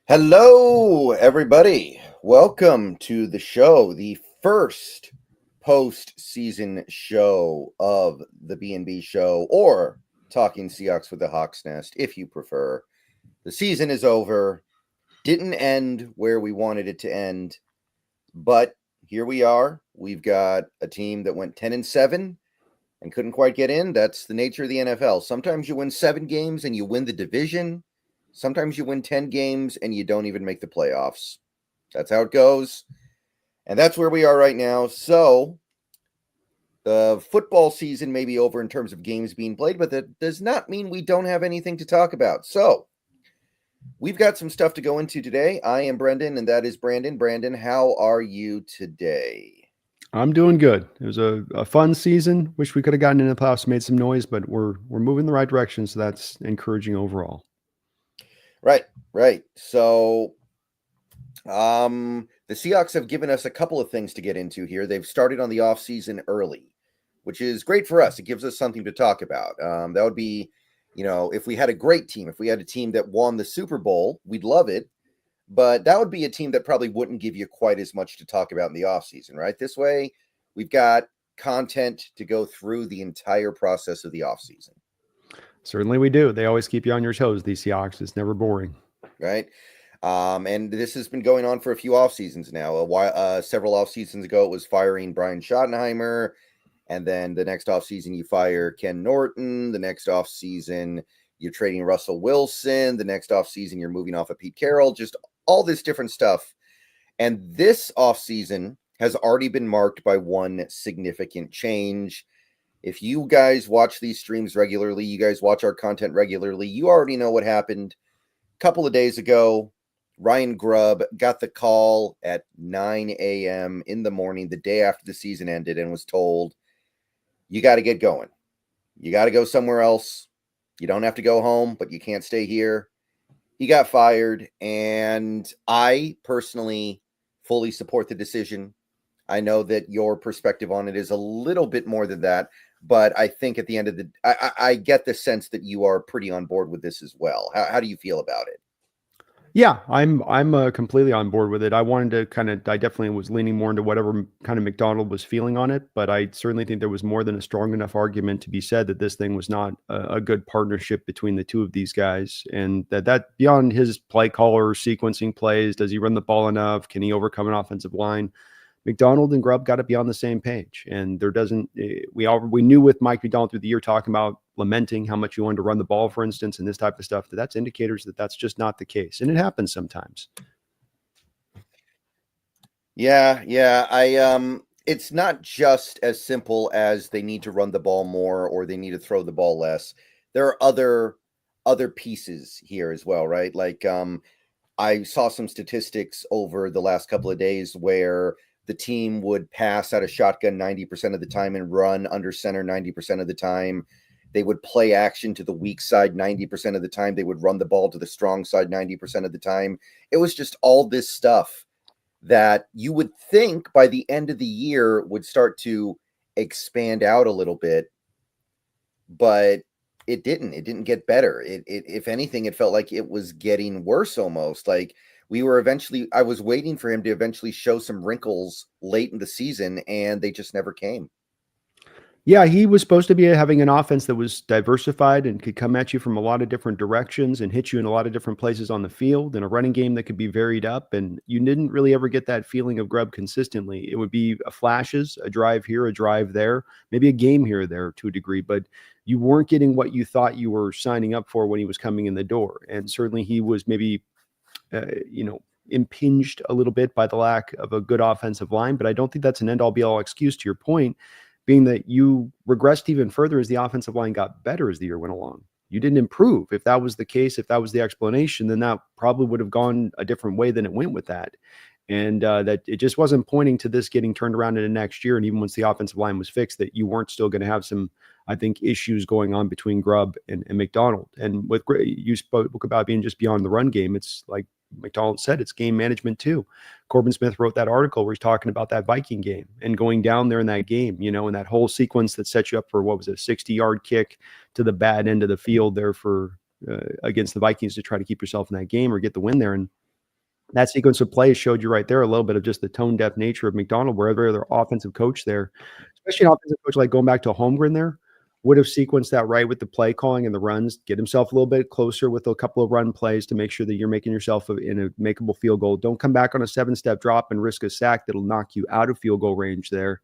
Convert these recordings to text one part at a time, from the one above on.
Hello, everybody. Welcome to the show, the first post-season show of the BNB show, or Talking Seahawks with the Hawks Nest, if you prefer. The season is over. Didn't end where we wanted it to end, but here we are. We've got a team that went 10-7 and couldn't quite get in. That's the nature of the NFL. Sometimes you win 7 games and you win the division. Sometimes you win 10 games and you don't even make the playoffs. That's how it goes. And that's where we are right now. So the football season may be over in terms of games being played, but that does not mean we don't have anything to talk about. So we've got some stuff to go into today. I am Brendan, and that is Brandon. Brandon, how are you today? I'm doing good. It was a fun season. Wish we could have gotten into the playoffs, made some noise, but we're moving in the right direction, so that's encouraging overall. Right. So the Seahawks have given us a couple of things to get into here. They've started on the offseason early, which is great for us. It gives us something to talk about. That would be, if we had a great team, if we had a team that won the Super Bowl, we'd love it. But that would be a team that probably wouldn't give you quite as much to talk about in the offseason, right? This way, we've got content to go through the entire process of the offseason. Certainly we do. They always keep you on your toes, these Seahawks. It's never boring. Right. And this has been going on for a few off seasons now. Several off seasons ago, it was firing Brian Schottenheimer. And then the next off season, you fire Ken Norton. The next off season, you're trading Russell Wilson. The next off season, you're moving off of Pete Carroll. Just all this different stuff. And this off season has already been marked by one significant change. If you guys watch these streams regularly, you guys watch our content regularly, you already know what happened. A couple of days ago, Ryan Grubb got the call at 9 a.m. in the morning, the day after the season ended, and was told, you got to get going. You got to go somewhere else. You don't have to go home, but you can't stay here. He got fired, and I personally fully support the decision. I know that your perspective on it is a little bit more than that, but I think at the end of the I get the sense that you are pretty on board with this as well. How do you feel about it? Yeah, I'm completely on board with it. I definitely was leaning more into whatever kind of McDonald was feeling on it, but I certainly think there was more than a strong enough argument to be said that this thing was not a good partnership between the two of these guys, and that beyond his play caller, sequencing plays, does he run the ball enough? Can he overcome an offensive line? McDonald and Grubb got to be on the same page, and there doesn't. We knew with Mike McDonald through the year talking about lamenting how much he wanted to run the ball, for instance, and this type of stuff. That's indicators that that's just not the case, and it happens sometimes. Yeah. It's not just as simple as they need to run the ball more or they need to throw the ball less. There are other pieces here as well, right? Like I saw some statistics over the last couple of days where the team would pass out of shotgun 90% of the time and run under center 90% of the time. They would play action to the weak side 90% of the time. They would run the ball to the strong side 90% of the time. It was just all this stuff that you would think by the end of the year would start to expand out a little bit, but it didn't. It didn't get better. It if anything, it felt like it was getting worse almost. Like I was waiting for him to eventually show some wrinkles late in the season, and they just never came. Yeah, he was supposed to be having an offense that was diversified and could come at you from a lot of different directions and hit you in a lot of different places on the field, and a running game that could be varied up. And you didn't really ever get that feeling of Grubb consistently. It would be flashes, a drive here, a drive there, maybe a game here or there to a degree, but you weren't getting what you thought you were signing up for when he was coming in the door. And certainly he was maybe impinged a little bit by the lack of a good offensive line, but I don't think that's an end-all be-all excuse to your point, being that you regressed even further as the offensive line got better as the year went along. You didn't improve. If that was the case, if that was the explanation, then that probably would have gone a different way than it went with that. And that it just wasn't pointing to this getting turned around in the next year. And even once the offensive line was fixed, that you weren't still going to have some, I think, issues going on between Grubb and McDonald. And with you spoke about being just beyond the run game, it's like McDonald said, it's game management too. Corbin Smith wrote that article where he's talking about that Viking game and going down there in that game, and that whole sequence that sets you up for, what was it, a 60-yard kick to the bad end of the field there for against the Vikings to try to keep yourself in that game or get the win there. And That sequence of plays showed you right there a little bit of just the tone deaf nature of McDonald, where every other offensive coach there, especially an offensive coach like going back to Holmgren there, would have sequenced that right with the play calling and the runs, get himself a little bit closer with a couple of run plays to make sure that you're making yourself in a makeable field goal. Don't come back on a 7-step drop and risk a sack that'll knock you out of field goal range there.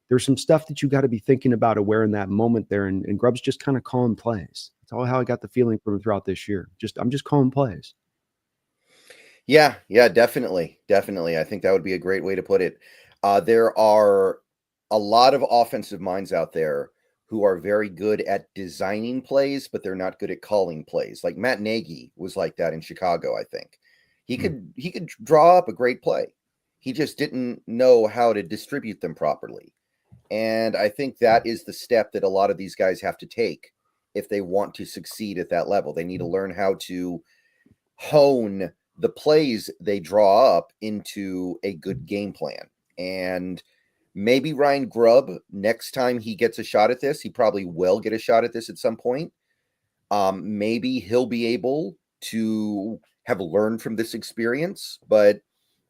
There's some stuff that you got to be thinking about aware in that moment there. And Grubb's just kind of calling plays. That's all how I got the feeling from him throughout this year. I'm just calling plays. Yeah, definitely. I think that would be a great way to put it. There are a lot of offensive minds out there who are very good at designing plays, but they're not good at calling plays. Like Matt Nagy was like that in Chicago, I think. He could draw up a great play. He just didn't know how to distribute them properly. And I think that is the step that a lot of these guys have to take if they want to succeed at that level. They need to learn how to hone the plays they draw up into a good game plan. And maybe Ryan Grubb, next time he gets a shot at this, he probably will get a shot at this at some point. Maybe he'll be able to have learned from this experience, but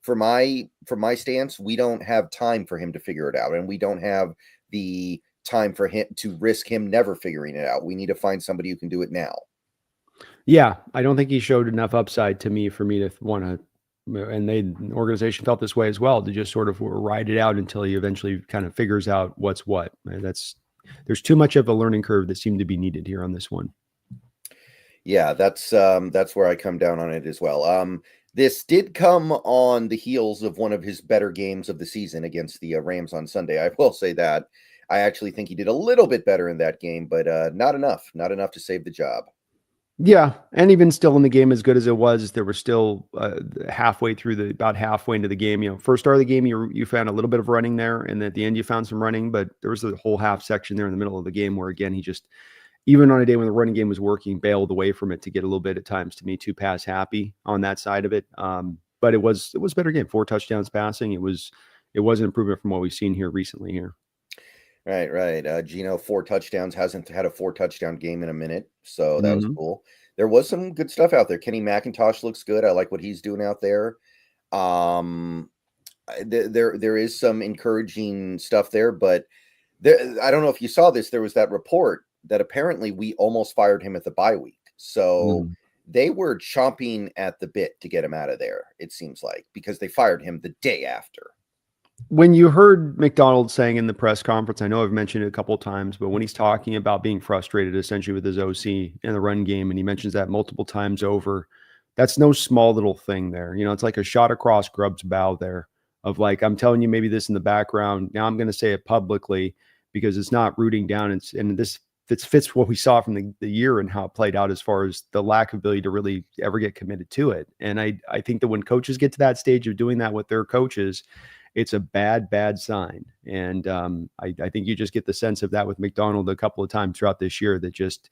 for my stance, we don't have time for him to figure it out, and we don't have the time for him to risk him never figuring it out. We need to find somebody who can do it now. Yeah, I don't think he showed enough upside to me for me to want to, and the organization felt this way as well, to just sort of ride it out until he eventually kind of figures out what's what. And there's too much of a learning curve that seemed to be needed here on this one. Yeah, that's where I come down on it as well. This did come on the heels of one of his better games of the season against the Rams on Sunday. I will say that. I actually think he did a little bit better in that game, but not enough to save the job. Yeah, and even still in the game, as good as it was, there were still about halfway into the game. First start of the game, you found a little bit of running there, and at the end you found some running, but there was a whole half section there in the middle of the game where, again, he just, even on a day when the running game was working, bailed away from it to get a little bit at times, to me, too pass happy on that side of it. But it was a better game. 4 touchdowns passing. It was an improvement from what we've seen here recently here. Right. Gino, 4 touchdowns, hasn't had a 4-touchdown game in a minute, so that was cool. There was some good stuff out there. Kenny McIntosh looks good. I like what he's doing out there. There is some encouraging stuff there, but I don't know if you saw this. There was that report that apparently we almost fired him at the bye week. So they were chomping at the bit to get him out of there, it seems like, because they fired him the day after. When you heard McDonald saying in the press conference, I know I've mentioned it a couple of times, but when he's talking about being frustrated essentially with his OC in the run game, and he mentions that multiple times over, that's no small little thing there. It's like a shot across Grubb's bow there of like, I'm telling you maybe this in the background. Now I'm going to say it publicly because it's not rooting down. And this fits what we saw from the year and how it played out as far as the lack of ability to really ever get committed to it. And I think that when coaches get to that stage of doing that with their coaches, it's a bad sign. And I think you just get the sense of that with McDonald a couple of times throughout this year that just,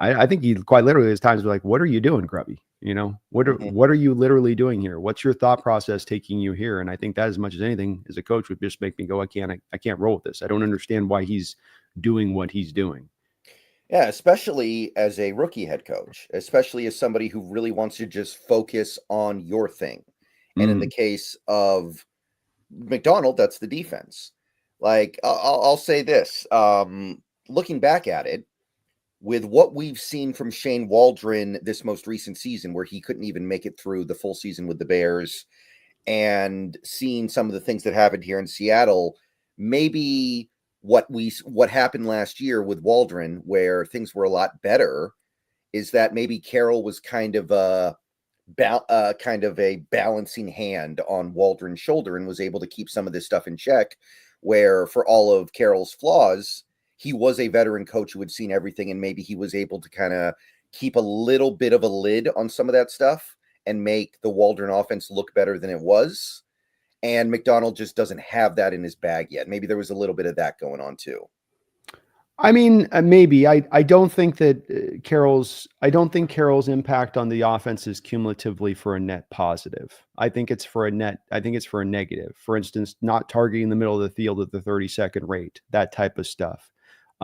I think he quite literally has times like, what are you doing, Grubby? What are you literally doing here? What's your thought process taking you here? And I think that as much as anything as a coach would just make me go, I can't roll with this. I don't understand why he's doing what he's doing. Yeah, especially as a rookie head coach, especially as somebody who really wants to just focus on your thing. And in the case of McDonald, that's the defense. Like, I'll say this, looking back at it, with what we've seen from Shane Waldron this most recent season, where he couldn't even make it through the full season with the Bears, and seeing some of the things that happened here in Seattle, maybe what happened last year with Waldron, where things were a lot better, is that maybe Carroll was kind of a balancing hand on Waldron's shoulder and was able to keep some of this stuff in check, where for all of Carroll's flaws, he was a veteran coach who had seen everything, and maybe he was able to kind of keep a little bit of a lid on some of that stuff and make the Waldron offense look better than it was. And McDonald just doesn't have that in his bag yet. Maybe there was a little bit of that going on too. I mean, maybe. I don't think that Carroll's impact on the offense is cumulatively for a net positive. I think it's for a negative. For instance, not targeting the middle of the field at the 30-second rate, that type of stuff.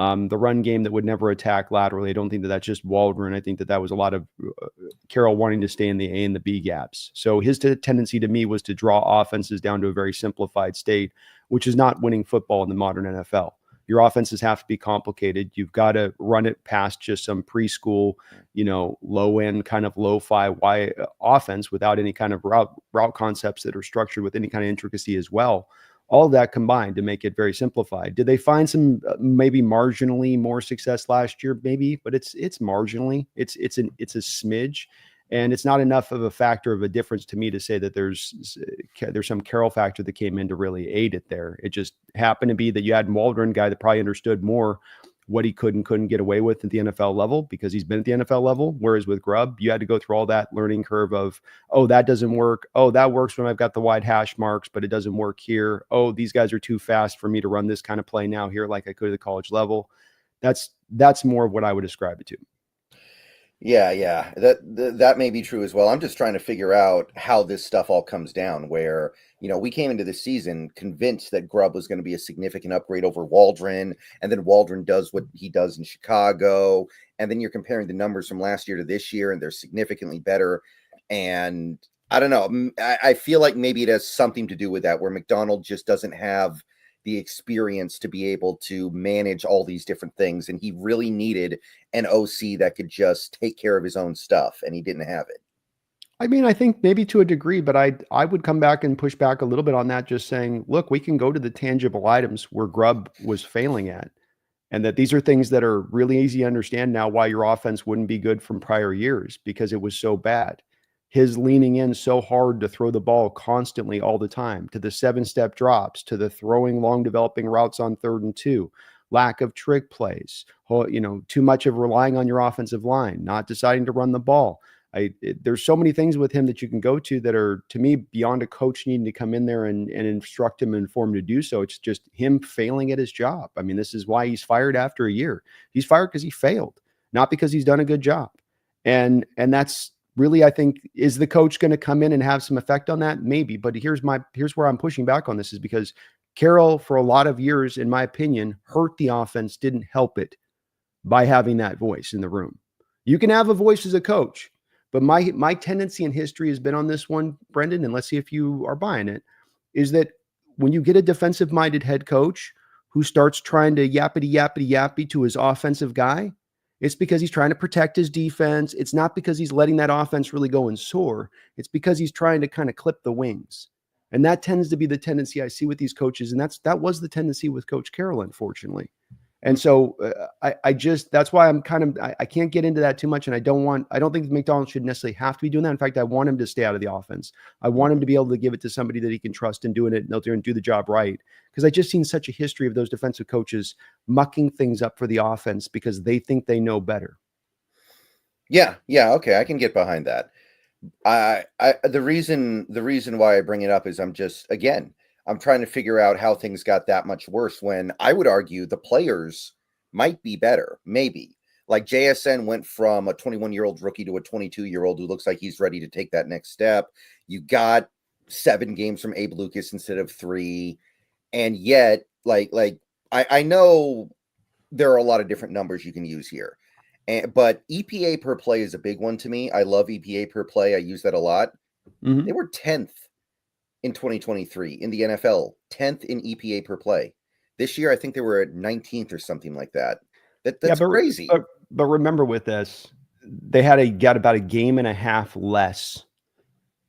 The run game that would never attack laterally. I don't think that that's just Waldron. I think that that was a lot of Carroll wanting to stay in the A and the B gaps. So his tendency to me was to draw offenses down to a very simplified state, which is not winning football in the modern NFL. Your offenses have to be complicated. You've got to run it past just some preschool, low end kind of lo-fi offense without any kind of route concepts that are structured with any kind of intricacy as well. All of that combined to make it very simplified. Did they find some maybe marginally more success last year? Maybe, but it's marginally. It's a smidge, and it's not enough of a factor of a difference to me to say that there's some Carroll factor that came in to really aid it there. It just happened to be that you had Waldron, guy that probably understood more what he could and couldn't get away with at the NFL level because he's been at the NFL level. Whereas with Grubb, you had to go through all that learning curve of, oh, that doesn't work. Oh, that works when I've got the wide hash marks, but it doesn't work here. Oh, these guys are too fast for me to run this kind of play now here like I could at the college level. That's more of what I would describe it to. Yeah. That may be true as well. I'm just trying to figure out how this stuff all comes down where, we came into this season convinced that Grubb was going to be a significant upgrade over Waldron, and then Waldron does what he does in Chicago. And then you're comparing the numbers from last year to this year, and they're significantly better. And I don't know. I feel like maybe it has something to do with that, where McDonald just doesn't have the experience to be able to manage all these different things. And he really needed an OC that could just take care of his own stuff, and he didn't have it. I mean, I think maybe to a degree, but I would come back and push back a little bit on that, just saying, look, we can go to the tangible items where Grubb was failing at, and that these are things that are really easy to understand now why your offense wouldn't be good from prior years because it was so bad. His leaning in so hard to throw the ball constantly all the time, to the 7-step drops, to the throwing long developing routes on 3rd and 2, lack of trick plays, too much of relying on your offensive line, not deciding to run the ball. There's so many things with him that you can go to that are, to me, beyond a coach needing to come in there and instruct him and inform him to do so. It's just him failing at his job. I mean, this is why he's fired after a year. He's fired because he failed, not because he's done a good job. And that's really, I think, is the coach going to come in and have some effect on that? Maybe. But here's where I'm pushing back on this, is because Carroll, for a lot of years, in my opinion, hurt the offense, didn't help it by having that voice in the room. You can have a voice as a coach. But my tendency in history has been on this one, Brendan, and let's see if you are buying it, is that when you get a defensive-minded head coach who starts trying to yappity to his offensive guy, it's because he's trying to protect his defense. It's not because he's letting that offense really go and soar. It's because he's trying to kind of clip the wings. And that tends to be the tendency I see with these coaches. And that was the tendency with Coach Carroll, unfortunately. And so that's why I can't get into that too much. And I don't think McDonald should necessarily have to be doing that. In fact, I want him to stay out of the offense. I want him to be able to give it to somebody that he can trust in doing it, and they'll do the job right. Because I just seen such a history of those defensive coaches mucking things up for the offense because they think they know better. Yeah. Okay. I can get behind that. The reason why I bring it up is I'm trying to figure out how things got that much worse when I would argue the players might be better. Maybe like JSN went from a 21-year-old rookie to a 22-year-old who looks like he's ready to take that next step. You got 7 games from Abe Lucas instead of 3. And yet I know there are a lot of different numbers you can use here. But EPA per play is a big one to me. I love EPA per play. I use that a lot. Mm-hmm. They were 10th in 2023 in the NFL, 10th in EPA per play. This year, I think they were at 19th or something like that. That's crazy. But remember with this, they got about a game and a half less.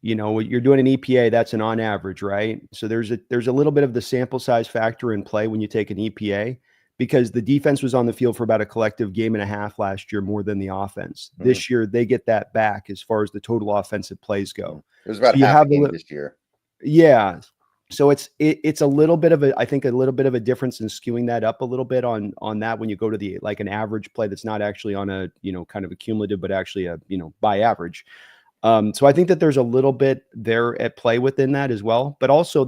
You're doing an EPA, that's an on average, right? So there's a little bit of the sample size factor in play when you take an EPA, because the defense was on the field for about a collective game and a half last year more than the offense. Mm-hmm. This year, they get that back as far as the total offensive plays go. It was about half a game this year. Yeah. So it's a little bit of a difference in skewing that up a little bit on that when you go to an average play that's not actually on a, kind of a cumulative, but actually a, by average. So I think that there's a little bit there at play within that as well. But also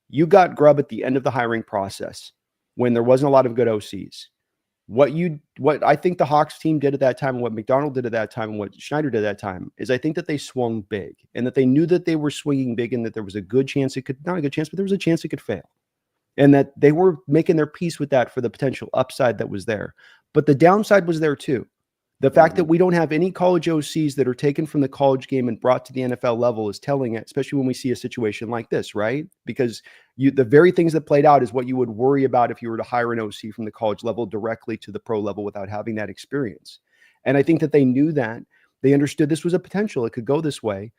you got Grubb at the end of the hiring process when there wasn't a lot of good OCs. What I think the Hawks team did at that time, and what McDonald did at that time, and what Schneider did at that time, is I think that they swung big, and that they knew that they were swinging big, and that there was a good chance not a good chance, but there was a chance it could fail. and that they were making their peace with that for the potential upside that was there. But the downside was there too. The fact that we don't have any college OCs that are taken from the college game and brought to the NFL level is telling it, especially when we see a situation like this, right? Because the very things that played out is what you would worry about if you were to hire an OC from the college level directly to the pro level without having that experience. And I think that they knew that. They understood this was a potential. It could go this way.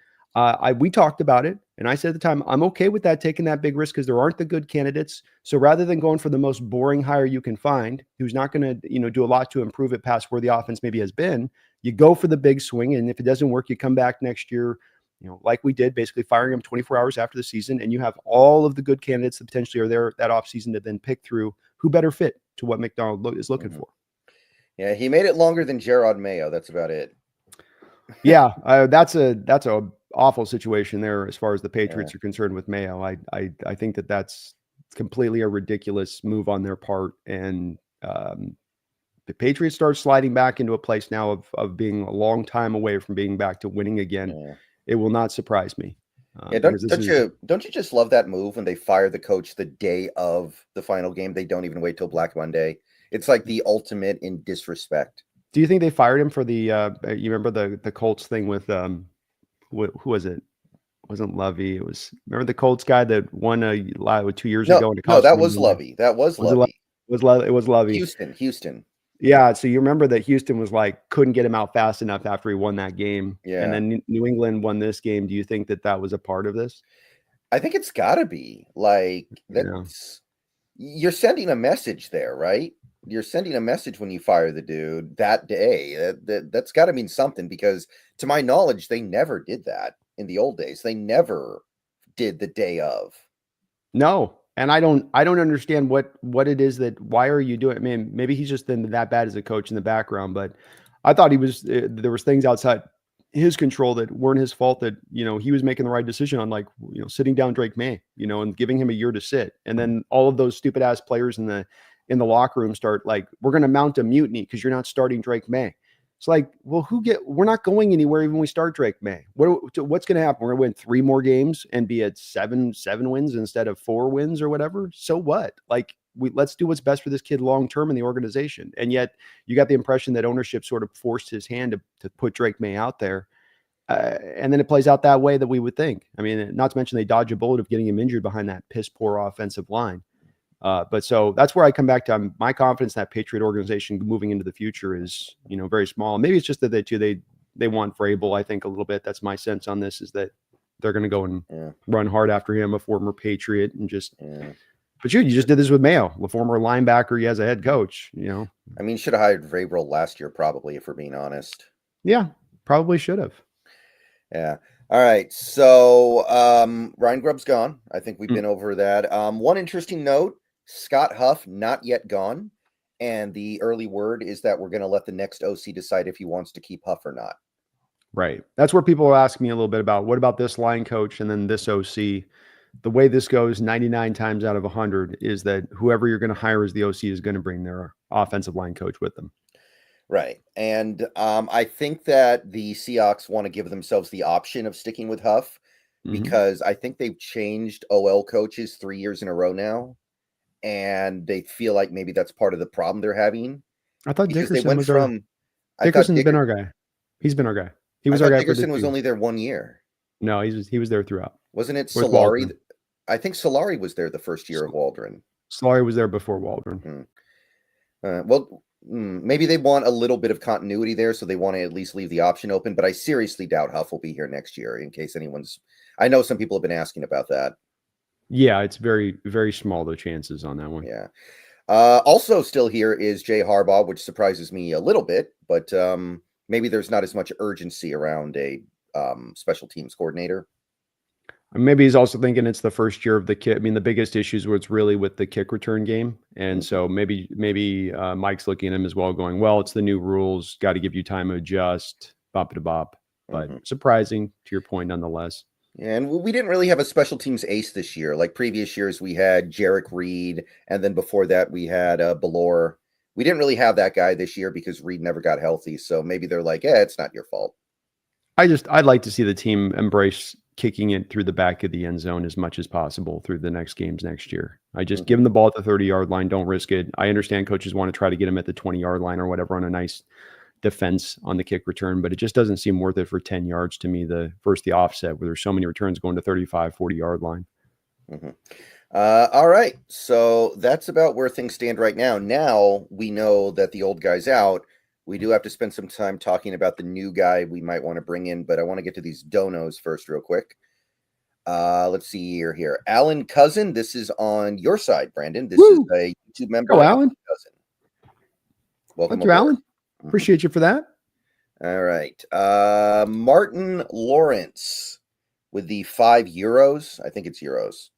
We talked about it, and I said at the time, I'm okay with that, taking that big risk because there aren't the good candidates. So rather than going for the most boring hire you can find, who's not going to, do a lot to improve it past where the offense maybe has been, you go for the big swing. And if it doesn't work, you come back next year, like we did, basically firing him 24 hours after the season, and you have all of the good candidates that potentially are there that offseason to then pick through who better fit to what McDonald is looking for. Yeah, he made it longer than Gerard Mayo. That's about it. Yeah, that's a awful situation there as far as the Patriots are concerned with Mayo. I think that's completely a ridiculous move on their part, and the Patriots start sliding back into a place now of being a long time away from being back to winning again. Yeah. It will not surprise me. Don't you just love that move when they fire the coach the day of the final game? They don't even wait till Black Monday. It's like the ultimate in disrespect. Do you think they fired him for the you remember the Colts thing with who was it? It wasn't Lovey. It was, remember the Colts guy that won 2 years ago? No, that was Lovey. That was Lovey. It was Lovey. Houston. Yeah. So you remember that Houston was couldn't get him out fast enough after he won that game. Yeah. And then New England won this game. Do you think that was a part of this? I think it's got to be. You're sending a message there, right? You're sending a message when you fire the dude that day. That's got to mean something, because to my knowledge, they never did that in the old days. They never did the day of. No. And I don't understand what it is why are you doing it? I mean, maybe he's just been that bad as a coach in the background, but I thought there was things outside his control that weren't his fault, that, he was making the right decision on sitting down Drake May, and giving him a year to sit. And then all of those stupid ass players in the locker room start we're going to mount a mutiny because you're not starting Drake May. It's we're not going anywhere even when we start Drake May. What's going to happen? We're going to win 3 more games and be at seven wins instead of 4 wins or whatever. So what? Let's do what's best for this kid long-term in the organization. And yet you got the impression that ownership sort of forced his hand to put Drake May out there. And then it plays out that way that we would think. I mean, not to mention they dodge a bullet of getting him injured behind that piss poor offensive line. But so that's where I come back to my confidence in that Patriot organization moving into the future is, very small. Maybe it's just that they want Vrabel, I think, a little bit. That's my sense on this, is that they're going to go and run hard after him, a former Patriot, and just. Yeah. But you just did this with Mayo, the former linebacker. He has a head coach. I mean, should have hired Vrabel last year, probably, if we're being honest. Yeah, probably should have. Yeah. All right. So Ryan Grubb's gone. I think we've been over that. One interesting note. Scott Huff, not yet gone. And the early word is that we're going to let the next OC decide if he wants to keep Huff or not. Right. That's where people are asking me a little bit about, what about this line coach and then this OC? The way this goes 99 times out of 100 is that whoever you're going to hire as the OC is going to bring their offensive line coach with them. Right. And I think that the Seahawks want to give themselves the option of sticking with Huff, because I think they've changed OL coaches 3 years in a row now. And they feel like maybe that's part of the problem they're having. I thought Dickerson's been our guy. He's been our guy. He was our guy. Dickerson was only there 1 year. No, he was there throughout. Wasn't it Solari? I think Solari was there the first year of Waldron. Solari was there before Waldron. Maybe they want a little bit of continuity there, so they want to at least leave the option open. But I seriously doubt Huff will be here next year, in case anyone's. I know some people have been asking about that. Yeah, it's very, very small, the chances on that one. Yeah. Also still here is Jay Harbaugh, which surprises me a little bit, but maybe there's not as much urgency around a special teams coordinator. Maybe he's also thinking it's the first year of the kick. I mean, the biggest issues was really with the kick return game. And so maybe Mike's looking at him as well, going, well, it's the new rules, got to give you time to adjust, bop-a-bop. But surprising, to your point, nonetheless. And we didn't really have a special teams ace this year. Like previous years, we had Jarek Reed, and then before that, we had Belor. We didn't really have that guy this year because Reed never got healthy. So maybe they're like, it's not your fault. I'd like to see the team embrace kicking it through the back of the end zone as much as possible through the next games next year. I just give him the ball at the 30-yard line. Don't risk it. I understand coaches want to try to get him at the 20-yard line or whatever on a nice defense on the kick return, but it just doesn't seem worth it for 10 yards to me versus the offset where there's so many returns going to 35, 40-yard line. All right. So that's about where things stand right now. Now we know that the old guy's out. We do have to spend some time talking about the new guy we might want to bring in, but I want to get to these donos first real quick. Let's see here. Alan Cousin, this is on your side, Brandon. This is a YouTube member. Oh, Alan. Cousin. Welcome, thank you, Alan. Appreciate you for that. All right. Martin Lawrence with the €5. I think it's euros.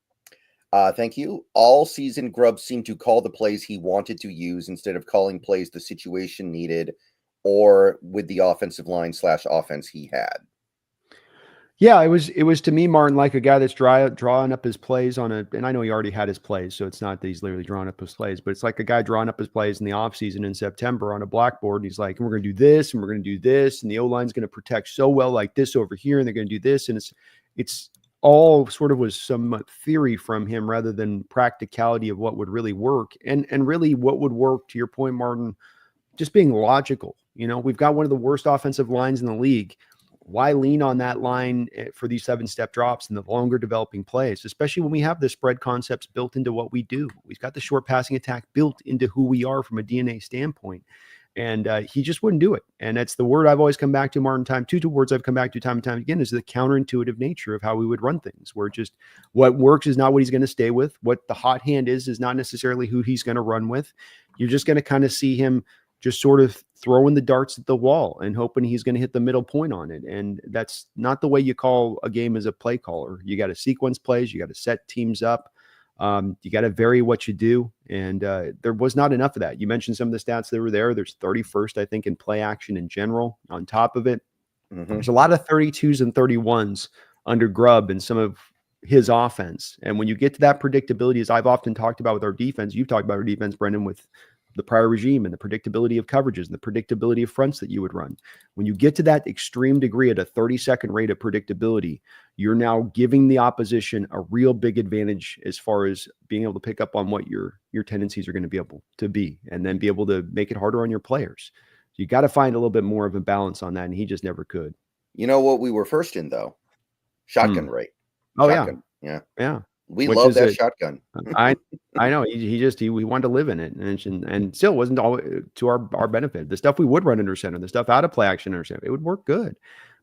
Thank you. All season, Grubb seemed to call the plays he wanted to use instead of calling plays the situation needed or with the offensive line / offense he had. Yeah, it was to me, Martin, like a guy that's drawing up his plays and I know he already had his plays, so it's not that he's literally drawing up his plays, but it's like a guy drawing up his plays in the offseason in September on a blackboard. And he's like, we're going to do this, and we're going to do this, and the O-line's going to protect so well like this over here, and they're going to do this. And it's all sort of was some theory from him rather than practicality of what would really work. And really what would work, to your point, Martin, just being logical. We've got one of the worst offensive lines in the league. Why lean on that line for these 7-step drops and the longer developing plays, especially when we have the spread concepts built into what we do? We've got the short passing attack built into who we are from a DNA standpoint. And he just wouldn't do it. And that's the word I've always come back to, Martin, two words I've come back to time and time again is the counterintuitive nature of how we would run things, where just what works is not what he's going to stay with. What the hot hand is not necessarily who he's going to run with. You're just going to kind of see him just sort of throwing the darts at the wall and hoping he's going to hit the middle point on it. And that's not the way you call a game as a play caller. You got to sequence plays. You got to set teams up. You got to vary what you do. And there was not enough of that. You mentioned some of the stats that were there. There's 31st, I think, in play action in general. On top of it, there's a lot of 32s and 31s under Grubb and some of his offense. And when you get to that predictability, as I've often talked about with our defense, you've talked about our defense, Brendan, with the prior regime and the predictability of coverages and the predictability of fronts that you would run. When you get to that extreme degree at a 30-second rate of predictability, you're now giving the opposition a real big advantage as far as being able to pick up on what your tendencies are going to be able to be, and then be able to make it harder on your players. So you got to find a little bit more of a balance on that, and he just never could. You know what we were first in, though? Shotgun rate. Oh, shotgun. Yeah. We love that shotgun. I know he wanted to live in it, and still wasn't all to our benefit. The stuff we would run under center, the stuff out of play action under center, it would work good,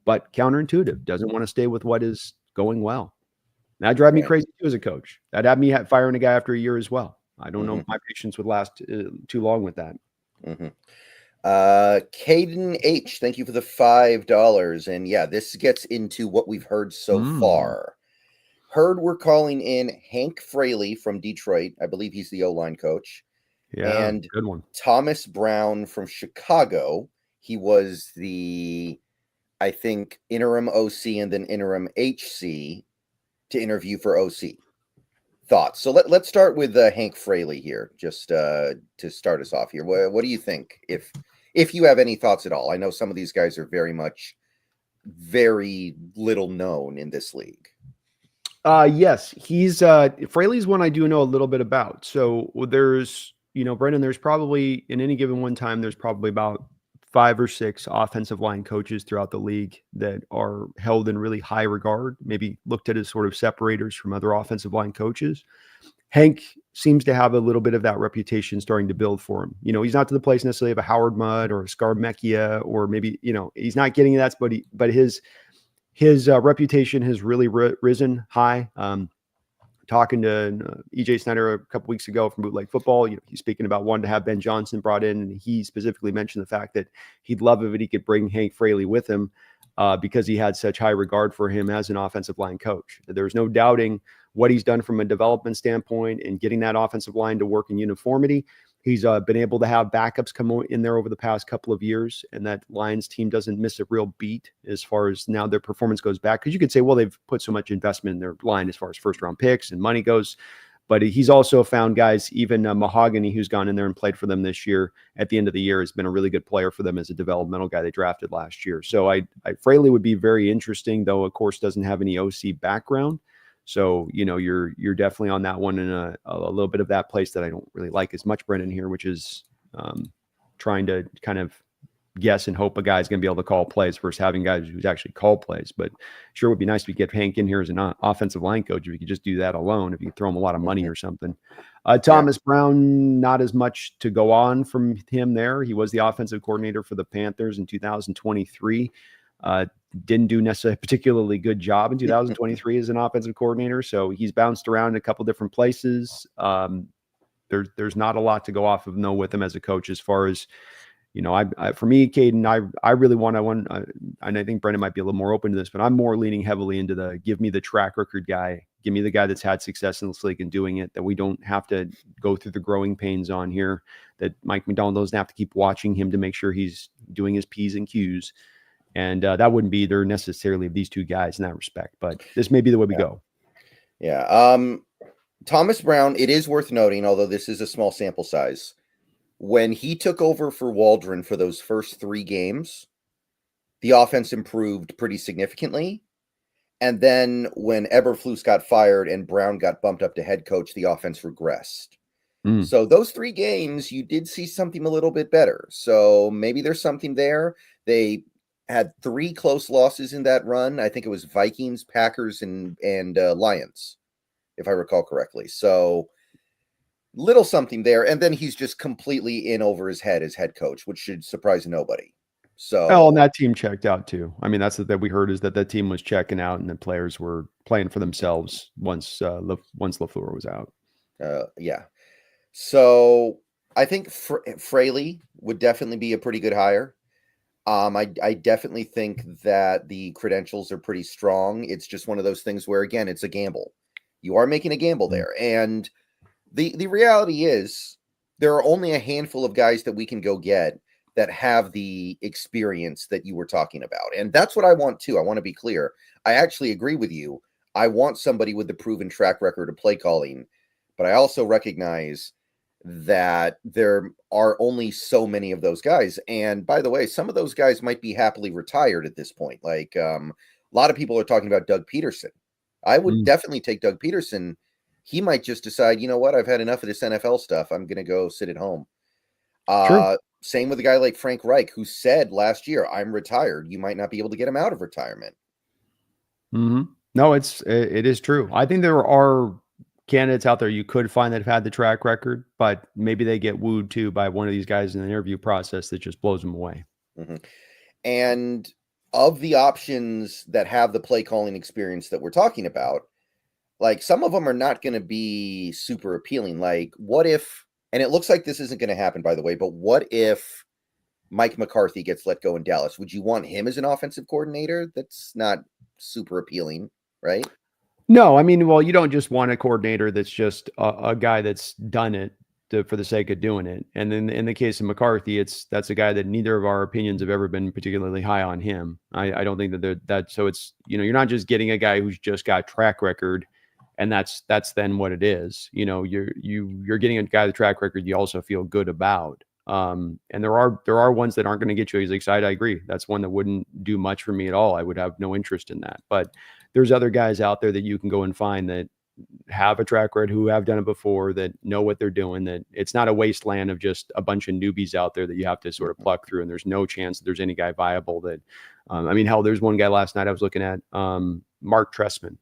but counterintuitive. Doesn't want to stay with what is going well. That drive me crazy too as a coach. That had me firing a guy after a year as well. I don't know if my patience would last too long with that. Caden H, thank you for the $5. And yeah, this gets into what we've heard so far. Heard we're calling in Hank Fraley from Detroit. I believe he's the O-line coach. Yeah, and good one. Thomas Brown from Chicago. He was the, I think, interim OC and then interim HC to interview for OC. Thoughts? So let's start with Hank Fraley here, just to start us off here. What do you think, if you have any thoughts at all? I know some of these guys are very little known in this league. Yes, he's Fraley's one I do know a little bit about. So there's, Brendan, there's probably in any given one time, there's probably about 5 or 6 offensive line coaches throughout the league that are held in really high regard, maybe looked at as sort of separators from other offensive line coaches. Hank seems to have a little bit of that reputation starting to build for him. He's not to the place necessarily of a Howard Mudd or a Scarmecchia, or maybe, he's not getting that, but his reputation has really risen high. Talking to EJ Snyder a couple weeks ago from Bootleg Football, he's speaking about wanting to have Ben Johnson brought in, and he specifically mentioned the fact that he'd love if he could bring Hank Fraley with him because he had such high regard for him as an offensive line coach. There's no doubting what he's done from a development standpoint and getting that offensive line to work in uniformity. He's been able to have backups come in there over the past couple of years, and that Lions team doesn't miss a real beat as far as now their performance goes back. Because you could say, well, they've put so much investment in their line as far as first-round picks and money goes. But he's also found guys, even Mahogany, who's gone in there and played for them this year at the end of the year, has been a really good player for them as a developmental guy they drafted last year. So I Fraley would be very interesting, though, of course, doesn't have any OC background. So, you're definitely on that one in a little bit of that place that I don't really like as much, Brendan, here, which is trying to kind of guess and hope a guy's going to be able to call plays versus having guys who's actually call plays. But sure would be nice to get Hank in here as an offensive line coach if you could just do that alone, if you could throw him a lot of money or something. Thomas Brown, not as much to go on from him there. He was the offensive coordinator for the Panthers in 2023. Didn't do necessarily a particularly good job in 2023 as an offensive coordinator. So he's bounced around in a couple different places. There's not a lot to go off of with him as a coach as far as, for me, Caden, I really want, and I think Brendan might be a little more open to this, but I'm more leaning heavily into the give me the track record guy. Give me the guy that's had success in this league and doing it, that we don't have to go through the growing pains on here, that Mike McDonald doesn't have to keep watching him to make sure he's doing his P's and Q's. And that wouldn't be either necessarily these two guys in that respect, but this may be the way we go. Yeah. Thomas Brown, it is worth noting, although this is a small sample size, when he took over for Waldron for those first 3 games, the offense improved pretty significantly. And then when Eberflus got fired and Brown got bumped up to head coach, the offense regressed. So those 3 games, you did see something a little bit better. So maybe there's something there. They had 3 close losses in that run. I think it was Vikings, Packers, and Lions, if I recall correctly. So little something there, and then he's just completely in over his head as head coach, which should surprise nobody. So, and that team checked out too. I mean, that's that we heard, is that team was checking out, and the players were playing for themselves once LaFleur was out. Yeah. So I think Fraley would definitely be a pretty good hire. I definitely think that the credentials are pretty strong. It's just one of those things where, again, it's a gamble. You are making a gamble there, and the reality is there are only a handful of guys that we can go get that have the experience that you were talking about. And that's what I want too. I want to be clear. I actually agree with you. I want somebody with the proven track record of play calling, but I also recognize that there are only so many of those guys. And by the way, some of those guys might be happily retired at this point. Like a lot of people are talking about Doug Peterson. I would definitely take Doug Peterson. He might just decide, you know what, I've had enough of this NFL stuff. I'm going to go sit at home. Same with a guy like Frank Reich, who said last year, I'm retired. You might not be able to get him out of retirement. No, it is true. I think there are candidates out there you could find that have had the track record, but maybe they get wooed too by one of these guys in the interview process that just blows them away. And of the options that have the play calling experience that we're talking about, like some of them are not going to be super appealing. Like what if, and it looks like this isn't going to happen, by the way, but what if Mike McCarthy gets let go in Dallas? Would you want him as an offensive coordinator? That's not super appealing, right? No, I mean, well, you don't just want a coordinator that's just a guy that's done it for the sake of doing it. And then in the case of McCarthy, that's a guy that neither of our opinions have ever been particularly high on him. I don't think that so it's, you're not just getting a guy who's just got track record, and that's then what it is. You're getting a guy with track record you also feel good about. And there are ones that aren't going to get you as excited. I agree. That's one that wouldn't do much for me at all. I would have no interest in that. But there's other guys out there that you can go and find that have a track record, who have done it before, that know what they're doing, that it's not a wasteland of just a bunch of newbies out there that you have to sort of pluck through. And there's no chance that there's any guy viable that, hell, there's one guy last night I was looking at, Mark Trestman.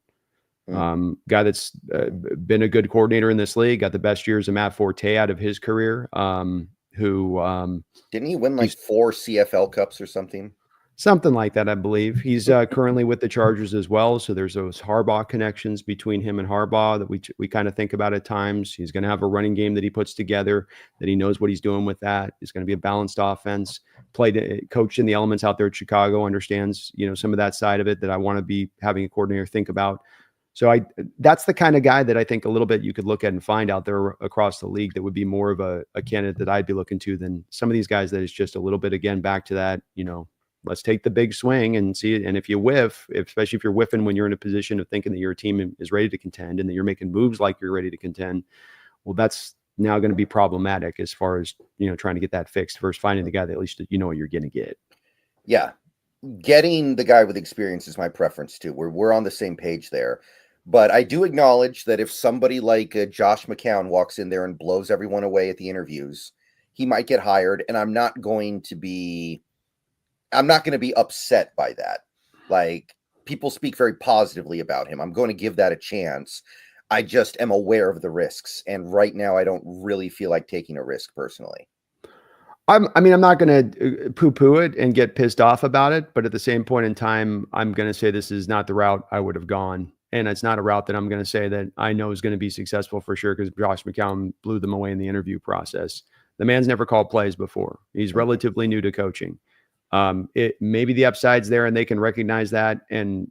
Guy that's been a good coordinator in this league, got the best years of Matt Forte out of his career. Who didn't he win like 4 CFL Cups or something? Something like that, I believe. He's currently with the Chargers as well. So there's those Harbaugh connections between him and Harbaugh that we kind of think about at times. He's going to have a running game that he puts together, that he knows what he's doing with that. It's going to be a balanced offense. Coached in the elements out there at Chicago, understands, some of that side of it that I want to be having a coordinator think about. So that's the kind of guy that I think a little bit you could look at and find out there across the league that would be more of a candidate that I'd be looking to than some of these guys that is just a little bit, again, back to that, let's take the big swing and see it. And if you whiff, especially if you're whiffing when you're in a position of thinking that your team is ready to contend and that you're making moves like you're ready to contend, well, that's now going to be problematic as far as, trying to get that fixed versus finding the guy that at least you know what you're going to get. Yeah. Getting the guy with experience is my preference too. We're on the same page there. But I do acknowledge that if somebody like Josh McCown walks in there and blows everyone away at the interviews, he might get hired, and I'm not going to be upset by that. Like, people speak very positively about him. I'm going to give that a chance. I just am aware of the risks, and right now I don't really feel like taking a risk personally. I'm not going to poo-poo it and get pissed off about it, but at the same point in time, I'm going to say this is not the route I would have gone. And it's not a route that I'm going to say that I know is going to be successful for sure, because Josh McCown blew them away in the interview process. The man's never called plays before. He's relatively new to coaching. Maybe the upside's there and they can recognize that, and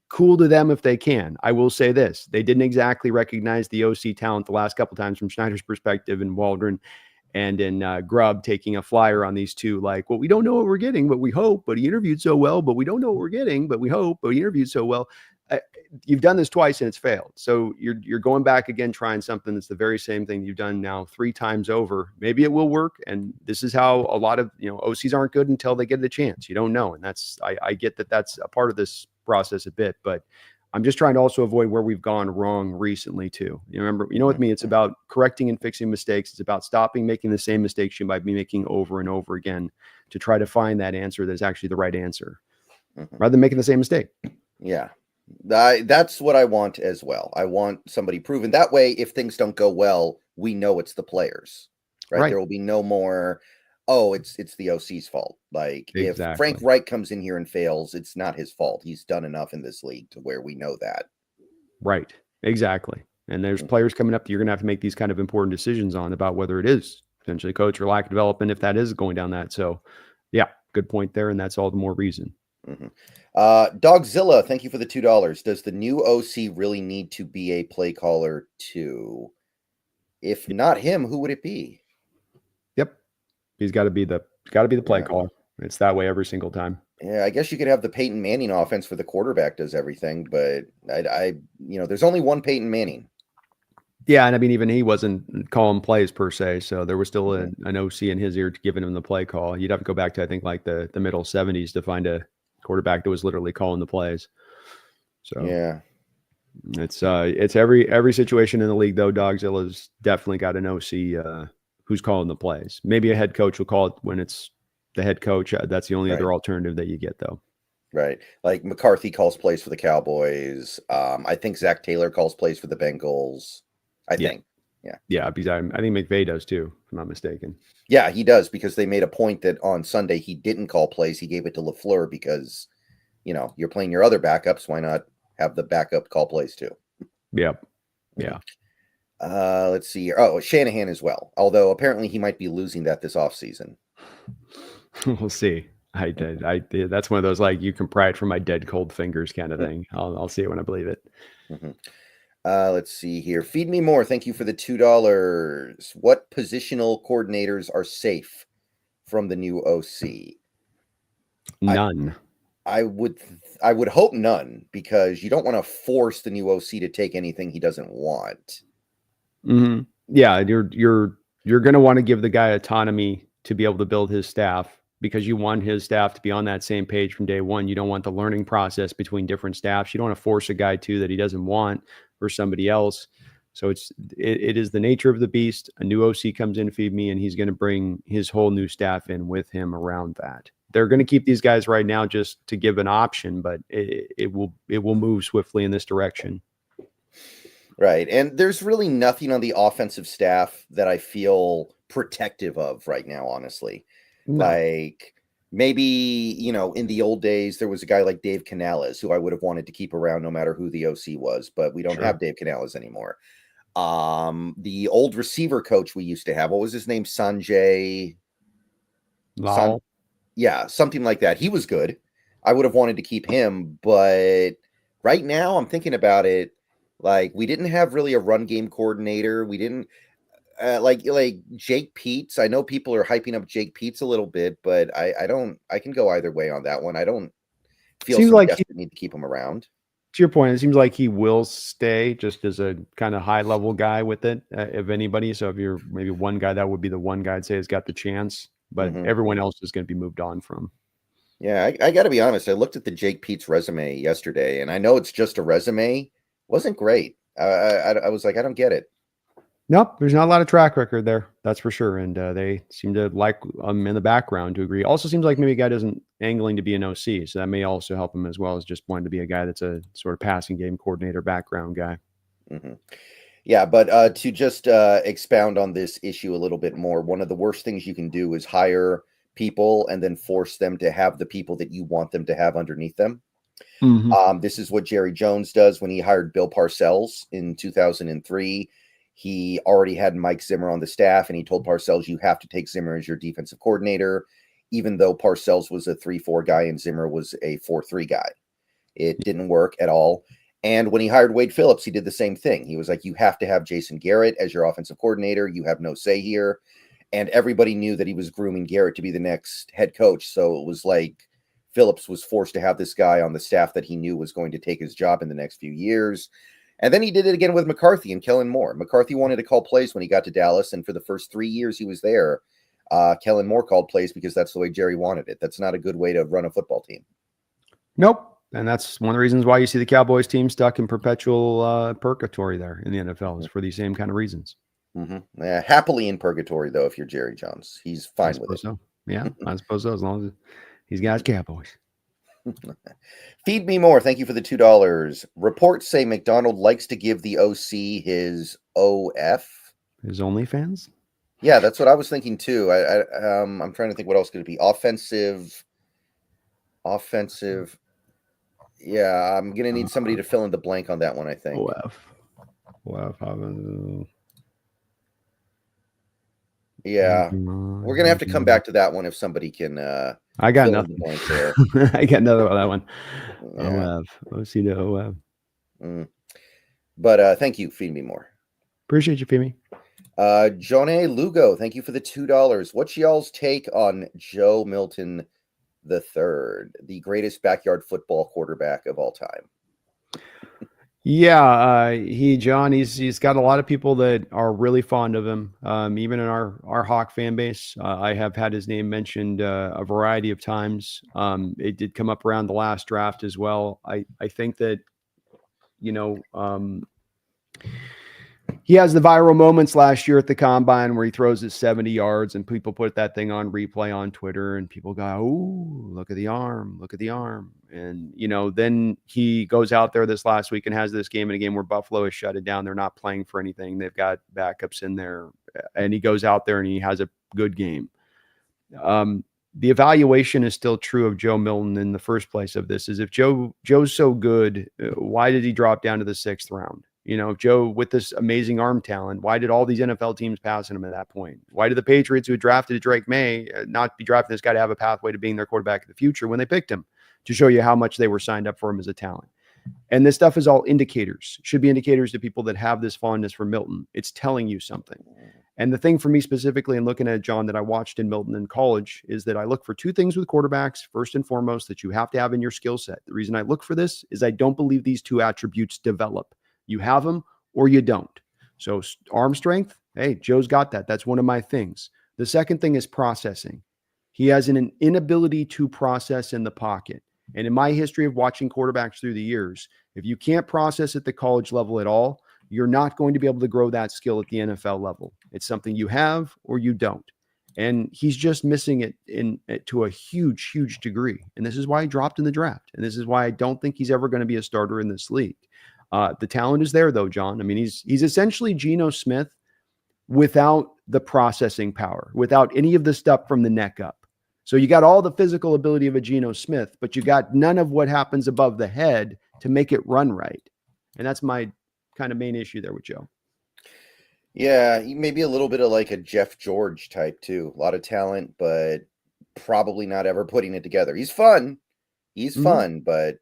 cool to them if they can. I will say this. They didn't exactly recognize the OC talent the last couple times from Schneider's perspective in Waldron and in Grubb taking a flyer on these two, like, well, we don't know what we're getting, but we hope, but he interviewed so well, but we don't know what we're getting, but we hope, but he interviewed so well. You've done this twice and it's failed. So you're going back again, trying something that's the very same thing you've done now 3 times over. Maybe it will work. And this is how a lot of, OCs aren't good until they get a chance. You don't know. And I get that that's a part of this process a bit, but I'm just trying to also avoid where we've gone wrong recently too. With me, it's about correcting and fixing mistakes. It's about stopping making the same mistakes you might be making over and over again to try to find that answer that's actually the right answer, rather than making the same mistake. Yeah. That's what I want as well. I want somebody proven. That way, if things don't go well, we know it's the players, right? There will be no more, it's the OC's fault. Like, exactly. If Frank Reich comes in here and fails, it's not his fault. He's done enough in this league to where we know that. Right. Exactly. And there's players coming up that you're going to have to make these kind of important decisions on about whether it is potentially coach or lack of development, if that is going down that. So, yeah, good point there. And that's all the more reason. Dogzilla, thank you for the $2. Does the new OC really need to be a play caller too? If not him, who would it be? Yep, he's got to be the play caller. It's that way every single time. Yeah, I guess you could have the Peyton Manning offense for the quarterback does everything, but there's only one Peyton Manning. Yeah, and even he wasn't calling plays per se, so there was still an OC in his ear giving him the play call. You'd have to go back to, I think, like the middle 70s to find a quarterback that was literally calling the plays. So yeah, it's every situation in the league though. Dogzilla's definitely got an OC who's calling the plays. Maybe a head coach will call it when it's the head coach. That's the only other alternative that you get though. Right. Like McCarthy calls plays for the Cowboys. I think Zach Taylor calls plays for the Bengals. I think. Yeah, because I think McVay does too, if I'm not mistaken. Yeah, he does, because they made a point that on Sunday he didn't call plays. He gave it to LaFleur because, you're playing your other backups. Why not have the backup call plays too? Yep. Yeah. Let's see here. Oh, Shanahan as well. Although apparently he might be losing that this offseason. We'll see. I did. That's one of those, like, you can pry it from my dead cold fingers kind of thing. I'll see it when I believe it. Let's see here. Feed me more. Thank you for the $2. What positional coordinators are safe from the new OC? None. I would hope none, because you don't want to force the new OC to take anything he doesn't want. Mm-hmm. Yeah, you're going to want to give the guy autonomy to be able to build his staff, because you want his staff to be on that same page from day one. You don't want the learning process between different staffs. You don't want to force a guy that he doesn't want for somebody else. So it is the nature of the beast. A new OC comes in, feed me, and he's going to bring his whole new staff in with him around that. They're going to keep these guys right now just to give an option, but it will move swiftly in this direction. Right. And there's really nothing on the offensive staff that I feel protective of right now, honestly. No. Like, maybe, in the old days, there was a guy like Dave Canales who I would have wanted to keep around no matter who the OC was, but we don't have Dave Canales anymore. The old receiver coach we used to have, what was his name? Sanjay? Yeah, something like that. He was good. I would have wanted to keep him, but right now I'm thinking about it. Like, we didn't have really a run game coordinator. like Jake Peets. I know people are hyping up Jake Peets a little bit, but I don't. I can go either way on that one. I don't feel Seems some like desperate need to keep him around. to your point, it seems like he will stay just as a kind of high level guy with it, if anybody. So if you're maybe one guy, that would be the one guy I'd say has got the chance, but everyone else is going to be moved on from. Yeah, I got to be honest. I looked at the Jake Peets resume yesterday, and I know it's just a resume. Wasn't great. I was like, I don't get it. Nope, there's not a lot of track record there. That's for sure. And they seem to like in the background to agree. Also seems like maybe a guy doesn't angling to be an OC. So that may also help him as well as just wanting to be a guy that's a sort of passing game coordinator background guy. Yeah, but to just expound on this issue a little bit more, one of the worst things you can do is hire people and then force them to have the people that you want them to have underneath them. This is what Jerry Jones does when he hired Bill Parcells in 2003. He already had Mike Zimmer on the staff, and he told Parcells, you have to take Zimmer as your defensive coordinator, even though Parcells was a 3-4 guy and Zimmer was a 4-3 guy. It didn't work at all. And when he hired Wade Phillips, he did the same thing. He was like, you have to have Jason Garrett as your offensive coordinator. You have no say here. And everybody knew that he was grooming Garrett to be the next head coach. So it was like Phillips was forced to have this guy on the staff that he knew was going to take his job in the next few years. And then he did it again with McCarthy and Kellen Moore. McCarthy wanted to call plays when he got to Dallas. And for the first 3 years he was there, Kellen Moore called plays because that's the way Jerry wanted it. That's not a good way to run a football team. Nope. And that's one of the reasons why you see the Cowboys team stuck in perpetual purgatory there in the NFL is for these same kind of reasons. Happily in purgatory, though, if you're Jerry Jones. He's fine with it. So. Yeah, I suppose so, as long as he's got his Cowboys. Feed me more. Thank you for the $2. Reports say McDonald likes to give the OC his OF. His OnlyFans? Yeah, that's what I was thinking too. I'm trying to think what else could it be. Offensive. Yeah, I'm gonna need somebody to fill in the blank on that one, I think. OF. Yeah, we're gonna have to come back to that one if somebody can. I got nothing. There. I got another on that one. Yeah. OF. OC to OF. But thank you. Feed me more. Appreciate you, Femi. Jonah Lugo, thank you for the $2. What's y'all's take on Joe Milton III, the greatest backyard football quarterback of all time? Yeah, he's got a lot of people that are really fond of him. Even in our Hawk fan base, I have had his name mentioned a variety of times. It did come up around the last draft as well. I think that, he has the viral moments last year at the combine where he throws it 70 yards and people put that thing on replay on Twitter and people go, "Ooh, look at the arm, look at the arm." And, then he goes out there this last week and has this game in a game where Buffalo has shut it down. They're not playing for anything. They've got backups in there and he goes out there and he has a good game. The evaluation is still true of Joe Milton in the first place of this is if Joe's so good, why did he drop down to the 6th round? Joe with this amazing arm talent, why did all these NFL teams pass on him at that point? Why did the Patriots who had drafted Drake May not be drafting this guy to have a pathway to being their quarterback in the future when they picked him to show you how much they were signed up for him as a talent? And this stuff is all indicators, should be indicators to people that have this fondness for Milton. It's telling you something. And the thing for me specifically in looking at John that I watched in Milton in college is that I look for two things with quarterbacks, first and foremost, that you have to have in your skill set. The reason I look for this is I don't believe these two attributes develop. You have them or you don't. So arm strength, hey, Joe's got that. That's one of my things. The second thing is processing. He has an inability to process in the pocket. And in my history of watching quarterbacks through the years, if you can't process at the college level at all, you're not going to be able to grow that skill at the NFL level. It's something you have or you don't. And he's just missing it to a huge, huge degree. And this is why he dropped in the draft. And this is why I don't think he's ever going to be a starter in this league. The talent is there, though, John. I mean, he's essentially Geno Smith without the processing power, without any of the stuff from the neck up. So you got all the physical ability of a Geno Smith, but you got none of what happens above the head to make it run right. And that's my kind of main issue there with Joe. Yeah, maybe a little bit of like a Jeff George type too. A lot of talent, but probably not ever putting it together. He's fun. He's fun, but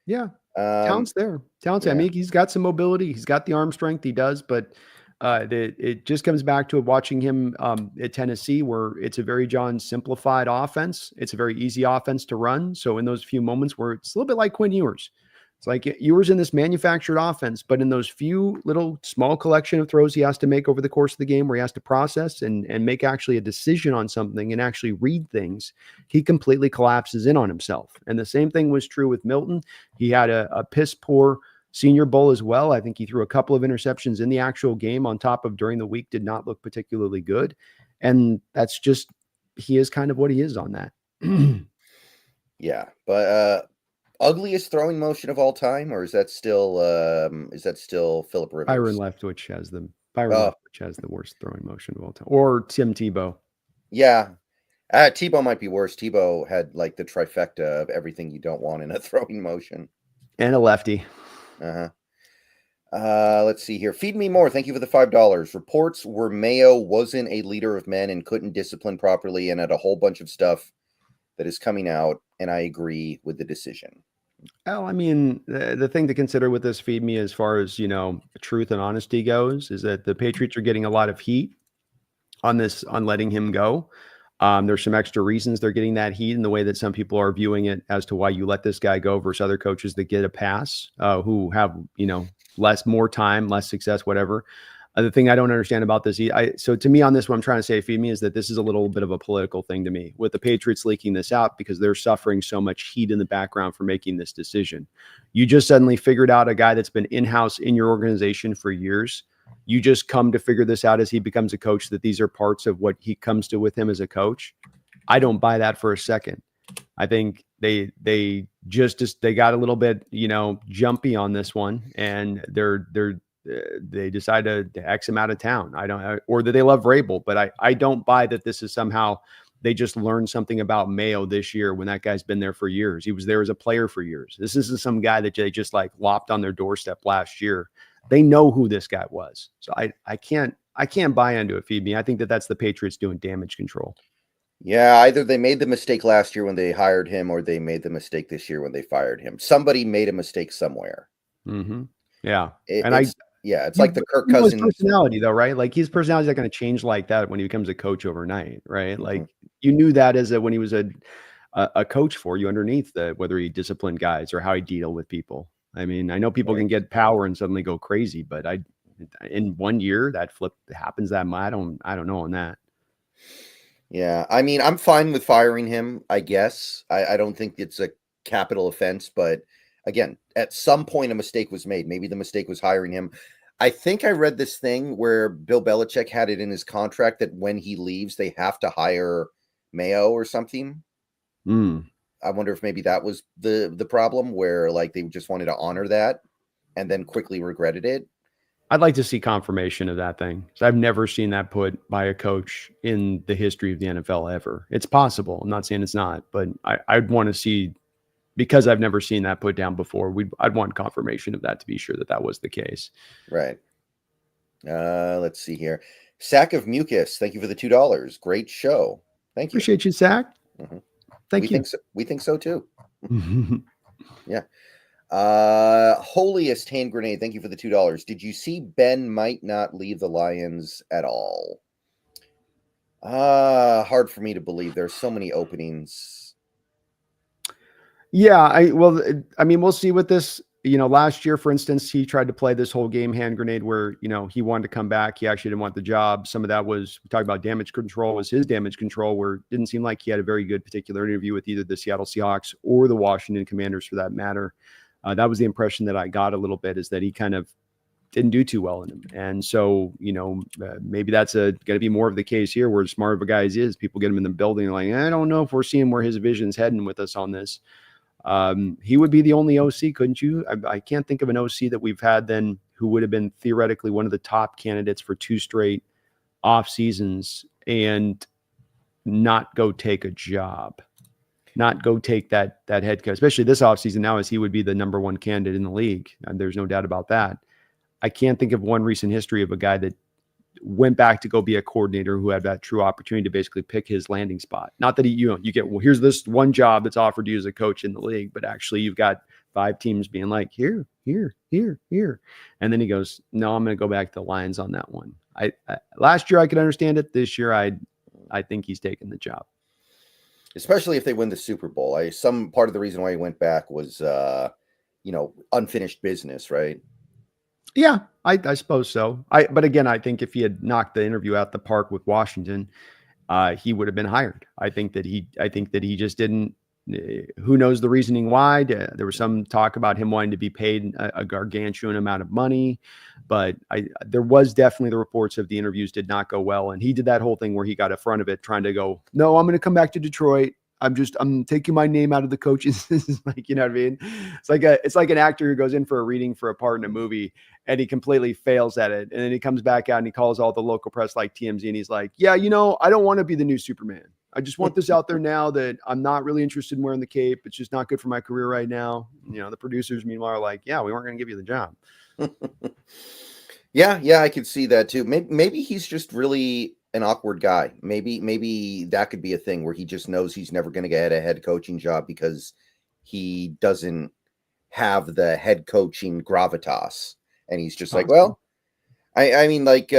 yeah. Talent's there. Yeah. I mean, he's got some mobility. He's got the arm strength. He does, but It just comes back to watching him at Tennessee, where it's a very simplified offense. It's a very easy offense to run. So in those few moments where it's a little bit like Quinn Ewers, it's like Ewers in this manufactured offense, but in those few little small collection of throws he has to make over the course of the game where he has to process and make actually a decision on something and actually read things, he completely collapses in on himself. And the same thing was true with Milton. He had a piss poor Senior Bowl as well. I think he threw a couple of interceptions in the actual game on top of during the week, did not look particularly good. And that's just, he is kind of what he is on that. Yeah. But ugliest throwing motion of all time, or is that still Philip Rivers? Byron Leftwich has the worst throwing motion of all time. Or Tim Tebow. Yeah. Tebow might be worse. Tebow had like the trifecta of everything you don't want in a throwing motion. And a lefty. Let's see here. Feed me more. Thank you for the $5. Reports were Mayo wasn't a leader of men and couldn't discipline properly and had a whole bunch of stuff that is coming out, and I agree with the decision. Well, I mean, the thing to consider with this feed me as far as, truth and honesty goes is that the Patriots are getting a lot of heat on letting him go. There's some extra reasons they're getting that heat in the way that some people are viewing it as to why you let this guy go versus other coaches that get a pass, who have, more time, less success, whatever. The thing I don't understand about this, so to me on this, what I'm trying to say, feed me, is that this is a little bit of a political thing to me with the Patriots leaking this out because they're suffering so much heat in the background for making this decision. You just suddenly figured out a guy that's been in-house in your organization for years. You just come to figure this out as he becomes a coach, that these are parts of what he comes to with him as a coach. I don't buy that for a second. I think they got a little bit, jumpy on this one, and they decide to X him out of town. Or that they love Vrabel, but I don't buy that this is somehow they just learned something about Mayo this year when that guy's been there for years. He was there as a player for years. This isn't some guy that they just like lopped on their doorstep last year. They know who this guy was. So I can't buy into it, feed me. I think that's the Patriots doing damage control. Yeah, either they made the mistake last year when they hired him, or they made the mistake this year when they fired him. Somebody made a mistake somewhere. Mm-hmm. Yeah. It's like the Kirk Cousins personality, though, right? Like his personality is not going to change like that when he becomes a coach overnight, right? Mm-hmm. Like you knew that when he was a coach for you underneath whether he disciplined guys or how he deal with people. I mean, I know people can get power and suddenly go crazy, but in 1 year that flip happens that much. I don't know on that. Yeah, I mean, I'm fine with firing him, I guess. I don't think it's a capital offense, but again, at some point a mistake was made. Maybe the mistake was hiring him. I think I read this thing where Bill Belichick had it in his contract that when he leaves, they have to hire Mayo or something. I wonder if maybe that was the problem, where like they just wanted to honor that and then quickly regretted it. I'd like to see confirmation of that thing. I've never seen that put by a coach in the history of the NFL ever. It's possible. I'm not saying it's not, but I'd want to see, because I've never seen that put down before. I'd want confirmation of that to be sure that was the case. Right. Let's see here. Sack of Mucus. Thank you for the $2. Great show. Thank you. Appreciate you, Sack. Mm-hmm. Thank you. We think so too. Yeah. Holiest hand grenade. Thank you for the $2. Did you see Ben might not leave the Lions at all? Hard for me to believe. There's so many openings. Yeah, we'll see with this. Last year, for instance, he tried to play this whole game hand grenade where, he wanted to come back. He actually didn't want the job. Some of that was, we talked about damage control, was his damage control, where it didn't seem like he had a very good particular interview with either the Seattle Seahawks or the Washington Commanders for that matter. That was the impression that I got a little bit, is that he kind of didn't do too well in him. And so, maybe that's going to be more of the case here, where as smart of a guy as he is, people get him in the building like, I don't know if we're seeing where his vision's heading with us on this. He would be the only OC, couldn't you? I can't think of an OC that we've had then who would have been theoretically one of the top candidates for 2 straight off seasons and not go take a job, not go take that head coach, especially this offseason now, as he would be the number 1 candidate in the league. And there's no doubt about that. I can't think of one recent history of a guy that went back to go be a coordinator who had that true opportunity to basically pick his landing spot. Not that you get, well, here's this one job that's offered you as a coach in the league, but actually you've got 5 teams being like, here. And then he goes, no, I'm going to go back to the Lions on that one. I last year I could understand it. This year I think he's taking the job. Especially if they win the Super Bowl. Some part of the reason why he went back was, unfinished business, right? Yeah, I suppose so. But again, I think if he had knocked the interview out the park with Washington, he would have been hired. I think that he just didn't. Who knows the reasoning why? There was some talk about him wanting to be paid a gargantuan amount of money, but there was definitely the reports of the interviews did not go well, and he did that whole thing where he got in front of it, trying to go, no, I'm going to come back to Detroit. I'm taking my name out of the coaches. Like, you know what I mean? It's like an actor who goes in for a reading for a part in a movie and he completely fails at it. And then he comes back out and he calls all the local press like TMZ and he's like, yeah, I don't want to be the new Superman. I just want this out there now that I'm not really interested in wearing the cape. It's just not good for my career right now. The producers meanwhile are like, yeah, we weren't going to give you the job. Yeah, I could see that too. Maybe he's just really an awkward guy. Maybe that could be a thing where he just knows he's never going to get a head coaching job because he doesn't have the head coaching gravitas, and he's just like, well, I mean, like,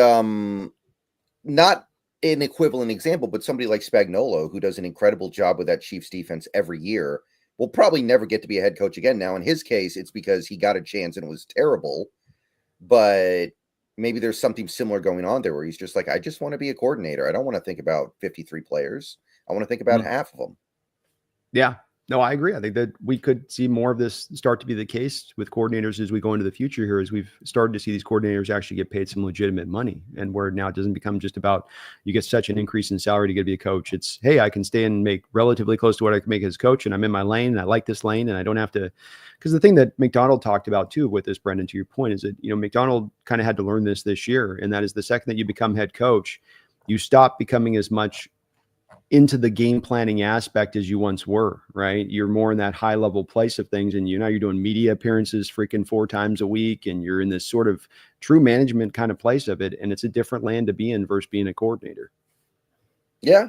not an equivalent example, but somebody like Spagnuolo, who does an incredible job with that Chiefs defense every year, will probably never get to be a head coach again. Now, in his case, it's because he got a chance and it was terrible, but maybe there's something similar going on there where he's just like, I just want to be a coordinator. I don't want to think about 53 players. I want to think about half of them. Yeah, no, I agree. I think that we could see more of this start to be the case with coordinators as we go into the future here, as we've started to see these coordinators actually get paid some legitimate money, and where now it doesn't become just about you get such an increase in salary to get to be a coach. It's, hey, I can stay and make relatively close to what I can make as coach, and I'm in my lane, and I like this lane, and I don't have to. Because the thing that McDonald talked about too with this, Brendan, to your point, is that McDonald kind of had to learn this year, and that is the second that you become head coach, you stop becoming as much into the game planning aspect as you once were, right? You're more in that high level place of things. And now you're doing media appearances freaking 4 times a week. And you're in this sort of true management kind of place of it. And it's a different land to be in versus being a coordinator. Yeah.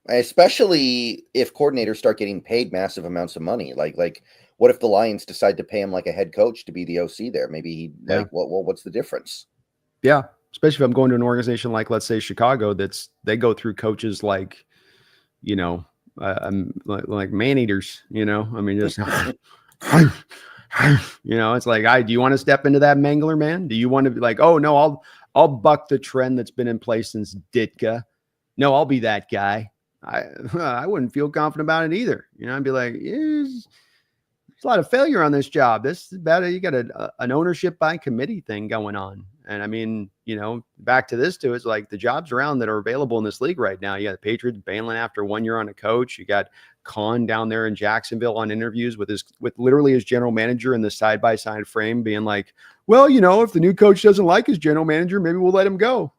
Especially if coordinators start getting paid massive amounts of money. Like what if the Lions decide to pay him like a head coach to be the OC there? Maybe what's the difference? Yeah. Especially if I'm going to an organization like, let's say, Chicago, they go through coaches like, like man eaters, I mean, just, it's like, do you want to step into that mangler, man? Do you want to be like, oh no, I'll buck the trend that's been in place since Ditka. No, I'll be that guy. I wouldn't feel confident about it either. I'd be like, there's a lot of failure on this job. This is bad. You got an ownership by committee thing going on. And I mean, back to this too, it's like the jobs around that are available in this league right now. You got the Patriots bailing after 1 year on a coach. You got Khan down there in Jacksonville on interviews with literally his general manager in the side-by-side frame being like, well, if the new coach doesn't like his general manager, maybe we'll let him go.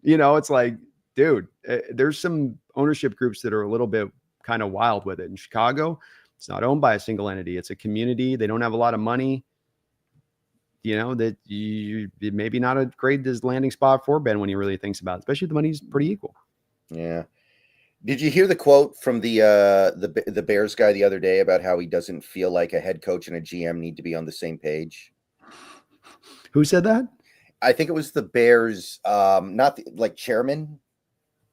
It's like, dude, there's some ownership groups that are a little bit kind of wild with it. In Chicago, it's not owned by a single entity. It's a community. They don't have a lot of money. That you maybe not a great landing spot for Ben when he really thinks about it, especially if the money's pretty equal. Yeah. Did you hear the quote from the Bears guy the other day about how he doesn't feel like a head coach and a GM need to be on the same page? Who said that? I think it was the Bears, not chairman.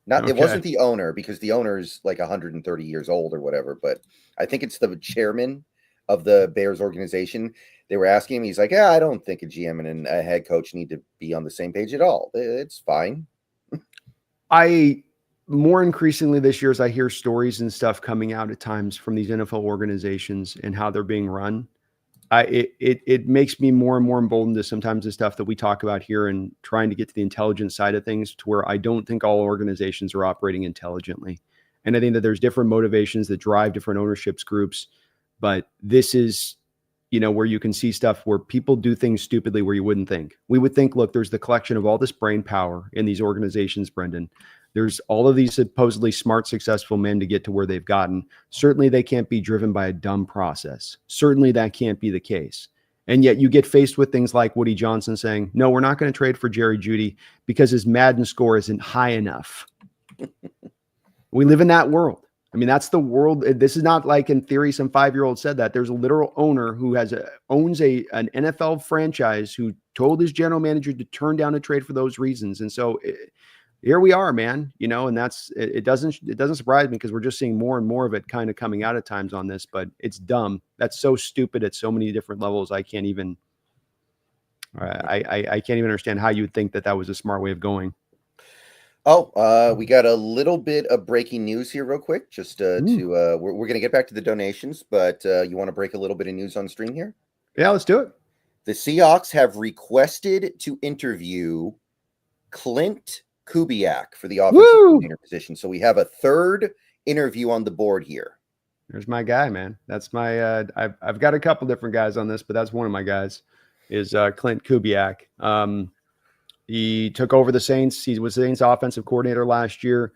It wasn't the owner, because the owner's like 130 years old or whatever, but I think it's the chairman of the Bears organization. They were asking him, he's like, yeah, I don't think a GM and a head coach need to be on the same page at all. It's fine. More increasingly this year, as I hear stories and stuff coming out at times from these NFL organizations and how they're being run, it makes me more and more emboldened to sometimes the stuff that we talk about here and trying to get to the intelligence side of things, to where I don't think all organizations are operating intelligently. And I think that there's different motivations that drive different ownerships groups. But this is, where you can see stuff where people do things stupidly where you wouldn't think. We would think, look, there's the collection of all this brain power in these organizations, Brendan. There's all of these supposedly smart, successful men to get to where they've gotten. Certainly they can't be driven by a dumb process. Certainly that can't be the case. And yet you get faced with things like Woody Johnson saying, no, we're not going to trade for Jerry Jeudy because his Madden score isn't high enough. We live in that world. I mean, that's the world. This is not like in theory some 5-year-old said that. There's a literal owner who owns an NFL franchise who told his general manager to turn down a trade for those reasons. And so here we are, man, and it doesn't surprise me because we're just seeing more and more of it kind of coming out at times on this, but it's dumb. That's so stupid at so many different levels. I can't even understand how you would think that was a smart way of going. Oh, we got a little bit of breaking news here real quick, just we're going to get back to the donations, but you want to break a little bit of news on stream here? Yeah, let's do it. The Seahawks have requested to interview Clint Kubiak for the offensive coordinator position. So we have a third interview on the board here. There's my guy, man. That's my I've got a couple different guys on this, but that's one of my guys is Clint Kubiak. He took over the Saints. He was the Saints offensive coordinator last year.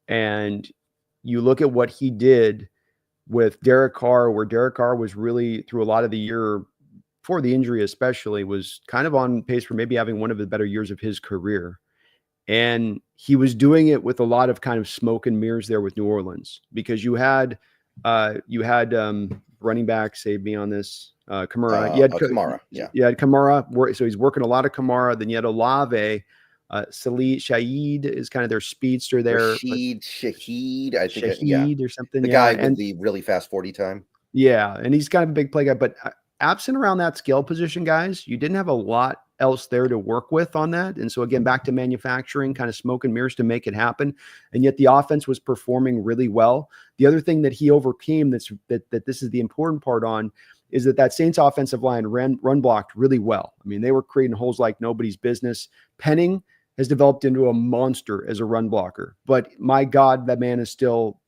And you look at what he did with Derek Carr, where Derek Carr was really through a lot of the year before the injury, especially, was kind of on pace for maybe having one of the better years of his career. And he was doing it with a lot of kind of smoke and mirrors there with New Orleans, because you had running back, save me on this, Kamara. You had Kamara, yeah. You had Kamara, so he's working a lot of Kamara. Then you had Olave. Shaheed is kind of their speedster there. Shaheed, I think. Shaheed or something. The guy with the really fast 40 time. Yeah, and he's kind of a big play guy. But absent around that skill position, guys, you didn't have a lot else there to work with on that. And so again, back to manufacturing, kind of smoke and mirrors to make it happen. And yet the offense was performing really well. The other thing that he overcame that this is the important part on is that Saints offensive line run blocked really well. I mean, they were creating holes like nobody's business. Penning has developed into a monster as a run blocker, but my God, that man is still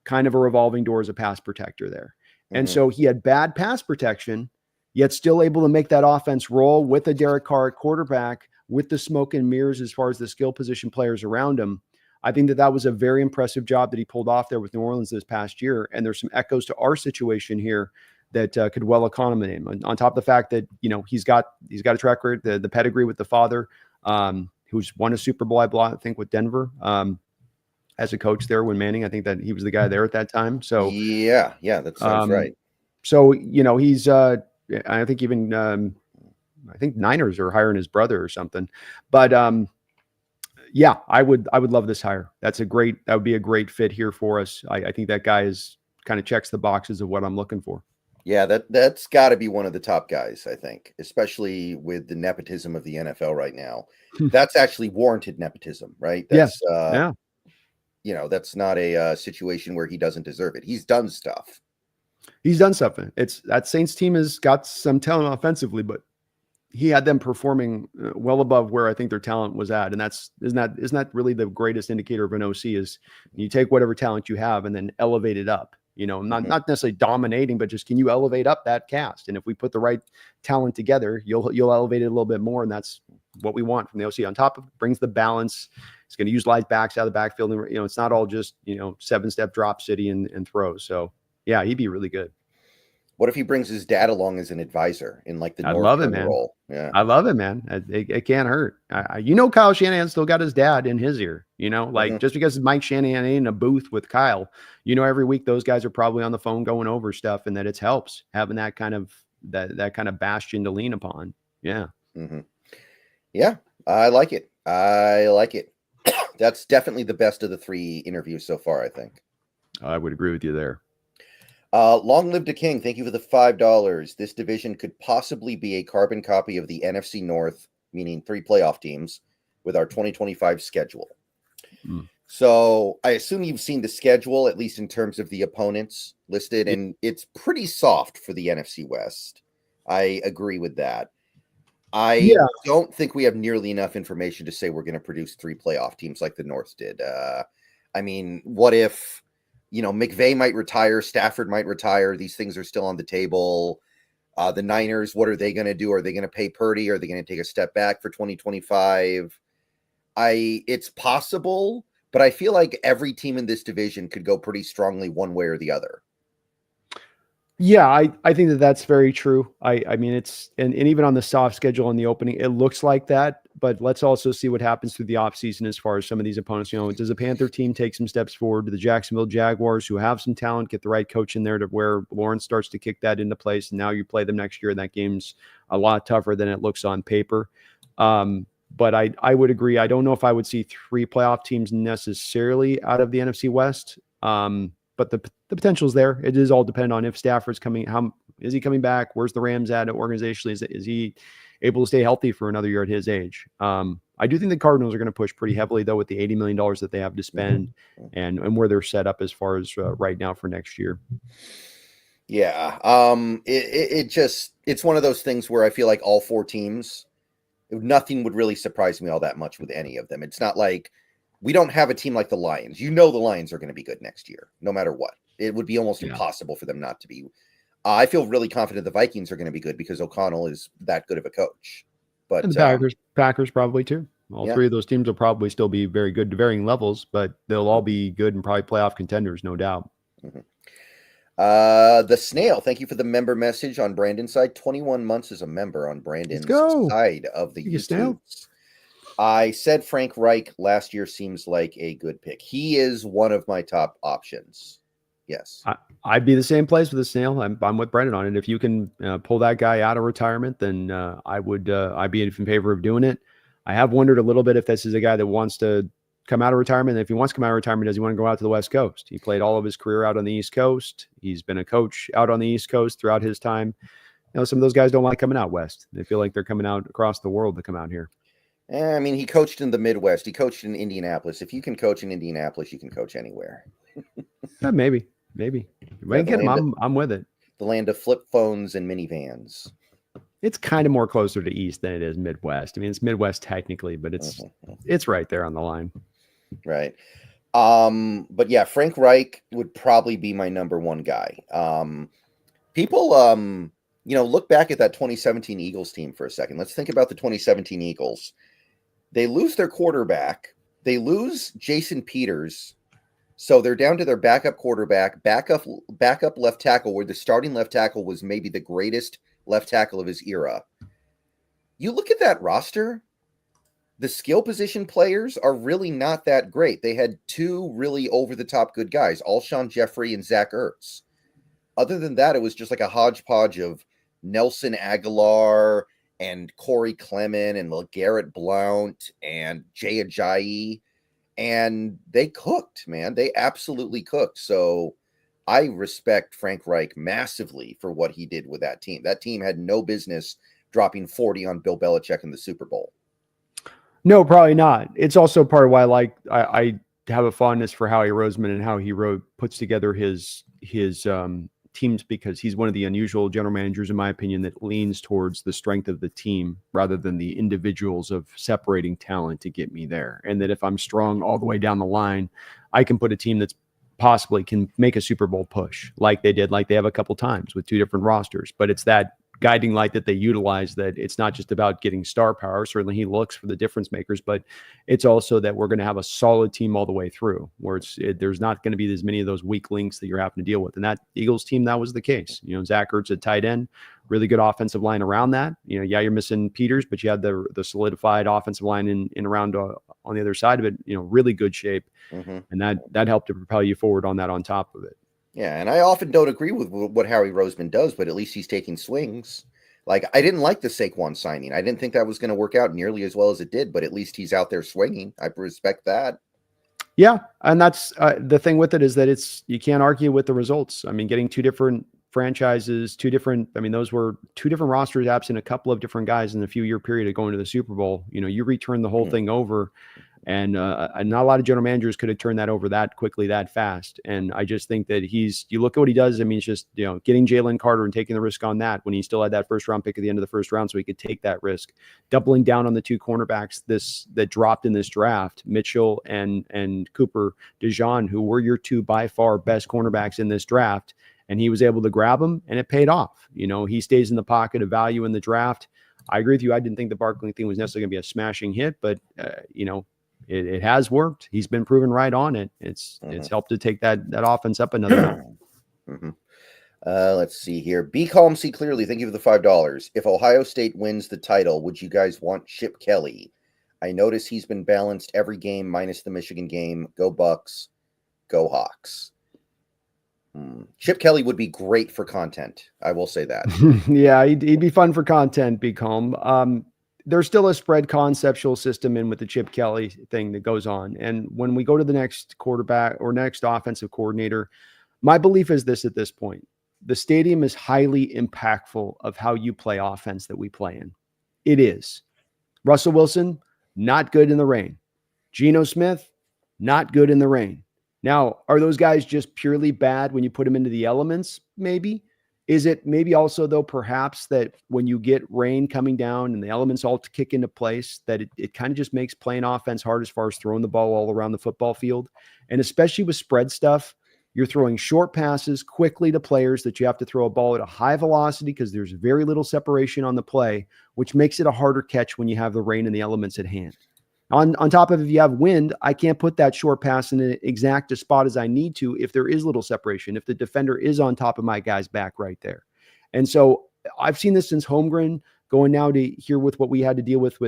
kind of a revolving door as a pass protector there. Mm-hmm. And so he had bad pass protection, yet still able to make that offense roll with a Derek Carr at quarterback, with the smoke and mirrors as far as the skill position players around him. I think that was a very impressive job that he pulled off there with New Orleans this past year. And there's some echoes to our situation here that could well accommodate him. On top of the fact that, he's got a track record, the pedigree with the father, who's won a Super Bowl, I think, with Denver as a coach there when Manning. I think that he was the guy there at that time. So yeah, that sounds right. So, he's I think even I think Niners are hiring his brother or something. But yeah, I would love this hire. That would be a great fit here for us. I think that guy kind of checks the boxes of what I'm looking for. Yeah, that's got to be one of the top guys, I think, especially with the nepotism of the NFL right now. That's actually warranted nepotism, right? That's, yeah. That's not a situation where he doesn't deserve it. He's done stuff. He's done something. It's that Saints team has got some talent offensively, but he had them performing well above where I think their talent was at. And isn't that really the greatest indicator of an OC is you take whatever talent you have and then elevate it up, not necessarily dominating, but just, can you elevate up that cast? And if we put the right talent together, you'll elevate it a little bit more. And that's what we want from the OC. On top of it, brings the balance. It's going to use light backs out of the backfield. And, it's not all just, 7-step drop city and throws. So yeah, he'd be really good. What if he brings his dad along as an advisor in like the I love it, man. role? Yeah, I love it, man. It can't hurt. Kyle Shanahan still got his dad in his ear. Just because Mike Shanahan ain't in a booth with Kyle, every week those guys are probably on the phone going over stuff, and that it helps having that kind of bastion to lean upon. Yeah, yeah, I like it. That's definitely the best of the 3 interviews so far, I think. I would agree with you there. Long live the king. Thank you for the $5. This division could possibly be a carbon copy of the NFC North, meaning 3 playoff teams, with our 2025 schedule. So I assume you've seen the schedule, at least in terms of the opponents listed, and it's pretty soft for the NFC West. I agree with that. I don't think we have nearly enough information to say we're going to produce 3 playoff teams like the North did. I mean, what if McVay might retire, Stafford might retire. These things are still on the table. The Niners, what are they going to do? Are they going to pay Purdy? Are they going to take a step back for 2025? It's possible, but I feel like every team in this division could go pretty strongly one way or the other. Yeah, I think that's very true. I mean, it's and even on the soft schedule in the opening, it looks like that. but let's also see what happens through the offseason as far as some of these opponents. Does the Panther team take some steps forward? Do the Jacksonville Jaguars, who have some talent, get the right coach in there to where Lawrence starts to kick that into place? And now you play them next year, and that game's a lot tougher than it looks on paper. But I would agree. I don't know if I would see 3 playoff teams necessarily out of the NFC West. But the potential is there. It is all depend on if Stafford's coming. How is he coming back? Where's the Rams at organizationally? Is he able to stay healthy for another year at his age? I do think the Cardinals are going to push pretty heavily, though, with the $80 million that they have to spend and where they're set up as far as right now for next year. Yeah. It's one of those things where I feel like all 4 teams, nothing would really surprise me all that much with any of them. It's not like we don't have a team like the Lions. The Lions are going to be good next year, no matter what. It would be almost impossible for them not to be. I feel really confident the Vikings are going to be good because O'Connell is that good of a coach. But and the Packers probably too. All 3 of those teams will probably still be very good to varying levels, but they'll all be good and probably playoff contenders, no doubt. The Snail, thank you for the member message on Brandon's side. 21 months as a member on Brandon's side of the YouTube. I said Frank Reich last year seems like a good pick. He is one of my top options. Yes. I'd be the same place with the Snail. I'm with Brandon on it. If you can pull that guy out of retirement, then I'd be in favor of doing it. I have wondered a little bit if this is a guy that wants to come out of retirement. If he wants to come out of retirement, does he want to go out to the West Coast? He played all of his career out on the East Coast. He's been a coach out on the East Coast throughout his time. Some of those guys don't like coming out West. They feel like they're coming out across the world to come out here. I mean, he coached in the Midwest. He coached in Indianapolis. If you can coach in Indianapolis, you can coach anywhere. Maybe. I'm with it. The land of flip phones and minivans. It's kind of more closer to East than it is Midwest. I mean, it's Midwest technically, but it's right there on the line. Right. But yeah, Frank Reich would probably be my number 1 guy. People, look back at that 2017 Eagles team for a second. Let's think about the 2017 Eagles. They lose their quarterback. They lose Jason Peters. So they're down to their backup quarterback, backup left tackle, where the starting left tackle was maybe the greatest left tackle of his era. You look at that roster, the skill position players are really not that great. They had 2 really over-the-top good guys, Alshon Jeffrey and Zach Ertz. Other than that, it was just like a hodgepodge of Nelson Aguilar and Corey Clement and LeGarrette Blount and Jay Ajayi. And they cooked, man. They absolutely cooked. So I respect Frank Reich massively for what he did with that team. That team had no business dropping 40 on Bill Belichick in the Super Bowl. No, probably not. It's also part of why I have a fondness for Howie Roseman and how he puts together his teams, because he's one of the unusual general managers, in my opinion, that leans towards the strength of the team rather than the individuals of separating talent to get me there. And that if I'm strong all the way down the line, I can put a team that's possibly can make a Super Bowl push like they have a couple times with 2 different rosters. But it's that guiding light that they utilize, that it's not just about getting star power. Certainly he looks for the difference makers, but it's also that we're going to have a solid team all the way through, where there's not going to be as many of those weak links that you're having to deal with. And that Eagles team, that was the case. Zach Ertz at tight end, really good offensive line around that. You're missing Peters, but you had the solidified offensive line in around on the other side of it, really good shape. And that helped to propel you forward on that on top of it. Yeah, and I often don't agree with what Howie Roseman does, but at least he's taking swings. Like, I didn't like the Saquon signing. I didn't think that was going to work out nearly as well as it did, but at least he's out there swinging. I respect that. Yeah, and that's the thing with it, is that you can't argue with the results. I mean, getting 2 different franchises, those were 2 different rosters, absent a couple of different guys in a few-year period of going to the Super Bowl. You return the whole thing over. And not a lot of general managers could have turned that over that quickly, that fast. And I just think that you look at what he does. I mean, it's just, getting Jalen Carter and taking the risk on that when he still had that 1st round pick at the end of the 1st round, so he could take that risk. Doubling down on the 2 cornerbacks that dropped in this draft, Mitchell and Cooper DeJean, who were your 2 by far best cornerbacks in this draft. And he was able to grab them, and it paid off. He stays in the pocket of value in the draft. I agree with you. I didn't think the Barkley thing was necessarily going to be a smashing hit, but, it has worked. He's been proven right on it. It's helped to take that offense up another level. Let's see here. Be calm, see clearly. Thank you for the $5. If Ohio State wins the title, would you guys want Chip Kelly? I notice he's been balanced every game minus the Michigan game. Go Bucks. Go Hawks. Chip Kelly would be great for content. I will say that. Yeah, he'd be fun for content, be calm. There's still a spread conceptual system in with the Chip Kelly thing that goes on. And when we go to the next quarterback or next offensive coordinator, my belief is this at this point. The stadium is highly impactful of how you play offense that we play in. It is. Russell Wilson, not good in the rain. Geno Smith, not good in the rain. Now, are those guys just purely bad when you put them into the elements? Maybe. Is it maybe also, though, perhaps that when you get rain coming down and the elements all to kick into place, that it kind of just makes playing offense hard as far as throwing the ball all around the football field? And especially with spread stuff, you're throwing short passes quickly to players that you have to throw a ball at a high velocity because there's very little separation on the play, which makes it a harder catch when you have the rain and the elements at hand. On top of, if you have wind, I can't put that short pass in an exact spot as I need to if there is little separation, if the defender is on top of my guy's back right there. And so I've seen this since Holmgren, going now to here with what we had to deal with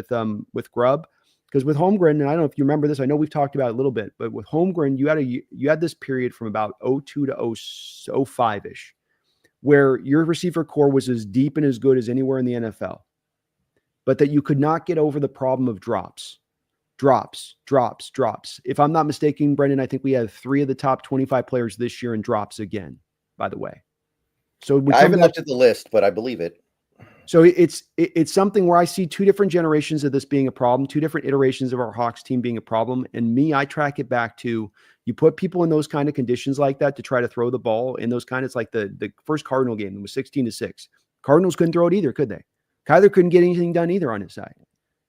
Grubb. Because with Holmgren, and I don't know if you remember this, I know we've talked about it a little bit, but with Holmgren, you had this period from about 02 to 05-ish, where your receiver core was as deep and as good as anywhere in the NFL, but that you could not get over the problem of drops. If I'm not mistaken, Brendan, I think we had 3 of the top 25 players this year in drops again, by the way. So I haven't looked at the list, but I believe it. So it's something where I see 2 different generations of this being a problem, 2 different iterations of our Hawks team being a problem. And I track it back to, you put people in those kind of conditions like that to try to throw the ball in those kind of, it's like the first Cardinal game, it was 16-6. Cardinals couldn't throw it either, could they? Kyler couldn't get anything done either on his side.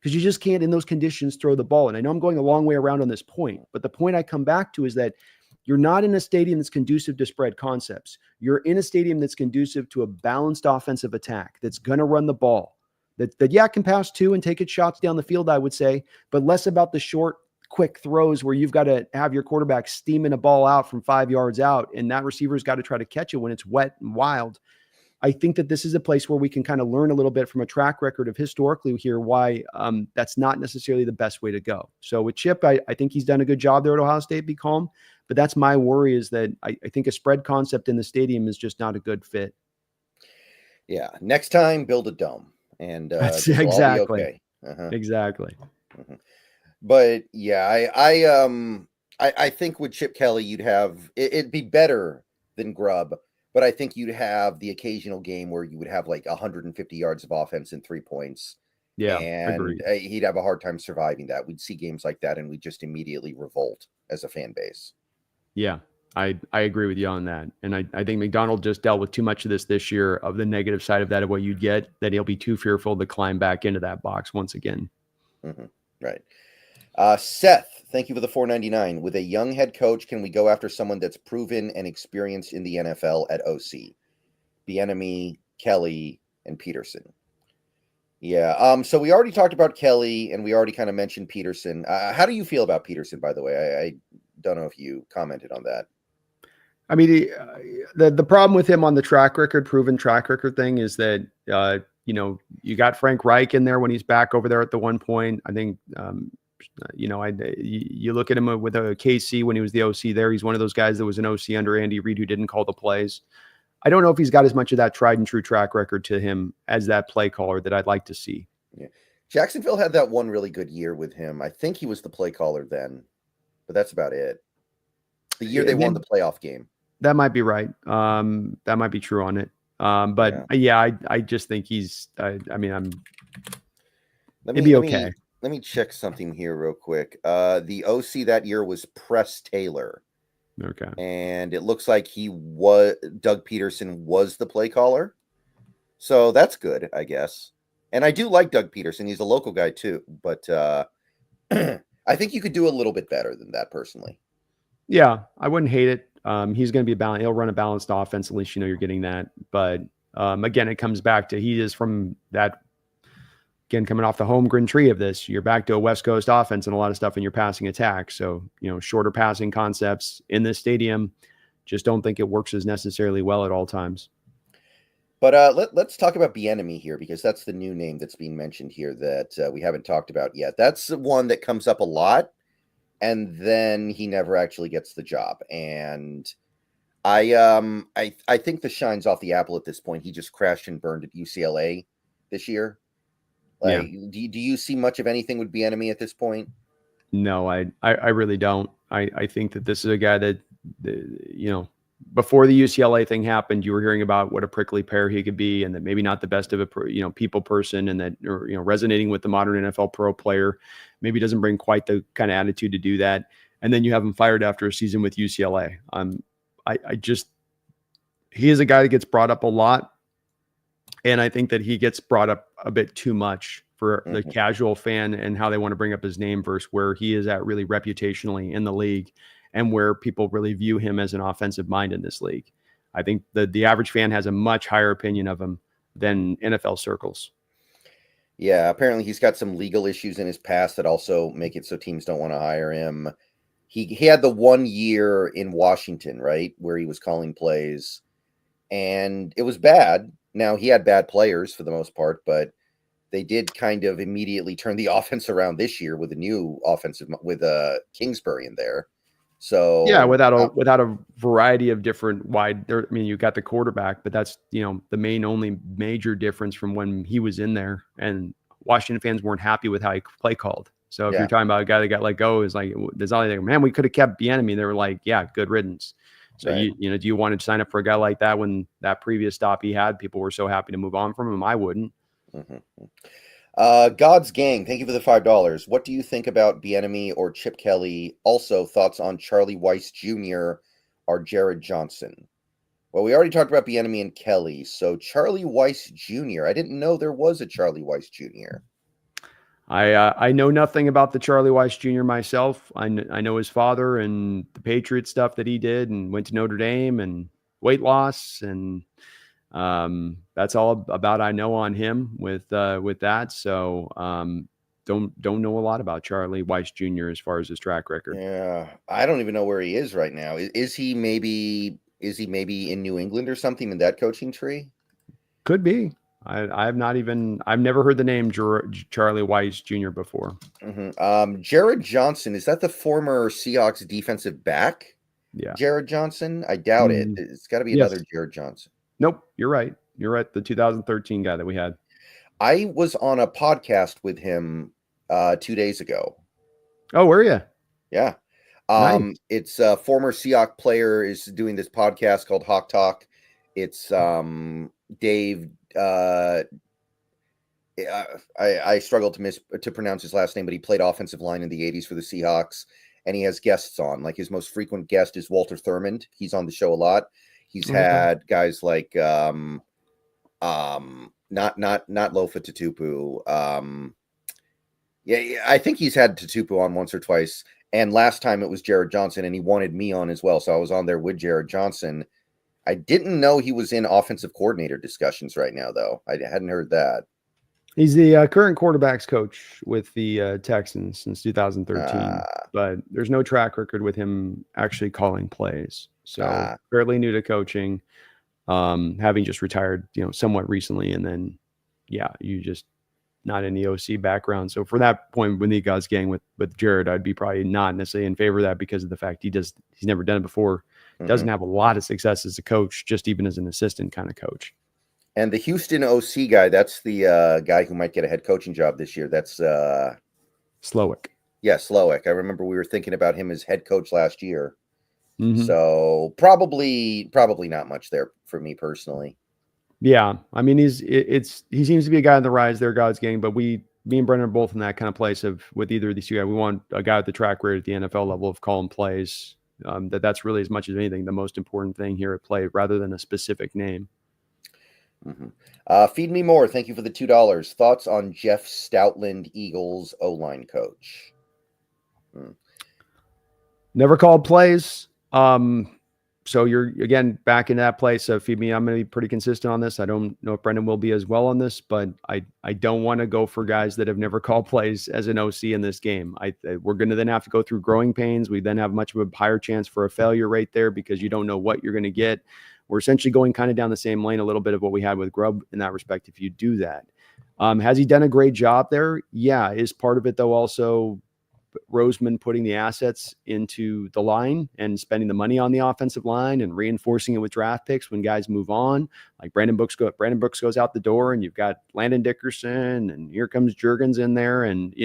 Because you just can't, in those conditions, throw the ball. And I know I'm going a long way around on this point, but the point I come back to is that you're not in a stadium that's conducive to spread concepts. You're in a stadium that's conducive to a balanced offensive attack that's going to run the ball. That can pass to and take its shots down the field, I would say, but less about the short, quick throws where you've got to have your quarterback steaming a ball out from 5 yards out, and that receiver's got to try to catch it when it's wet and wild. I think that this is a place where we can kind of learn a little bit from a track record of historically here why that's not necessarily the best way to go. So with Chip, I think he's done a good job there at Ohio State, be calm. But that's my worry, is that I think a spread concept in the stadium is just not a good fit. Yeah. Next time, build a dome. And that's exactly. Okay. Exactly. Mm-hmm. But yeah, I think with Chip Kelly, it'd be better than Grubb. But I think you'd have the occasional game where you would have like 150 yards of offense and 3 points. Yeah, and agreed. He'd have a hard time surviving that. We'd see games like that, and we'd just immediately revolt as a fan base. Yeah, I agree with you on that. And I think McDonald just dealt with too much of this year, of the negative side of that, of what you'd get, that he'll be too fearful to climb back into that box once again. Mm-hmm. Right. Seth, thank you for the $4.99. With a young head coach, can we go after someone that's proven and experienced in the NFL at OC? Bieniemy, Kelly, and Peterson. Yeah. So we already talked about Kelly, and we already kind of mentioned Peterson. How do you feel about Peterson, by the way? I don't know if you commented on that. I mean, the problem with him on the proven track record thing is that, you got Frank Reich in there when he's back over there at the one point. I think, you look at him with a KC when he was the OC there. He's one of those guys that was an OC under Andy Reid who didn't call the plays. I don't know if he's got as much of that tried and true track record to him as that play caller that I'd like to see. Yeah. Jacksonville had that one really good year with him. I think he was the play caller then, but that's about it. The year they won the playoff game. That might be right. That might be true on it. I just think he's, it'd be okay. Let me check something here real quick. The OC that year was Press Taylor. Okay. And it looks like Doug Peterson was the play caller. So that's good, I guess. And I do like Doug Peterson. He's a local guy too. But I think you could do a little bit better than that personally. Yeah, I wouldn't hate it. He's going to be balanced. He'll run a balanced offense. At least you're getting that. But again, it comes back to, he is from that. Again, coming off the Holmgren tree of this, you're back to a West Coast offense and a lot of stuff in your passing attack. So, shorter passing concepts in this stadium, just don't think it works as necessarily well at all times. But let's talk about Bieniemy here, because that's the new name that's being mentioned here that we haven't talked about yet. That's the one that comes up a lot, and then he never actually gets the job. And I think the shine's off the apple at this point. He just crashed and burned at UCLA this year. Like, do you see much of anything with Bieniemy at this point? No, I really don't. I think that this is a guy that, before the UCLA thing happened, you were hearing about what a prickly pear he could be, and that maybe not the best of a people person, and that, or resonating with the modern NFL pro player, maybe doesn't bring quite the kind of attitude to do that. And then you have him fired after a season with UCLA. He is a guy that gets brought up a lot, and I think that he gets brought up a bit too much for the casual fan and how they want to bring up his name versus where he is at really reputationally in the league, and where people really view him as an offensive mind in this league. I think the average fan has a much higher opinion of him than NFL circles. Yeah, apparently he's got some legal issues in his past that also make it so teams don't want to hire him. He had the 1 year in Washington, right, where he was calling plays, and it was bad. Now, he had bad players for the most part, but they did kind of immediately turn the offense around this year with a new offensive, with Kingsbury in there. So yeah, without a variety of different you got the quarterback, but that's, the only major difference from when he was in there, and Washington fans weren't happy with how he play called. So if you're talking about a guy that got let go, is like, there's all like, man, we could have kept Bieniemy. They were like, yeah, good riddance. So right. Do you want to sign up for a guy like that when that previous stop he had, people were so happy to move on from him? I wouldn't. God's Gang, thank you for the $5. What do you think about Bieniemy or Chip Kelly? Also, thoughts on Charlie Weiss Jr. or Jared Johnson? Well, we already talked about Bieniemy and Kelly. So Charlie Weiss Jr., I didn't know there was a Charlie Weiss Jr. I know nothing about the Charlie Weiss Jr. myself. I know his father and the Patriots stuff that he did, and went to Notre Dame, and weight loss, and that's all about I know on him with that. So don't know a lot about Charlie Weiss Jr. as far as his track record. Yeah, I don't even know where he is right now. Is he maybe in New England or something in that coaching tree? Could be. I've never heard the name Charlie Weiss Jr. before. Jared Johnson, is that the former Seahawks defensive back? Yeah. Jared Johnson? I doubt it. It's got to be another Jared Johnson. Nope. You're right. The 2013 guy that we had. I was on a podcast with him 2 days ago. Oh, were you? Yeah. Nice. It's a former Seahawks player is doing this podcast called Hawk Talk. It's Dave. I struggle to pronounce his last name, but he played offensive line in the 80s for the Seahawks, and he has guests on. Like, his most frequent guest is Walter Thurmond. He's on the show a lot. He's had guys like not Lofa Tatupu. Yeah, I think he's had Tatupu on once or twice. And last time it was Jared Johnson, and he wanted me on as well. So I was on there with Jared Johnson. I didn't know he was in offensive coordinator discussions right now, though. I hadn't heard that. He's the current quarterbacks coach with the Texans since 2013, but there's no track record with him actually calling plays. So fairly new to coaching, having just retired, somewhat recently. And then, you just not in the OC background. So for that point, when the God's Gang with Jared, I'd be probably not necessarily in favor of that, because of the fact he's never done it before. Doesn't have a lot of success as a coach, just even as an assistant kind of coach. And the Houston OC guy, that's the guy who might get a head coaching job this year. That's Slowick. Yeah, Slowick. I remember we were thinking about him as head coach last year. So probably not much there for me personally. Yeah, I mean, he seems to be a guy on the rise there, God's Gang. But me and Brendan are both in that kind of place of, with either of these two guys, we want a guy with the track record at the NFL level of calling plays. That's really, as much as anything, the most important thing here at play, rather than a specific name. Feed me more. Thank you for the $2. Thoughts on Jeff Stoutland, Eagles O-line coach? Never called plays. So you're, again, back in that place of feed me. I'm going to be pretty consistent on this. I don't know if Brendan will be as well on this, but I don't want to go for guys that have never called plays as an OC in this game. We're going to then have to go through growing pains. We then have much of a higher chance for a failure rate there, because you don't know what you're going to get we're essentially going kind of down the same lane, a little bit of what we had with Grubb in that respect. If you do that, has he done a great job there? Yeah. Is part of it though also Roseman putting the assets into the line and spending the money on the offensive line and reinforcing it with draft picks when guys move on, like Brandon Brooks goes out the door, and you've got Landon Dickerson, and here comes Juergens in there, and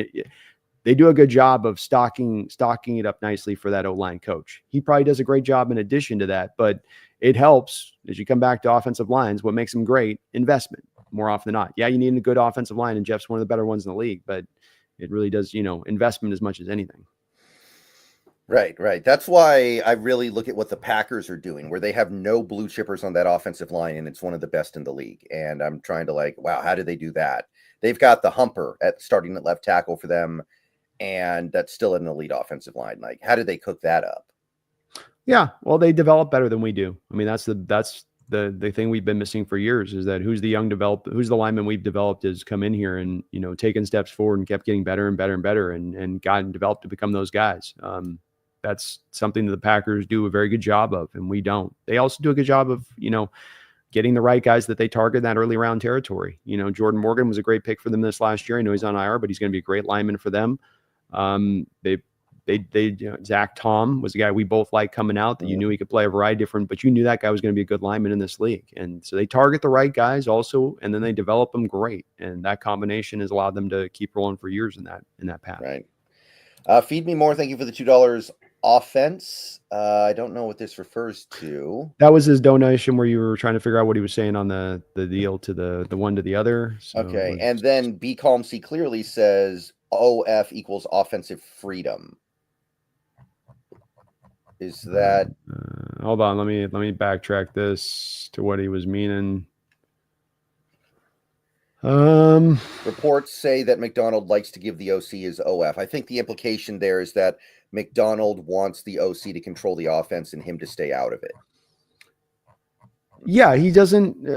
they do a good job of stocking it up nicely for that O-line coach. He probably does a great job in addition to that, but it helps as you come back to offensive lines. What makes them great? Investment more often than not. Yeah, you need a good offensive line, and Jeff's one of the better ones in the league, but it really does, investment as much as anything. Right. That's why I really look at what the Packers are doing, where they have no blue chippers on that offensive line, and it's one of the best in the league. And I'm trying to wow, how did they do that? They've got the humper starting at left tackle for them, and that's still an elite offensive line. Like, how did they cook that up? Yeah, well, they develop better than we do. I mean, that's the thing we've been missing for years, is that who's the lineman we've developed has come in here and, taken steps forward and kept getting better and better and better and gotten developed to become those guys. That's something that the Packers do a very good job of, and we don't. They also do a good job of, getting the right guys that they target in that early round territory. Jordan Morgan was a great pick for them this last year. I know he's on IR, but he's going to be a great lineman for them. Zach Tom was a guy we both liked coming out, that you knew he could play a variety of different, but you knew that guy was going to be a good lineman in this league. And so they target the right guys also, and then they develop them great. And that combination has allowed them to keep rolling for years in that path. Right. Feed me more. Thank you for the $2 offense. I don't know what this refers to. That was his donation where you were trying to figure out what he was saying on the deal to the one to the other. So okay. And then Be Calm See Clearly says OF equals offensive freedom. Is that hold on, let me backtrack this to what he was meaning. Reports say that McDonald likes to give the OC his OF. I think the implication there is that McDonald wants the OC to control the offense and him to stay out of it. Yeah, he doesn't.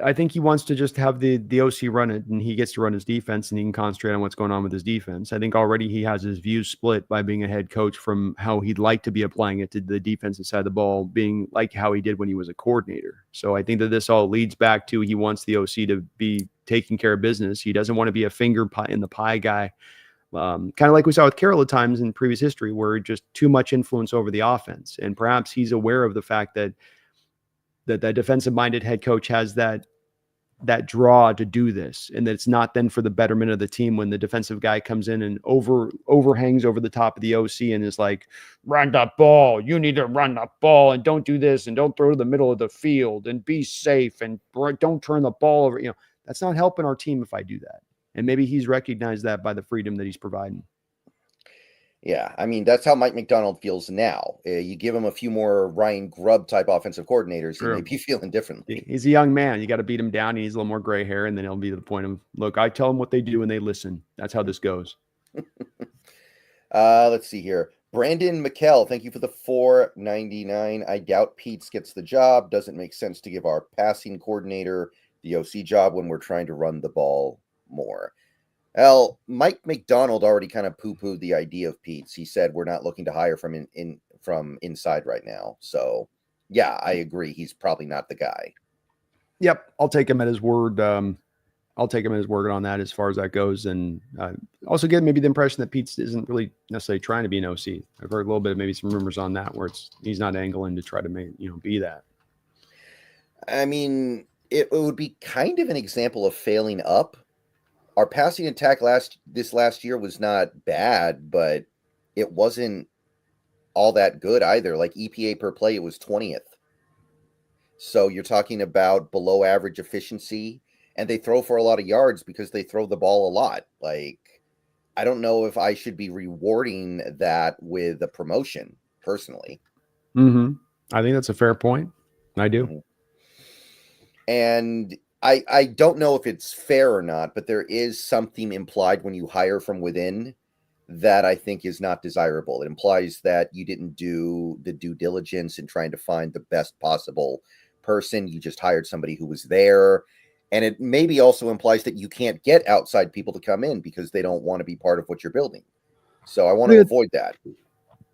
I think he wants to just have the OC run it, and he gets to run his defense, and he can concentrate on what's going on with his defense. I think already he has his views split by being a head coach from how he'd like to be applying it to the defensive side of the ball, being like how he did when he was a coordinator. So I think that this all leads back to he wants the OC to be taking care of business. He doesn't want to be a finger pie in the pie guy. Kind of like we saw with Carroll at times in previous history, where just too much influence over the offense. And perhaps he's aware of the fact that defensive-minded head coach has that draw to do this, and that it's not then for the betterment of the team when the defensive guy comes in and overhangs over the top of the OC and is like, run the ball, you need to run the ball, and don't do this, and don't throw to the middle of the field, and be safe, and don't turn the ball over. That's not helping our team if I do that. And maybe he's recognized that by the freedom that he's providing. Yeah, I mean, that's how Mike McDonald feels now. You give him a few more Ryan Grubb type offensive coordinators, he may be feeling differently. He's a young man. You got to beat him down. He needs a little more gray hair, and then he'll be to the point of, look, I tell them what they do, and they listen. That's how this goes. Let's see here. Brandon McKell, thank you for the $4.99. I doubt Pete's gets the job. Doesn't make sense to give our passing coordinator the OC job when we're trying to run the ball more. Well, Mike McDonald already kind of poo-pooed the idea of Pete's. He said we're not looking to hire from inside right now. So, yeah, I agree. He's probably not the guy. Yep, I'll take him at his word. I'll take him at his word on that as far as that goes. And also get maybe the impression that Pete's isn't really necessarily trying to be an OC. I've heard a little bit of maybe some rumors on that where he's not angling to try to be that. I mean, it would be kind of an example of failing up. Our passing attack this last year was not bad, but it wasn't all that good either. Like EPA per play, it was 20th. So you're talking about below average efficiency, and they throw for a lot of yards because they throw the ball a lot. Like, I don't know if I should be rewarding that with a promotion personally. Mm-hmm. I think that's a fair point. I do. Mm-hmm. And I don't know if it's fair or not, but there is something implied when you hire from within that I think is not desirable. It implies that you didn't do the due diligence in trying to find the best possible person. You just hired somebody who was there. And it maybe also implies that you can't get outside people to come in because they don't want to be part of what you're building. So I want to avoid that.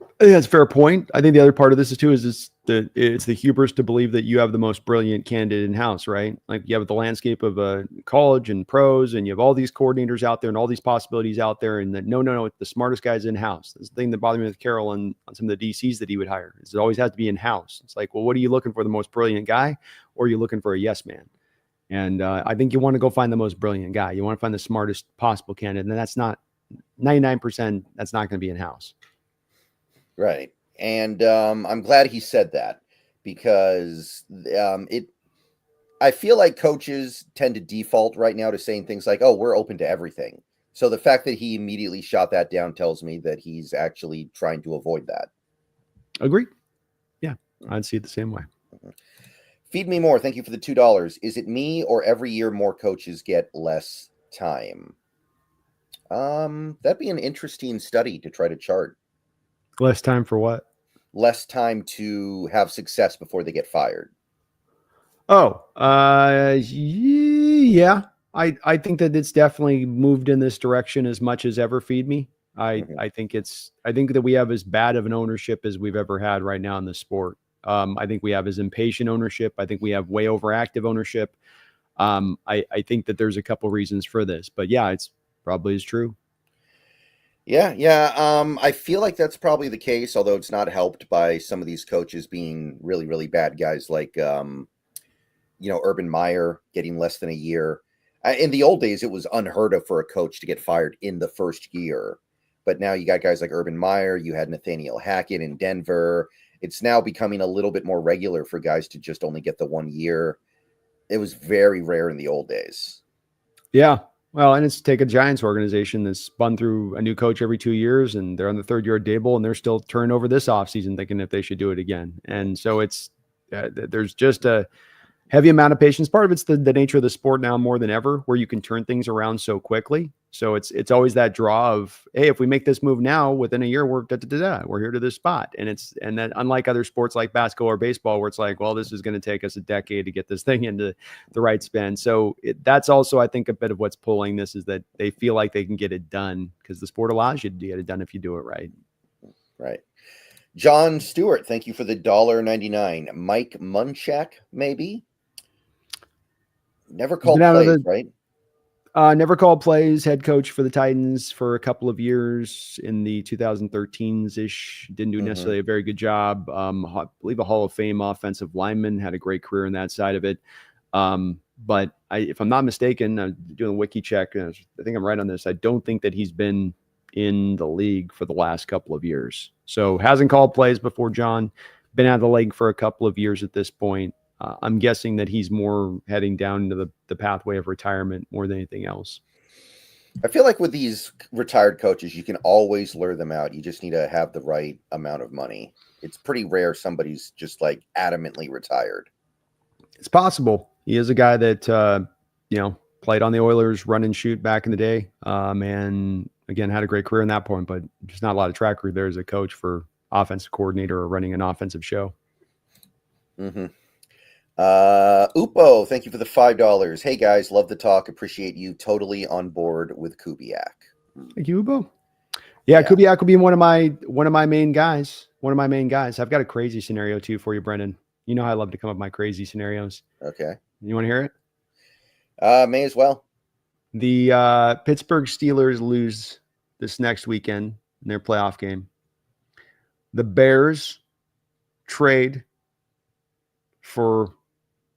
I think that's a fair point. I think the other part of this is it's the hubris to believe that you have the most brilliant candidate in house, right? Like you have the landscape of college and pros, and you have all these coordinators out there and all these possibilities out there. And that no, the smartest guy's in house. That's the thing that bothered me with Carroll and on some of the DCs that he would hire. Is it always has to be in house. It's like, well, what are you looking for? The most brilliant guy, or are you looking for a yes man? And I think you want to go find the most brilliant guy. You want to find the smartest possible candidate, and that's not 99%. That's not going to be in house. Right. And I'm glad he said that, because I feel like coaches tend to default right now to saying things like, oh, we're open to everything. So the fact that he immediately shot that down tells me that he's actually trying to avoid that. Agree. Yeah, I'd see it the same way. Feed me more. Thank you for the $2. Is it me, or every year more coaches get less time? That'd be an interesting study to try to chart. Less time for what? Less time to have success before they get fired. Oh, yeah. I think that it's definitely moved in this direction as much as ever. Feed me. I think that we have as bad of an ownership as we've ever had right now in the sport. I think we have as impatient ownership. I think we have way overactive ownership. I think that there's a couple reasons for this, but yeah, it's probably is true. Yeah. I feel like that's probably the case, although it's not helped by some of these coaches being really, really bad guys like, Urban Meyer getting less than a year. In the old days, it was unheard of for a coach to get fired in the first year. But now you got guys like Urban Meyer. You had Nathaniel Hackett in Denver. It's now becoming a little bit more regular for guys to just only get the 1 year. It was very rare in the old days. Yeah. Well, and it's take a Giants organization that's spun through a new coach every 2 years, and they're on the third year of Dable, and they're still turning over this offseason thinking if they should do it again. And so it's there's just a heavy amount of patience. Part of it's the nature of the sport now more than ever, where you can turn things around so quickly. So it's always that draw of, hey, if we make this move now, within a year, we're here to this spot. And then unlike other sports like basketball or baseball, where it's like, well, this is going to take us a decade to get this thing into the right span. So that's also, I think, a bit of what's pulling this, is that they feel like they can get it done because the sport allows you to get it done if you do it right. Right. John Stewart, thank you for the $1.99. Mike Munchak, maybe? Never called plays, right? Never called plays, head coach for the Titans for a couple of years in the 2013s-ish. Didn't do necessarily a very good job. I believe a Hall of Fame offensive lineman, had a great career in that side of it. But if I'm not mistaken, I'm doing a wiki check. I think I'm right on this. I don't think that he's been in the league for the last couple of years. So hasn't called plays before, John. Been out of the league for a couple of years at this point. I'm guessing that he's more heading down into the pathway of retirement more than anything else. I feel like with these retired coaches, you can always lure them out. You just need to have the right amount of money. It's pretty rare somebody's just like adamantly retired. It's possible. He is a guy that, played on the Oilers run and shoot back in the day. And again, had a great career in that point, but just not a lot of track record there as a coach for offensive coordinator or running an offensive show. Upo, thank you for the $5. Hey guys, love the talk. Appreciate you. Totally on board with Kubiak. Thank you, Upo. Yeah, Kubiak will be one of my main guys. I've got a crazy scenario too for you, Brendan. You know how I love to come up with my crazy scenarios. Okay. You want to hear it? May as well. The Pittsburgh Steelers lose this next weekend in their playoff game. The Bears trade for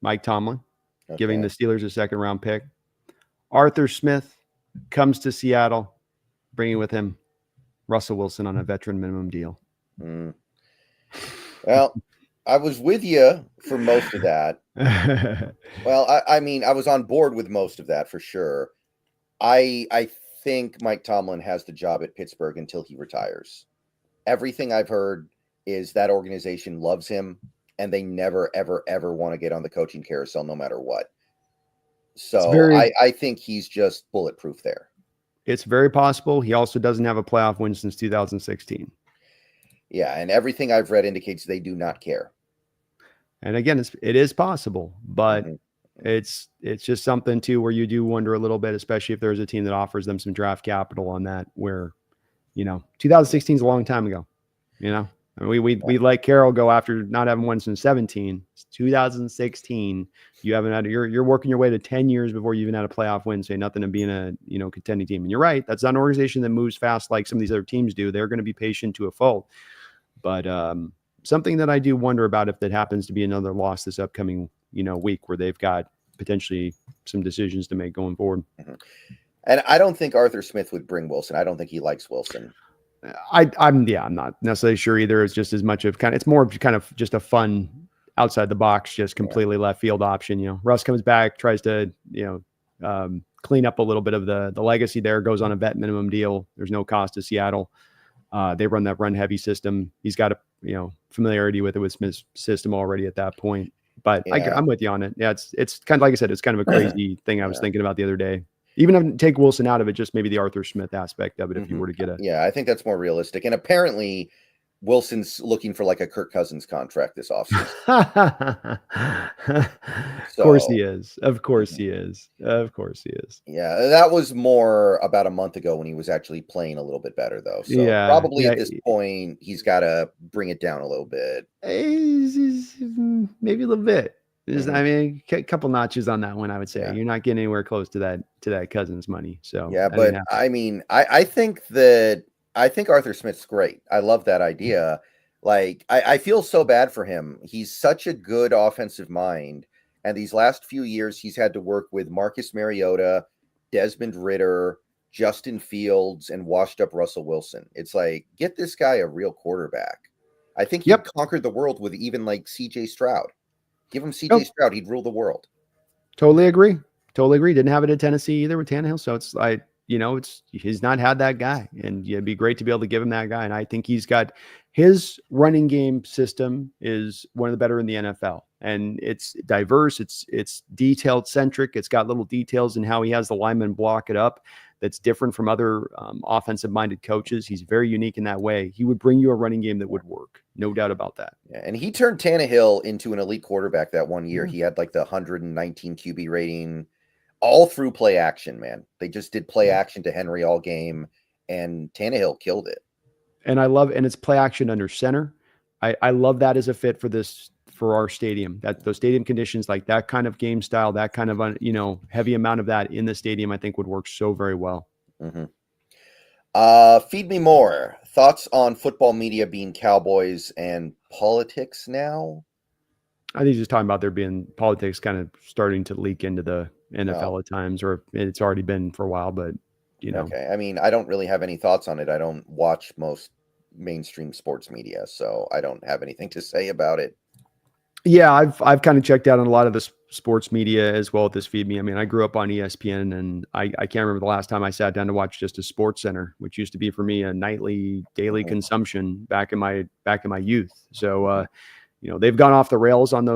Mike Tomlin, giving the Steelers a second-round pick. Arthur Smith comes to Seattle, bringing with him Russell Wilson on a veteran minimum deal. Well, I was with you for most of that. Well, I mean, I was on board with most of that for sure. I think Mike Tomlin has the job at Pittsburgh until he retires. Everything I've heard is that organization loves him, and they never, ever, ever want to get on the coaching carousel no matter what. So I think he's just bulletproof there. It's very possible. He also doesn't have a playoff win since 2016. Yeah, and everything I've read indicates they do not care. And again, it is possible, but it's just something too where you do wonder a little bit, especially if there's a team that offers them some draft capital on that, where 2016 is a long time ago, I mean, we let Carroll go after not having won since 17. It's 2016. You haven't had you're working your way to 10 years before you even had a playoff win. Say nothing to being a contending team. And you're right. That's not an organization that moves fast like some of these other teams do. They're going to be patient to a fault. But something that I do wonder about if that happens to be another loss this upcoming week where they've got potentially some decisions to make going forward. Mm-hmm. And I don't think Arthur Smith would bring Wilson. I don't think he likes Wilson. I'm not necessarily sure either. It's just as much of it's more of kind of just a fun outside the box, just completely left field option. Russ comes back, tries to, clean up a little bit of the legacy there, goes on a vet minimum deal. There's no cost to Seattle. They run that run heavy system. He's got familiarity with it with Smith's system already at that point. But I'm with you on it. Yeah, it's kind of like I said, it's kind of a crazy thing I was thinking about the other day. Even if take Wilson out of it, just maybe the Arthur Smith aspect of it, if you were to get a. Yeah, I think that's more realistic. And apparently, Wilson's looking for like a Kirk Cousins contract this offseason. Of course he is. Of course he is. Of course he is. Yeah, that was more about a month ago when he was actually playing a little bit better, though. So probably at this point, he's got to bring it down a little bit. Maybe a little bit. I mean, a couple notches on that one, I would say. You're not getting anywhere close to that Cousins money. So yeah, but I mean, I think Arthur Smith's great. I love that idea. Like, I feel so bad for him. He's such a good offensive mind. And these last few years, he's had to work with Marcus Mariota, Desmond Ridder, Justin Fields, and washed up Russell Wilson. It's like, get this guy a real quarterback. I think he conquered the world with even like CJ Stroud. Give him CJ Stroud. He'd rule the world. Totally agree. Didn't have it at Tennessee either with Tannehill. So it's like, he's not had that guy, and it'd be great to be able to give him that guy. And I think he's got his running game system is one of the better in the NFL, and it's diverse. It's detailed centric. It's got little details in how he has the linemen block it up. That's different from other offensive minded coaches. He's very unique in that way. He would bring you a running game that would work. No doubt about that. Yeah, and he turned Tannehill into an elite quarterback that one year. He had like the 119 QB rating. All through play action, man. They just did play action to Henry all game, and Tannehill killed it. And it's play action under center. I love that as a fit for our stadium. That those stadium conditions, like that kind of game style, that kind of heavy amount of that in the stadium, I think would work so very well. Feed me more thoughts on football media being Cowboys and politics now. I think he's just talking about there being politics kind of starting to leak into the NFL at times, or it's already been for a while, but Okay. I mean, I don't really have any thoughts on it. I don't watch most mainstream sports media, so I don't have anything to say about it. Yeah, I've kind of checked out on a lot of the sports media as well at this Feed Me. I mean, I grew up on ESPN, and I can't remember the last time I sat down to watch just a Sports Center, which used to be for me a nightly, daily consumption back in my youth. So they've gone off the rails on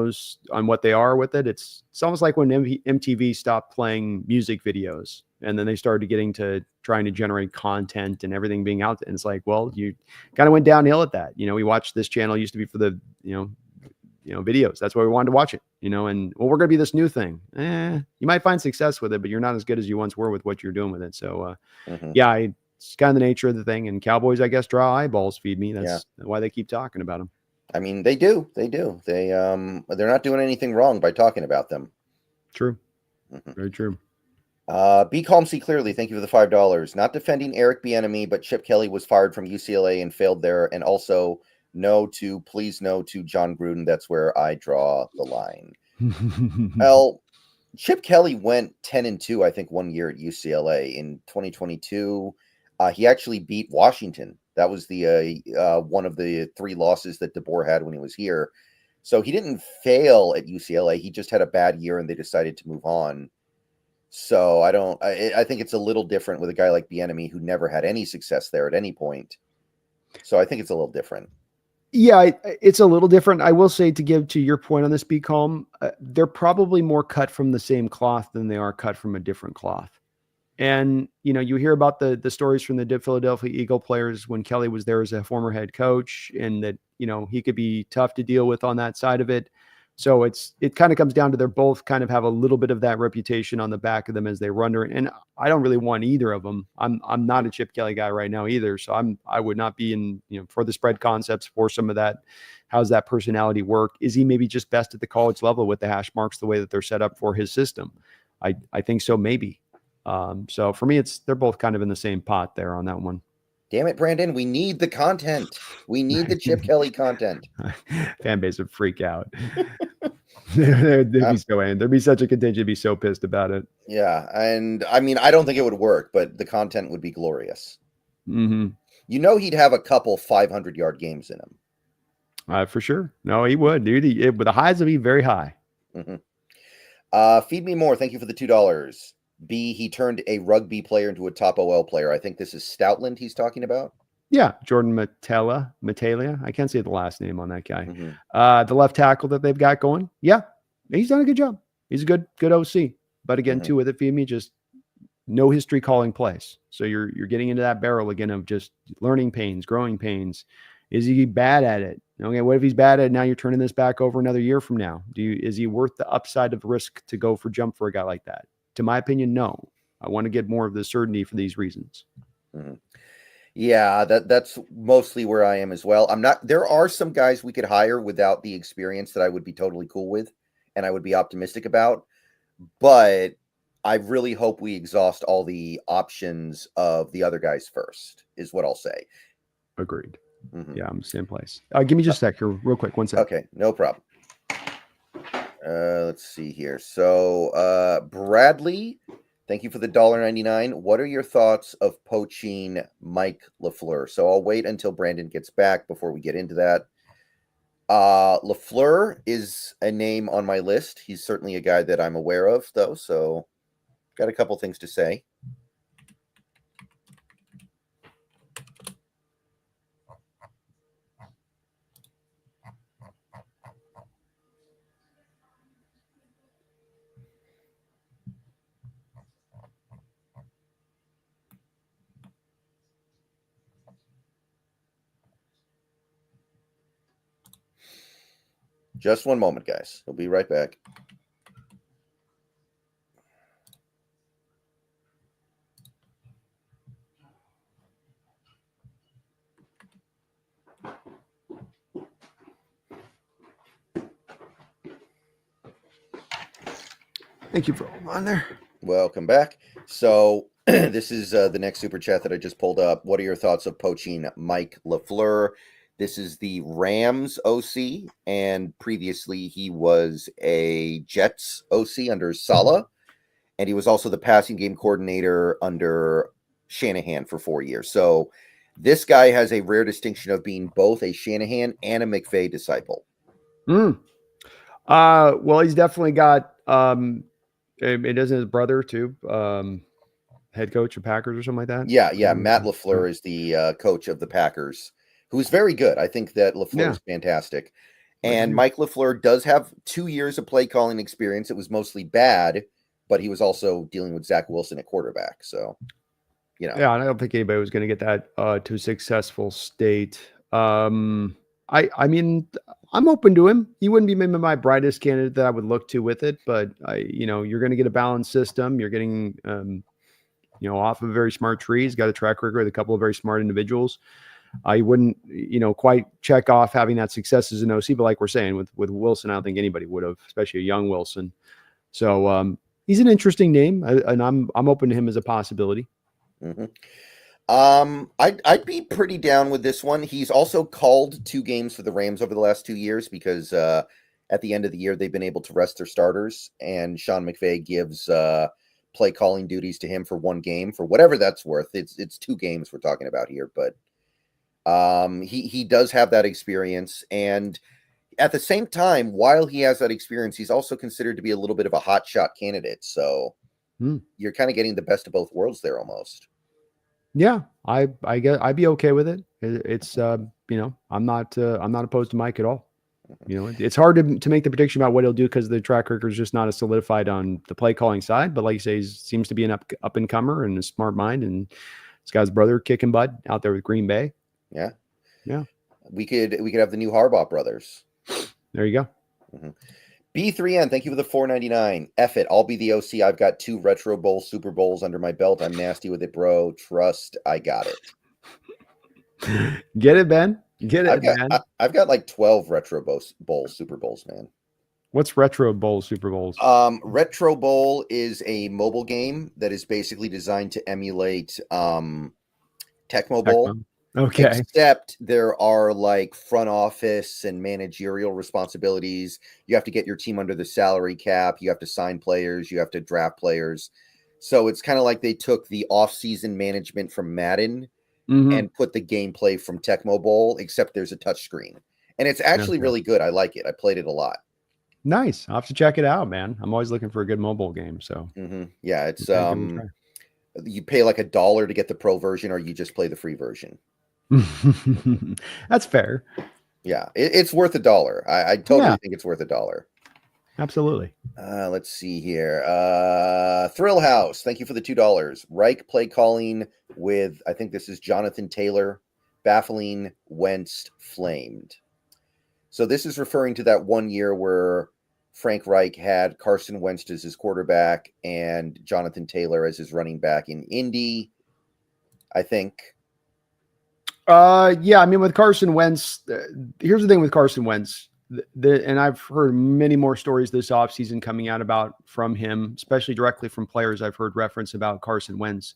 what they are with it. It's almost like when MTV stopped playing music videos, and then they started getting to trying to generate content and everything being out. And it's like, well, you kind of went downhill at that. We watched this channel used to be for the, videos. That's why we wanted to watch it, and we're going to be this new thing. You might find success with it, but you're not as good as you once were with what you're doing with it. So, it's kind of the nature of the thing. And Cowboys, I guess, draw eyeballs. Feed me. That's why they keep talking about them. I mean, they do. They're not doing anything wrong by talking about them. True. Very true. Be calm, see clearly. Thank you for the $5. Not defending Eric Bieniemy, but Chip Kelly was fired from UCLA and failed there. And also please no to John Gruden. That's where I draw the line. Well, Chip Kelly went 10-2, I think, one year at UCLA in 2022. He actually beat Washington. That was the one of the 3 losses that DeBoer had when he was here. So he didn't fail at UCLA. He just had a bad year, and they decided to move on. So I think it's a little different with a guy like Bieniemy who never had any success there at any point. So I think it's a little different. Yeah, it's a little different. I will say, to give to your point on this, be calm. They're probably more cut from the same cloth than they are cut from a different cloth. And, you hear about the stories from the Philadelphia Eagle players when Kelly was there as a former head coach, and that, he could be tough to deal with on that side of it. So it kind of comes down to they're both kind of have a little bit of that reputation on the back of them as they run. And I don't really want either of them. I'm not a Chip Kelly guy right now either. So I would not be in, for the spread concepts, for some of that. How's that personality work? Is he maybe just best at the college level with the hash marks, the way that they're set up for his system? I think so, maybe. So for me, they're both kind of in the same pot there on that one. Damn it, Brandon. We need the content. We need the Chip Kelly content. Fan base would freak out. There'd be such a contingent to be so pissed about it. Yeah. And I mean, I don't think it would work, but the content would be glorious. Mm-hmm. He'd have a couple 500-yard games in him. For sure. No, he would, dude. But the highs would be very high. Mm-hmm. Feed me more. Thank you for the $2. B, he turned a rugby player into a top OL player. I think this is Stoutland he's talking about. Yeah, Jordan Matalia. I can't say the last name on that guy. Mm-hmm. The left tackle that they've got going. Yeah, he's done a good job. He's a good OC. But again, too, with it, feed me, just no history calling plays. So you're getting into that barrel again of just learning pains, growing pains. Is he bad at it? Okay, what if he's bad at it? Now you're turning this back over another year from now. Is he worth the upside of risk to go for jump for a guy like that? To my opinion, no. I want to get more of the certainty for these reasons. Mm-hmm. Yeah, that's mostly where I am as well. There are some guys we could hire without the experience that I would be totally cool with and I would be optimistic about. But I really hope we exhaust all the options of the other guys first, is what I'll say. Agreed. Mm-hmm. Yeah, I'm the same place. Give me just a sec here, real quick. 1 sec. Okay, no problem. Let's see here. So, Bradley, thank you for the $1.99. What are your thoughts of poaching Mike LaFleur? So I'll wait until Brandon gets back before we get into that. LaFleur is a name on my list. He's certainly a guy that I'm aware of, though. So got a couple things to say. Just one moment, guys. We'll be right back. Thank you for holding on there. Welcome back. So this is the next super chat that I just pulled up. What are your thoughts of poaching Mike LaFleur? This is the Rams OC, and previously he was a Jets OC under Saleh, and he was also the passing game coordinator under Shanahan for 4 years. So this guy has a rare distinction of being both a Shanahan and a McVay disciple. Well, he's definitely got it isn't his brother too, head coach of Packers or something like that. Yeah. Matt LaFleur is the coach of the Packers, who's very good. I think that LaFleur is fantastic. And Mike LaFleur does have 2 years of play calling experience. It was mostly bad, but he was also dealing with Zach Wilson at quarterback. So, Yeah, and I don't think anybody was going to get that to a successful state. I mean, I'm open to him. He wouldn't be maybe my brightest candidate that I would look to with it, but you're going to get a balanced system. You're getting, off of a very smart tree. He's got a track record with a couple of very smart individuals. I wouldn't, quite check off having that success as an OC, but like we're saying with Wilson, I don't think anybody would have, especially a young Wilson. So he's an interesting name, and I'm open to him as a possibility. Mm-hmm. I'd be pretty down with this one. He's also called 2 games for the Rams over the last 2 years because at the end of the year they've been able to rest their starters, and Sean McVay gives play calling duties to him for 1 game for whatever that's worth. It's 2 games we're talking about here, but he does have that experience, and at the same time, while he has that experience, he's also considered to be a little bit of a hot shot candidate. So you're kind of getting the best of both worlds there almost. Yeah, I guess I'd be okay with it. It's I'm not opposed to Mike at all. It's hard to make the prediction about what he'll do because the track record is just not as solidified on the play calling side. But like you say, he seems to be an up and comer and a smart mind, and he's got his brother kicking butt out there with Green Bay. Yeah. We could have the new Harbaugh brothers. There you go. Mm-hmm. B3N, thank you for the $4.99. F it, I'll be the OC. I've got 2 Retro Bowl Super Bowls under my belt. I'm nasty with it, bro. Trust, I got it. Get it, Ben? Get it, man. I've got like 12 Retro Bowl Super Bowls, man. What's Retro Bowl Super Bowls? Retro Bowl is a mobile game that is basically designed to emulate Tecmo Bowl. Okay. Except there are like front office and managerial responsibilities. You have to get your team under the salary cap. You have to sign players. You have to draft players. So it's kind of like they took the offseason management from Madden and put the gameplay from Tecmo Bowl, except there's a touchscreen. And it's actually really good. I like it. I played it a lot. Nice. I'll have to check it out, man. I'm always looking for a good mobile game. So yeah, it's you pay like $1 to get the pro version, or you just play the free version. That's fair. Yeah, it's worth $1. I totally think it's worth $1. Absolutely. Let's see here. Thrill House, thank you for the $2. Reich play calling with, I think this is Jonathan Taylor, baffling, Wentz flamed. So this is referring to that 1 year where Frank Reich had Carson Wentz as his quarterback and Jonathan Taylor as his running back in Indy, I think. Yeah, I mean, with Carson Wentz, here's the thing with Carson Wentz, and I've heard many more stories this offseason coming out from him, especially directly from players I've heard reference about Carson Wentz.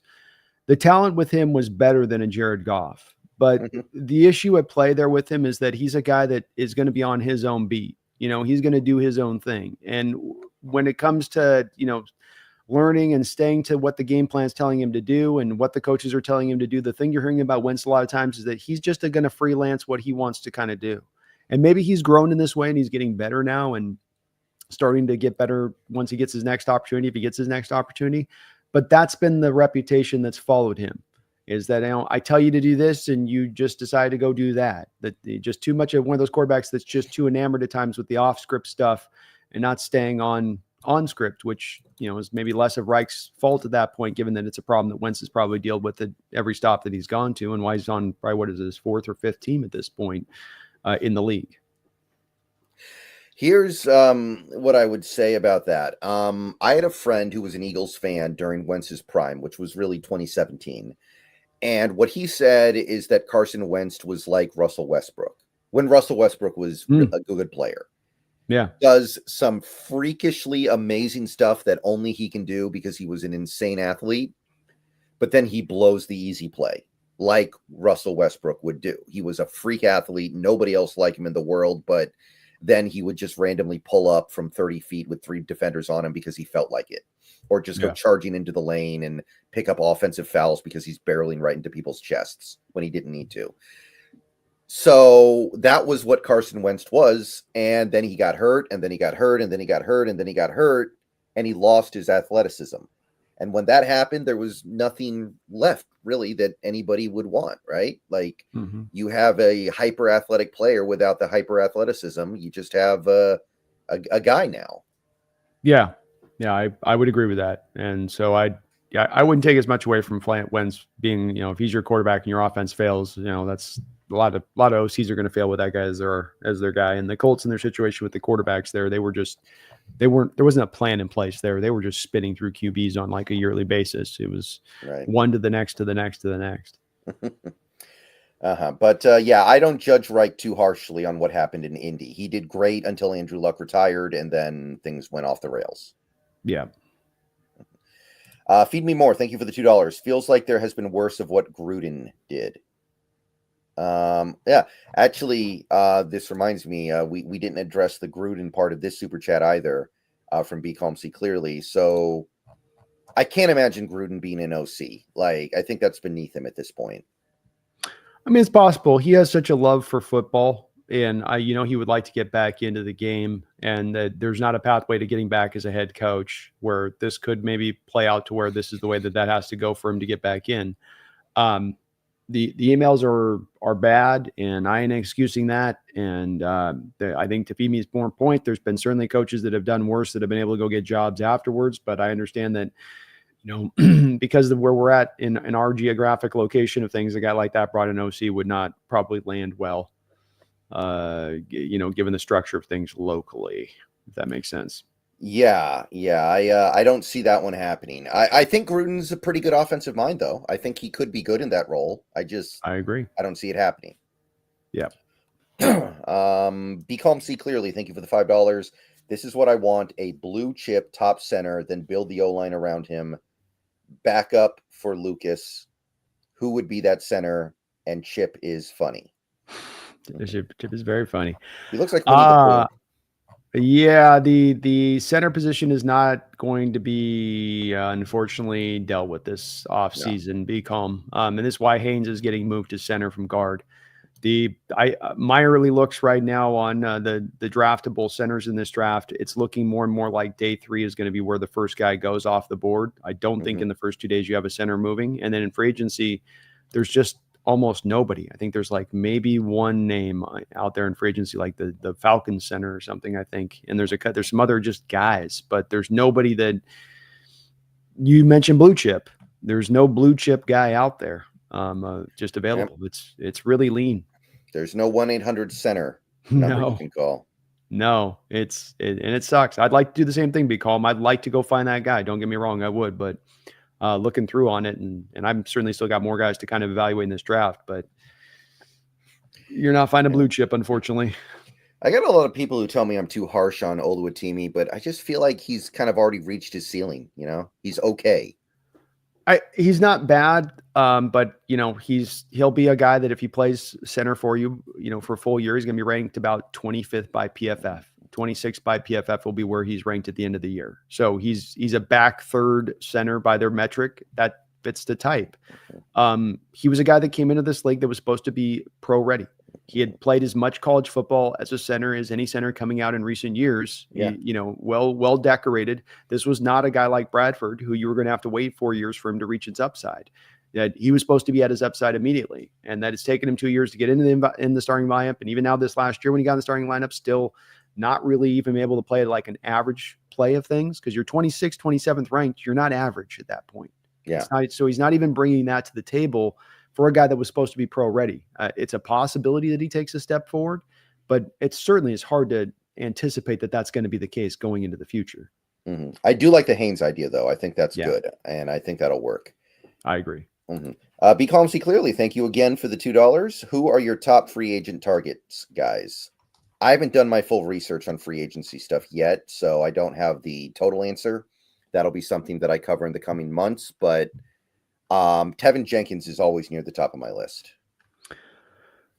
The talent with him was better than a Jared Goff, but the issue at play there with him is that he's a guy that is going to be on his own beat. He's going to do his own thing. And when it comes to, learning and staying to what the game plan is telling him to do and what the coaches are telling him to do, the thing you're hearing about Wentz a lot of times is that he's just going to freelance what he wants to kind of do. And maybe he's grown in this way and he's getting better now and starting to get better once he gets his next opportunity, if he gets his next opportunity. But that's been the reputation that's followed him, is that I tell you to do this and you just decide to go do that. That just too much of one of those quarterbacks that's just too enamored at times with the off script stuff and not staying on script, which, is maybe less of Reich's fault at that point, given that it's a problem that Wentz has probably dealt with at every stop that he's gone to, and why he's on probably what is his 4th or 5th team at this point in the league. Here's what I would say about that. I had a friend who was an Eagles fan during Wentz's prime, which was really 2017. And what he said is that Carson Wentz was like Russell Westbrook when Russell Westbrook was a good player. Yeah. Does some freakishly amazing stuff that only he can do because he was an insane athlete, but then he blows the easy play like Russell Westbrook would do. He was a freak athlete. Nobody else like him in the world, but then he would just randomly pull up from 30 feet with 3 defenders on him because he felt like it, or just go charging into the lane and pick up offensive fouls because he's barreling right into people's chests when he didn't need to. So that was what Carson Wentz was. And then he got hurt, and then he got hurt, and then he got hurt, and then he got hurt, and he lost his athleticism. And when that happened, there was nothing left really that anybody would want, right? Like you have a hyper athletic player without the hyper athleticism. You just have a guy now. Yeah. Yeah. I would agree with that. And so I wouldn't take as much away from Wentz being, if he's your quarterback and your offense fails, that's a lot of OCs are going to fail with that guy as their guy. And the Colts in their situation with the quarterbacks there, there wasn't a plan in place there. They were just spinning through QBs on like a yearly basis. It was one to the next, to the next, to the next. But I don't judge Reich too harshly on what happened in Indy. He did great until Andrew Luck retired, and then things went off the rails. Yeah. Feed me more. Thank you for the $2. Feels like there has been worse of what Gruden did. Actually, this reminds me, we didn't address the Gruden part of this super chat either, from Be Calm See Clearly. So I can't imagine Gruden being an OC. Like, I think that's beneath him at this point. I mean, it's possible. He has such a love for football, and he would like to get back into the game, and there's not a pathway to getting back as a head coach where this could maybe play out to where this is the way that has to go for him to get back in. The emails are bad, and I ain't excusing that. And I think to Femi's point, there's been certainly coaches that have done worse that have been able to go get jobs afterwards. But I understand that, because of where we're at in our geographic location of things, a guy like that brought an OC would not probably land well, given the structure of things locally. if that makes sense. Yeah. I don't see that one happening. I think Gruden's a pretty good offensive mind, though. I think he could be good in that role. I agree. I don't see it happening. Yeah. Be calm, see clearly. Thank you for the $5. This is what I want: a blue chip top center, then build the O-line around him. Backup for Lucas. Who would be that center? And Chip is funny. Chip is very funny. He looks like Winnie the Pooh. Yeah, the center position is not going to be unfortunately dealt with this offseason. No. Be calm. And this is why Haynes is getting moved to center from guard. My early looks right now on the draftable centers in this draft, it's looking more and more like day 3 is going to be where the first guy goes off the board. I don't think in the first 2 days you have a center moving. And then in free agency, there's just almost nobody. I think there's like maybe one name out there in free agency, like the Falcons center or something, I think. And there's some other just guys, but there's nobody that you mentioned blue chip. There's no blue chip guy out there just available. Yep. It's really lean. There's no 1-800 center number you can call. No, and it sucks. I'd like to do the same thing, be calm. I'd like to go find that guy. Don't get me wrong, I would, but looking through on it, and I'm certainly still got more guys to kind of evaluate in this draft, but you're not finding a blue chip, unfortunately. I got a lot of people who tell me I'm too harsh on Oluwatimi, but I just feel like he's kind of already reached his ceiling. He's okay. He's not bad, but he'll be a guy that if he plays center for you, for a full year, he's going to be ranked about 25th by PFF. 26th by PFF will be where he's ranked at the end of the year. So he's a back third center by their metric. That fits the type. He was a guy that came into this league that was supposed to be pro ready. He had played as much college football as a center as any center coming out in recent years. Yeah. Well decorated. This was not a guy like Bradford, who you were going to have to wait 4 years for him to reach its upside. That he was supposed to be at his upside immediately, and that it's taken him 2 years to get into the starting lineup. And even now, this last year when he got in the starting lineup, still not really even able to play like an average play of things, because you're 26th, 27th ranked. You're not average at that point. Yeah. So he's not even bringing that to the table for a guy that was supposed to be pro ready. It's a possibility that he takes a step forward, but it certainly is hard to anticipate that that's going to be the case going into the future. Mm-hmm. I do like the Haynes idea, though. I think that's good, and I think that'll work. I agree. Mm-hmm. Be calm, see clearly. Thank you again for the $2. Who are your top free agent targets, guys? I haven't done my full research on free agency stuff yet, so I don't have the total answer. That'll be something that I cover in the coming months, but Tevin Jenkins is always near the top of my list.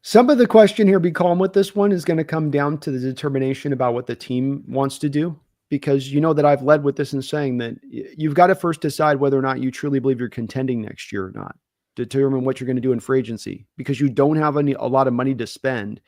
Some of the question here, be calm with this one, is going to come down to the determination about what the team wants to do, because that I've led with this in saying that you've got to first decide whether or not you truly believe you're contending next year or not, determine what you're going to do in free agency, because you don't have a lot of money to spend.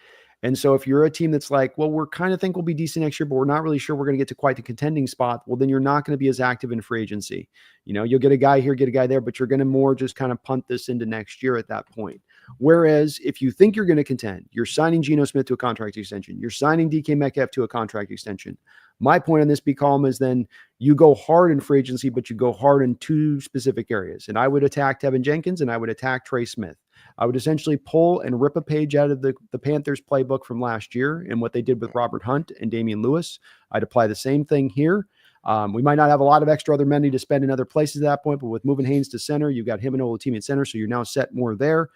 And so if you're a team that's like, well, we're kind of think we'll be decent next year, but we're not really sure we're going to get to quite the contending spot, well, then you're not going to be as active in free agency. You'll get a guy here, get a guy there, but you're going to more just kind of punt this into next year at that point. Whereas if you think you're going to contend, you're signing Geno Smith to a contract extension, you're signing DK Metcalf to a contract extension. My point on this, be calm, is then you go hard in free agency, but you go hard in 2 specific areas. And I would attack Tevin Jenkins and I would attack Trey Smith. I would essentially pull and rip a page out of the Panthers playbook from last year and what they did with Robert Hunt and Damian Lewis. I'd apply the same thing here. We might not have a lot of extra other money to spend in other places at that point, but with moving Haynes to center, you've got him and Oluwatimi at center, so you're now set more there.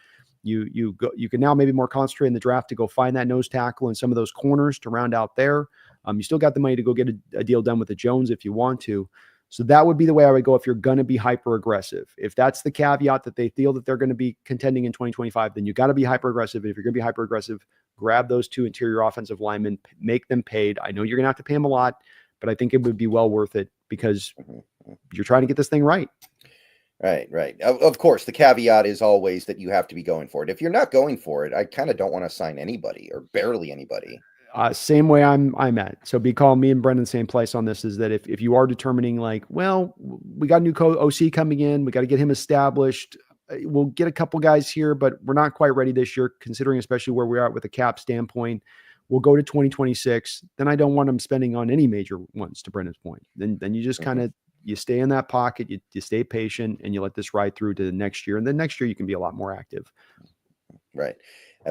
You can now maybe more concentrate in the draft to go find that nose tackle and some of those corners to round out there. You still got the money to go get a deal done with the Jones if you want to. So that would be the way I would go if you're going to be hyper aggressive. If that's the caveat that they feel that they're going to be contending in 2025, then you got to be hyper aggressive. And if you're going to be hyper aggressive, grab those 2 interior offensive linemen, make them paid. I know you're going to have to pay them a lot, but I think it would be well worth it because you're trying to get this thing right. Right. Of course, the caveat is always that you have to be going for it. If you're not going for it, I kind of don't want to sign anybody or barely anybody. Same way I'm at. So be calm, me and Brendan, same place on this, is that if you are determining like, well, we got a new OC coming in, we got to get him established. We'll get a couple guys here, but we're not quite ready this year, considering especially where we are at with a cap standpoint. We'll go to 2026. Then I don't want them spending on any major ones, to Brendan's point. Then you just kind of, you stay in that pocket, you stay patient, and you let this ride through to the next year. And then next year you can be a lot more active. Right.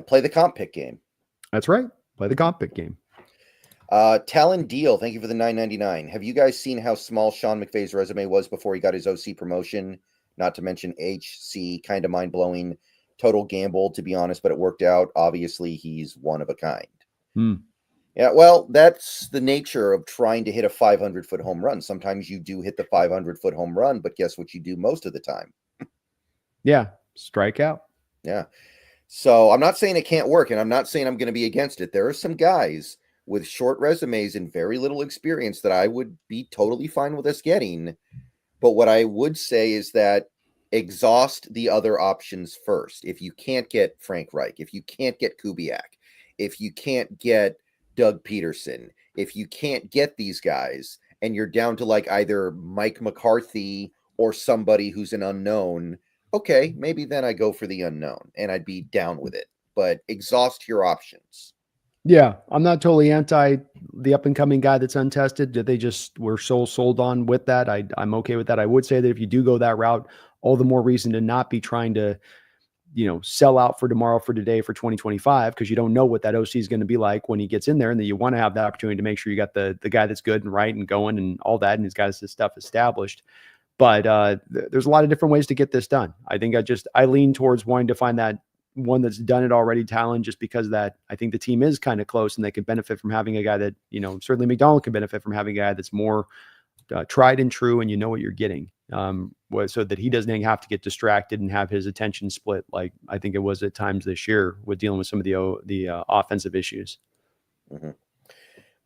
Play the comp pick game. That's right. Play the comp pick game. Talon Deal, thank you for the $9.99. Have you guys seen how small Sean McVay's resume was before he got his OC promotion? Not to mention HC, kind of mind-blowing. Total gamble, to be honest, but it worked out. Obviously, he's one of a kind. Yeah, well, that's the nature of trying to hit a 500-foot home run. Sometimes you do hit the 500-foot home run, but guess what you do most of the time? Yeah, strike out. Yeah. So I'm not saying it can't work, and I'm not saying I'm going to be against it. There are some guys with short resumes and very little experience that I would be totally fine with us getting. But what I would say is that exhaust the other options first. If you can't get Frank Reich, if you can't get Kubiak, if you can't get Doug Peterson, if you can't get these guys and you're down to like either Mike McCarthy or somebody who's an unknown, okay, maybe then I go for the unknown and I'd be down with it. But exhaust your options. Yeah, I'm not totally anti the up and coming guy that's untested. That they just were so sold on with that. I'm okay with that. I would say that if you do go that route, all the more reason to not be trying to, sell out for tomorrow, for today, for 2025, because you don't know what that OC is going to be like when he gets in there, and that you want to have the opportunity to make sure you got the guy that's good and right and going and all that, and he's got his stuff established. But there's a lot of different ways to get this done. I think I lean towards wanting to find that one that's done it already, Talon, just because that I think the team is kind of close and they can benefit from having a guy that, certainly McDonald can benefit from having a guy that's more tried and true, and you know what you're getting, so that he doesn't have to get distracted and have his attention split like I think it was at times this year with dealing with some of the offensive issues. Mm-hmm.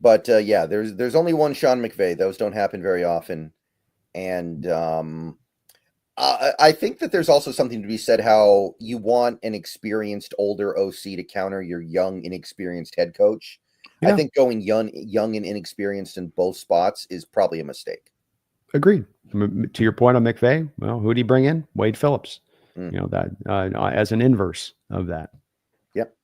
But yeah, there's only one Sean McVay. Those don't happen very often. And I think that there's also something to be said how you want an experienced older OC to counter your young, inexperienced head coach. Yeah. I think going young and inexperienced in both spots is probably a mistake. Agreed. To your point on McVay, well, who did he bring in? Wade Phillips. That as an inverse of that. Yep.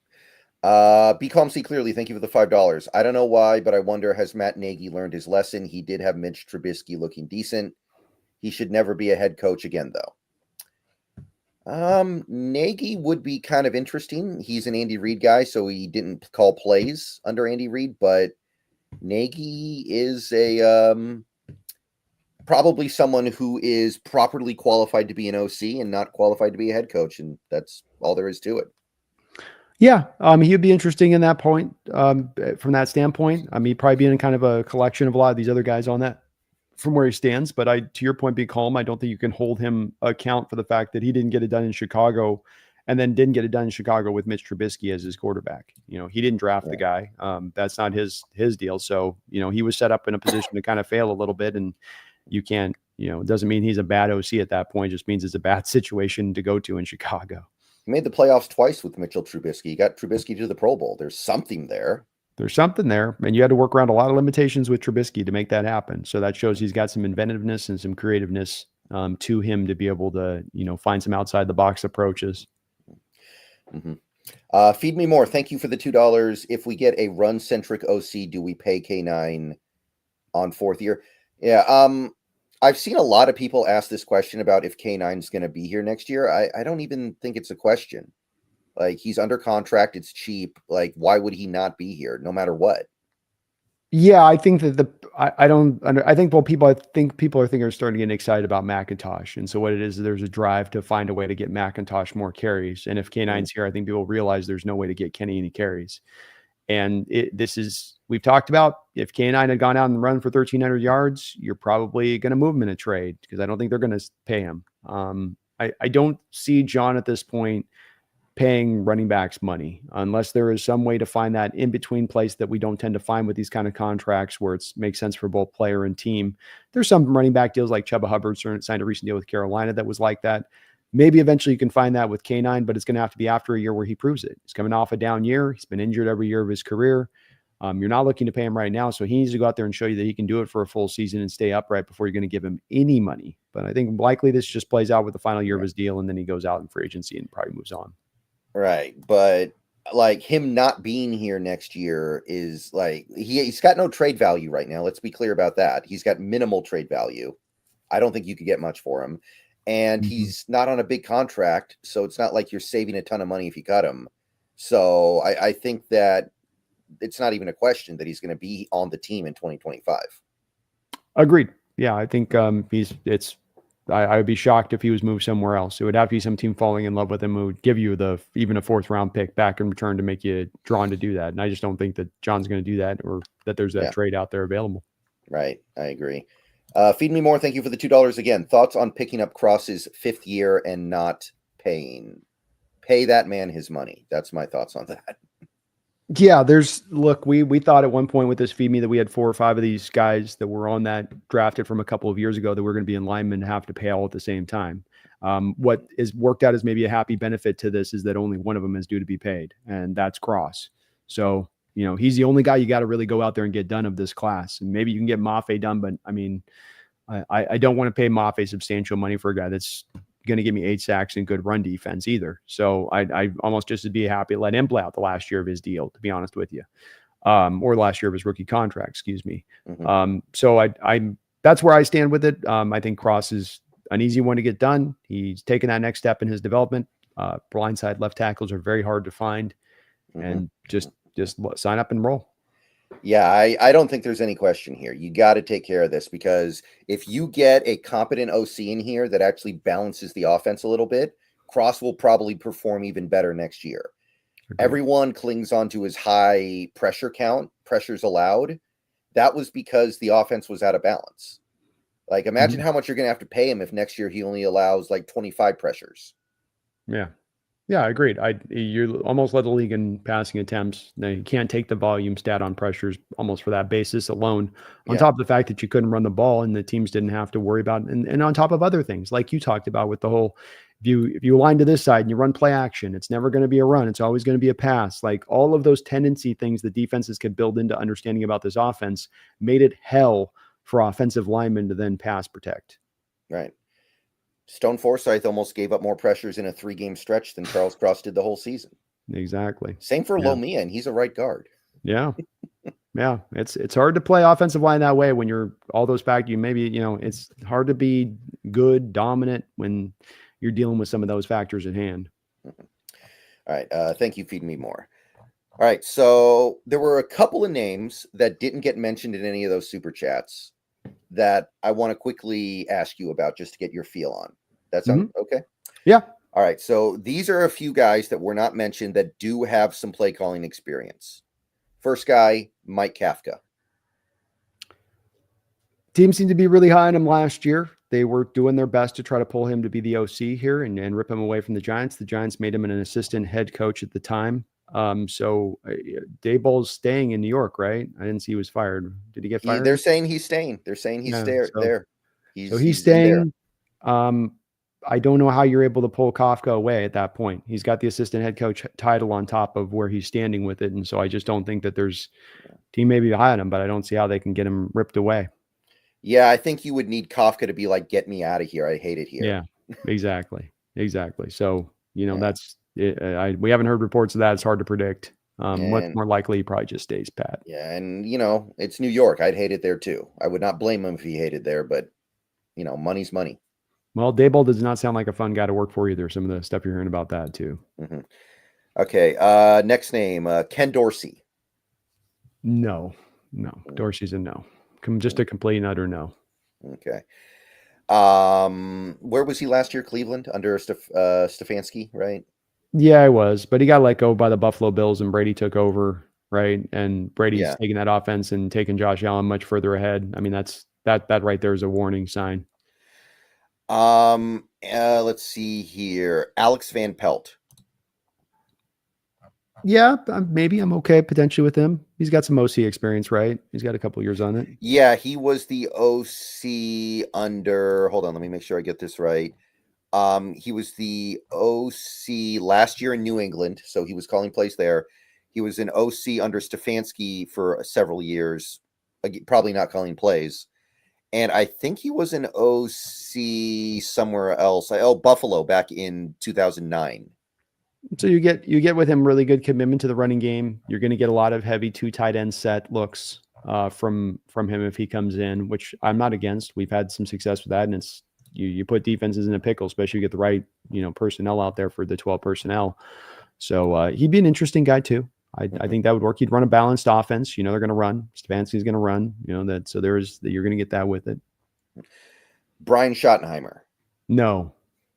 Be calm, see clearly. Thank you for the $5. I don't know why, but I wonder, has Matt Nagy learned his lesson? He did have Mitch Trubisky looking decent. He should never be a head coach again, though. Nagy would be kind of interesting. He's an Andy Reid guy, so he didn't call plays under Andy Reid, but Nagy is a probably someone who is properly qualified to be an OC and not qualified to be a head coach, and that's all there is to it. Yeah, he'd be interesting in that point, from that standpoint. I mean, he'd probably be in kind of a collection of a lot of these other guys on that from where he stands. But to your point, be calm. I don't think you can hold him account for the fact that he didn't get it done in Chicago and then didn't get it done in Chicago with Mitch Trubisky as his quarterback. He didn't draft the guy. That's not his deal. So, he was set up in a position to kind of fail a little bit, and you can't, it doesn't mean he's a bad OC at that point. It just means it's a bad situation to go to in Chicago. He made the playoffs twice with Mitchell Trubisky. He got Trubisky to the Pro Bowl. There's something there. There's something there. And you had to work around a lot of limitations with Trubisky to make that happen. So that shows he's got some inventiveness and some creativeness to him to be able to, find some outside the box approaches. Mm-hmm. Feed me more. Thank you for the $2. If we get a run-centric OC, do we pay K9 on fourth year? Yeah. I've seen a lot of people ask this question about if K9 is going to be here next year. I don't even think it's a question. Like, he's under contract. It's cheap. Like, why would he not be here no matter what? Yeah, I think that I think people are starting to get excited about McIntosh. And so what it is, there's a drive to find a way to get McIntosh more carries. And if K9's here, I think people realize there's no way to get Kenny any carries. And we've talked about, if K9 had gone out and run for 1,300 yards, you're probably going to move him in a trade, because I don't think they're going to pay him. I don't see John at this point paying running backs money, unless there is some way to find that in between place that we don't tend to find with these kind of contracts where it makes sense for both player and team. There's some running back deals, like Chuba Hubbard signed a recent deal with Carolina that was like that. Maybe eventually you can find that with K9, but it's going to have to be after a year where he proves it. He's coming off a down year. He's been injured every year of his career. You're not looking to pay him right now, so he needs to go out there and show you that he can do it for a full season and stay upright before you're going to give him any money. But I think likely this just plays out with the final year of his deal, and then he goes out in free agency and probably moves on. Right, but like, him not being here next year is like, he's got no trade value right now. Let's be clear about that. He's got minimal trade value. I don't think you could get much for him. And he's not on a big contract, so it's not like you're saving a ton of money if you cut him. So I think that it's not even a question that he's going to be on the team in 2025. Agreed. Yeah, I think I would be shocked if he was moved somewhere else. It would have to be some team falling in love with him who would give you even a 4th round pick back in return to make you drawn to do that. And I just don't think that John's going to do that, or that there's that trade out there available. Right. I agree. Feed me more. Thank you for the $2 again. Thoughts on picking up Cross's 5th year and not paying? Pay that man his money. That's my thoughts on that. Yeah, we thought at one point with this feed me that we had 4 or 5 of these guys that were on that drafted from a couple of years ago that were going to be in linemen and have to pay all at the same time. What is worked out as maybe a happy benefit to this is that only one of them is due to be paid, and that's Cross. So, he's the only guy you got to really go out there and get done of this class. And maybe you can get Mafe done, but I mean, I don't want to pay Mafe substantial money for a guy that's going to give me 8 sacks and good run defense either. So I almost just would be happy to let him play out the last year of his deal, to be honest with you, or last year of his rookie contract, excuse me. Mm-hmm. So that's where I stand with it. I think Cross is an easy one to get done. He's taken that next step in his development. Blindside left tackles are very hard to find, and just sign up and roll. Yeah, I don't think there's any question here. You got to take care of this, because if you get a competent OC in here that actually balances the offense a little bit, Cross will probably perform even better next year. Okay. Everyone clings onto his high pressure count, pressures allowed. That was because the offense was out of balance. Like, imagine how much you're going to have to pay him if next year he only allows like 25 pressures. Yeah, I agreed. You almost led the league in passing attempts. Now, you can't take the volume stat on pressures almost for that basis alone, on top of the fact that you couldn't run the ball and the teams didn't have to worry about it. And on top of other things, like you talked about with the whole, if you align to this side and you run play action, it's never going to be a run. It's always going to be a pass. Like, all of those tendency things that defenses could build into understanding about this offense made it hell for offensive linemen to then pass protect. Right. Stone Forsythe almost gave up more pressures in a 3-game stretch than Charles Cross did the whole season. Exactly. Same for Lomia, and he's a right guard. Yeah. Yeah. It's hard to play offensive line that way when you're all those factors. It's hard to be good, dominant when you're dealing with some of those factors at hand. All right. Thank you. Feed me more. All right. So there were a couple of names that didn't get mentioned in any of those super chats that I want to quickly ask you about, just to get your feel on. That sound okay? Yeah. All right. So these are a few guys that were not mentioned that do have some play calling experience. First guy, Mike Kafka. Team seemed to be really high on him last year. They were doing their best to try to pull him to be the OC here and rip him away from the Giants. The Giants made him an assistant head coach at the time. So Daboll's staying in New York, right? I didn't see he was fired. Did he get fired? They're saying he's staying. They're saying he's there. He's staying. I don't know how you're able to pull Kafka away at that point. He's got the assistant head coach title on top of where he's standing with it. And so I just don't think that team may be high on him, but I don't see how they can get him ripped away. Yeah, I think you would need Kafka to be like, get me out of here. I hate it here. Yeah, exactly. So, that's it. We haven't heard reports of that. It's hard to predict. What's more likely, he probably just stays pat. Yeah, and it's New York. I'd hate it there too. I would not blame him if he hated there, but money's money. Well, Daboll does not sound like a fun guy to work for either. Some of the stuff you're hearing about that too. Mm-hmm. Okay, next name, Ken Dorsey. No, Dorsey's a no. Just a complete and utter no. Okay. Where was he last year? Cleveland under Stefanski, right? Yeah, I was, but he got let go by the Buffalo Bills and Brady took over, right? And Brady's taking that offense and taking Josh Allen much further ahead. I mean, that right there is a warning sign. Let's see here. Alex Van Pelt. Yeah, maybe I'm okay potentially with him. He's got some OC experience, right? He's got a couple years on it. Yeah, he was the OC under, hold on, let me make sure I get this right. He was the OC last year in New England, so he was calling plays there. He was an OC under Stefanski for several years, probably not calling plays. And I think he was an OC somewhere else. Buffalo back in 2009. So you get with him really good commitment to the running game. You're going to get a lot of heavy 2 tight end set looks from him if he comes in, which I'm not against. We've had some success with that, and it's you put defenses in a pickle, especially you get the right personnel out there for the 12 personnel. So he'd be an interesting guy too. I think that would work. You'd run a balanced offense. They're going to run. Stefanski's going to run. That. So you're going to get that with it. Brian Schottenheimer. No.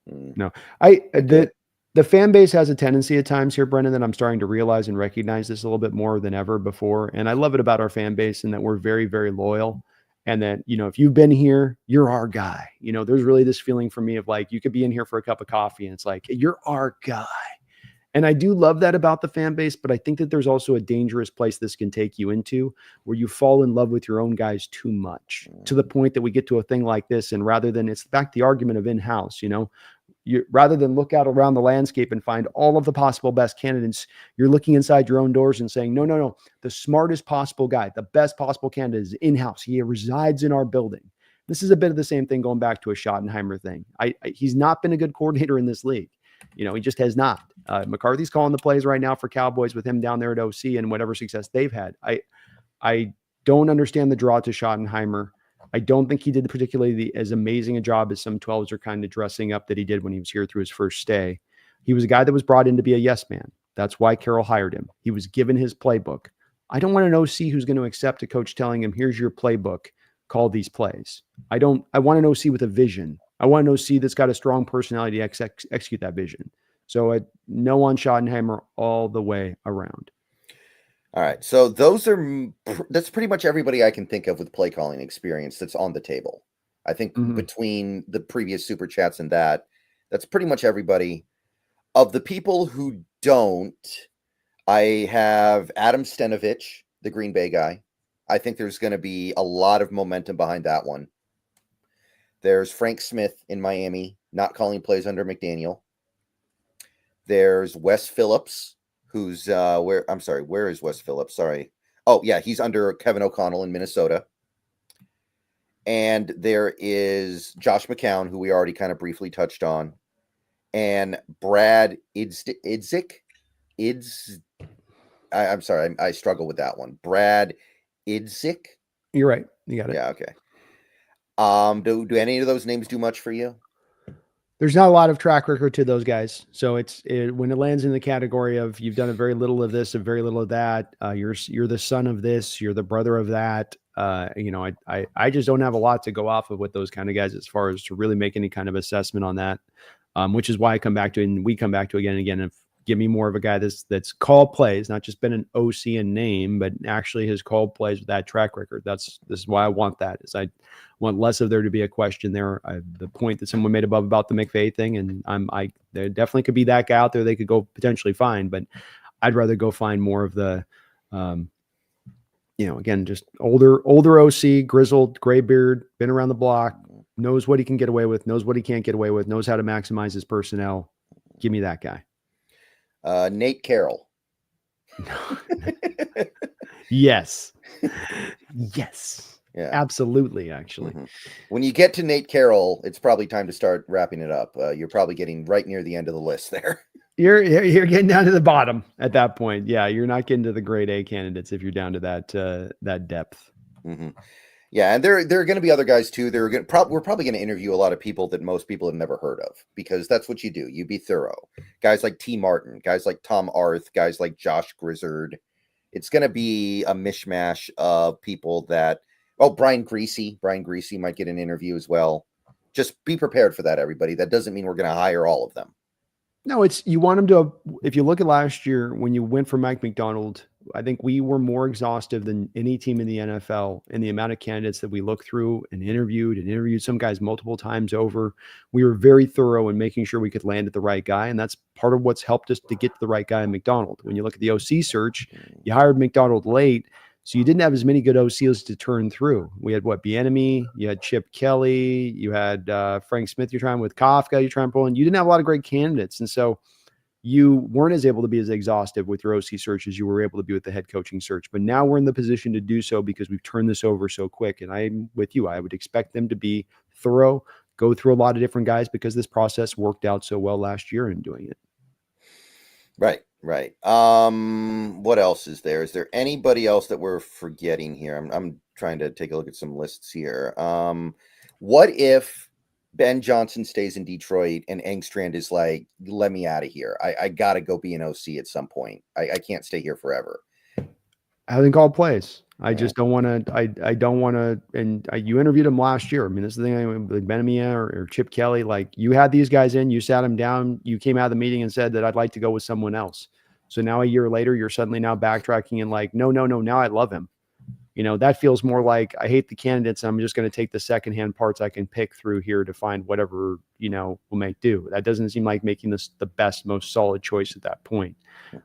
The fan base has a tendency at times here, Brendan, that I'm starting to realize and recognize this a little bit more than ever before. And I love it about our fan base and that we're very, very loyal. And that, if you've been here, you're our guy. There's really this feeling for me of like, you could be in here for a cup of coffee and it's like, you're our guy. And I do love that about the fan base, but I think that there's also a dangerous place this can take you into where you fall in love with your own guys too much to the point that we get to a thing like this. And rather than, it's back to the argument of in-house, rather than look out around the landscape and find all of the possible best candidates, you're looking inside your own doors and saying, no, the smartest possible guy, the best possible candidate is in-house. He resides in our building. This is a bit of the same thing going back to a Schottenheimer thing. He's not been a good coordinator in this league. He just has not. McCarthy's calling the plays right now for Cowboys with him down there at OC and whatever success they've had. I don't understand the draw to Schottenheimer. I don't think he did particularly as amazing a job as some 12s are kind of dressing up that he did when he was here through his first stay. He was a guy that was brought in to be a yes man. That's why Carroll hired him. He was given his playbook. I don't want an OC who's going to accept a coach telling him, here's your playbook, call these plays. I want an OC with a vision. I want an OC that's got a strong personality to execute that vision. So no on Schottenheimer all the way around. All right. So that's pretty much everybody I can think of with play calling experience that's on the table. I think between the previous super chats and that's pretty much everybody. Of the people who don't, I have Adam Stenovich, the Green Bay guy. I think there's going to be a lot of momentum behind that one. There's Frank Smith in Miami, not calling plays under McDaniel. There's Wes Phillips, who's where is Wes Phillips? Sorry. Oh, yeah, he's under Kevin O'Connell in Minnesota. And there is Josh McCown, who we already kind of briefly touched on. And Brad Idzik. I'm sorry, I struggle with that one. Brad Idzik. You're right. You got it. Yeah, okay. Do any of those names do much for you? There's not a lot of track record to those guys. So when it lands in the category of you've done a very little of this, a very little of that, you're the son of this, you're the brother of that. I just don't have a lot to go off of with those kind of guys as far as to really make any kind of assessment on that. Which is why I come back to it and we come back to it again and again. Give me more of a guy that's called plays, not just been an OC in name, but actually has called plays with that track record. This is why I want that. Is I want less of there to be a question there. The point that someone made above about the McVay thing, and there definitely could be that guy out there they could go potentially find, but I'd rather go find more of the, again, just older OC, grizzled, gray beard, been around the block, knows what he can get away with, knows what he can't get away with, knows how to maximize his personnel. Give me that guy. Nate Carroll. Yes. Yeah, absolutely. Actually, when you get to Nate Carroll, it's probably time to start wrapping it up. You're probably getting right near the end of the list there. You're getting down to the bottom at that point. Yeah, you're not getting to the grade A candidates if you're down to that depth. Yeah, and there are going to be other guys too. We're probably going to interview a lot of people that most people have never heard of, because that's what you do. You be thorough. Guys like T. Martin, guys like Tom Arth, guys like Josh Grizzard. It's going to be a mishmash of people that. Oh, Brian Greasy. Brian Greasy might get an interview as well. Just be prepared for that, everybody. That doesn't mean we're going to hire all of them. No, you want them to. If you look at last year when you went for Mike Macdonald, I think we were more exhaustive than any team in the NFL in the amount of candidates that we looked through and interviewed some guys multiple times over. We were very thorough in making sure we could land at the right guy. And that's part of what's helped us to get to the right guy in McDonald. When you look at the OC search, you hired McDonald late, so you didn't have as many good OCs to turn through. We had Bieniemy, you had Chip Kelly, you had Frank Smith, you're trying with Kafka, you're trying to pull in. You didn't have a lot of great candidates. And so you weren't as able to be as exhaustive with your OC search as you were able to be with the head coaching search. But now we're in the position to do so because we've turned this over so quick. And I'm with you. I would expect them to be thorough, go through a lot of different guys because this process worked out so well last year in doing it. Right. What else is there? Is there anybody else that we're forgetting here? I'm trying to take a look at some lists here. What if Ben Johnson stays in Detroit and Engstrand is like, let me out of here. I got to go be an OC at some point. I can't stay here forever. I think all plays. I Yeah. just don't want to. I don't want to. And you interviewed him last year. I mean, this is the thing with Bieniemy or Chip Kelly. Like, you had these guys in, you sat them down, you came out of the meeting and said that I'd like to go with someone else. So now a year later, you're suddenly now backtracking and like, no. Now I love him. That feels more like I hate the candidates. I'm just going to take the secondhand parts I can pick through here to find whatever, will make do. That doesn't seem like making this the best, most solid choice at that point.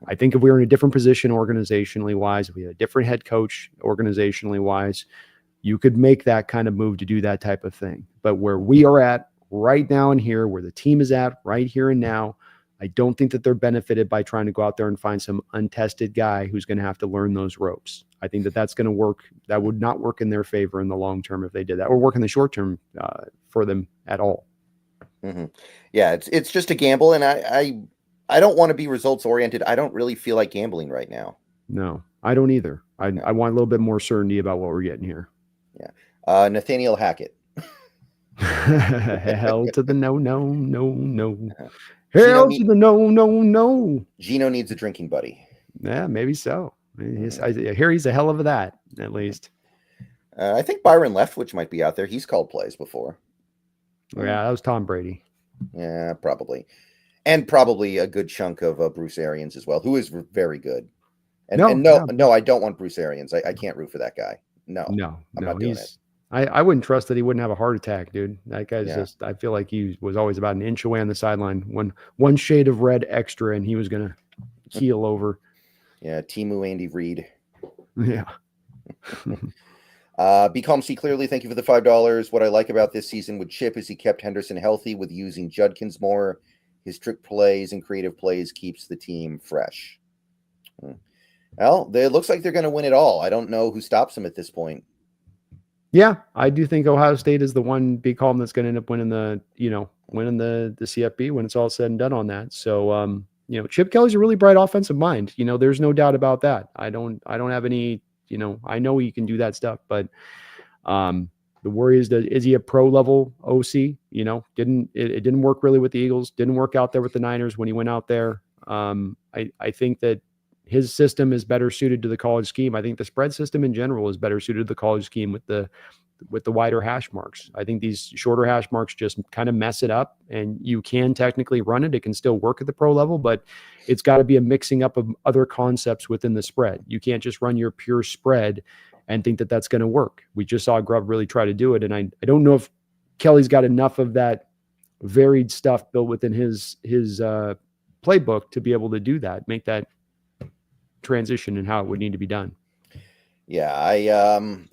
I think if we were in a different position organizationally wise, if we had a different head coach organizationally wise, you could make that kind of move to do that type of thing. But where we are at right now and here, where the team is at right here and now, I don't think that they're benefited by trying to go out there and find some untested guy who's going to have to learn those ropes. I think that that's going to work. That would not work in their favor in the long term if they did that, or work in the short term for them at all. Mm-hmm. Yeah, it's just a gamble, and I don't want to be results oriented. I don't really feel like gambling right now. No, I don't either. I want a little bit more certainty about what we're getting here. Yeah, Nathaniel Hackett. Hell to the no. Hell to the no. Gino needs a drinking buddy. Yeah, maybe so. I hear he's a hell of that, at least. I think Byron Leftwich might be out there. He's called plays before. Yeah, that was Tom Brady. Yeah, probably. And probably a good chunk of Bruce Arians as well, who is very good. And no, I don't want Bruce Arians. I can't root for that guy. No, I'm not doing it. I wouldn't trust that he wouldn't have a heart attack, dude. That guy's just, I feel like he was always about an inch away on the sideline. One shade of red extra, and he was going to keel over. Yeah, Timu Andy Reid. Yeah. Be calm, see clearly. Thank you for the $5. What I like about this season with Chip is he kept Henderson healthy with using Judkins more. His trick plays and creative plays keeps the team fresh. Well, it looks like they're going to win it all. I don't know who stops them at this point. Yeah, I do think Ohio State is the one big column that's going to end up winning the CFB when it's all said and done on that. So, Chip Kelly's a really bright offensive mind. There's no doubt about that. I don't have any, I know he can do that stuff, but the worry is he a pro level OC? It didn't work really with the Eagles. Didn't work out there with the Niners when he went out there. I think that his system is better suited to the college scheme. I think the spread system in general is better suited to the college scheme with the wider hash marks. I think these shorter hash marks just kind of mess it up, and you can technically run it. It can still work at the pro level, but it's got to be a mixing up of other concepts within the spread. You can't just run your pure spread and think that that's going to work. We just saw Grubb really try to do it. And I don't know if Kelly's got enough of that varied stuff built within his playbook to be able to do that, make that transition and how it would need to be done. Yeah,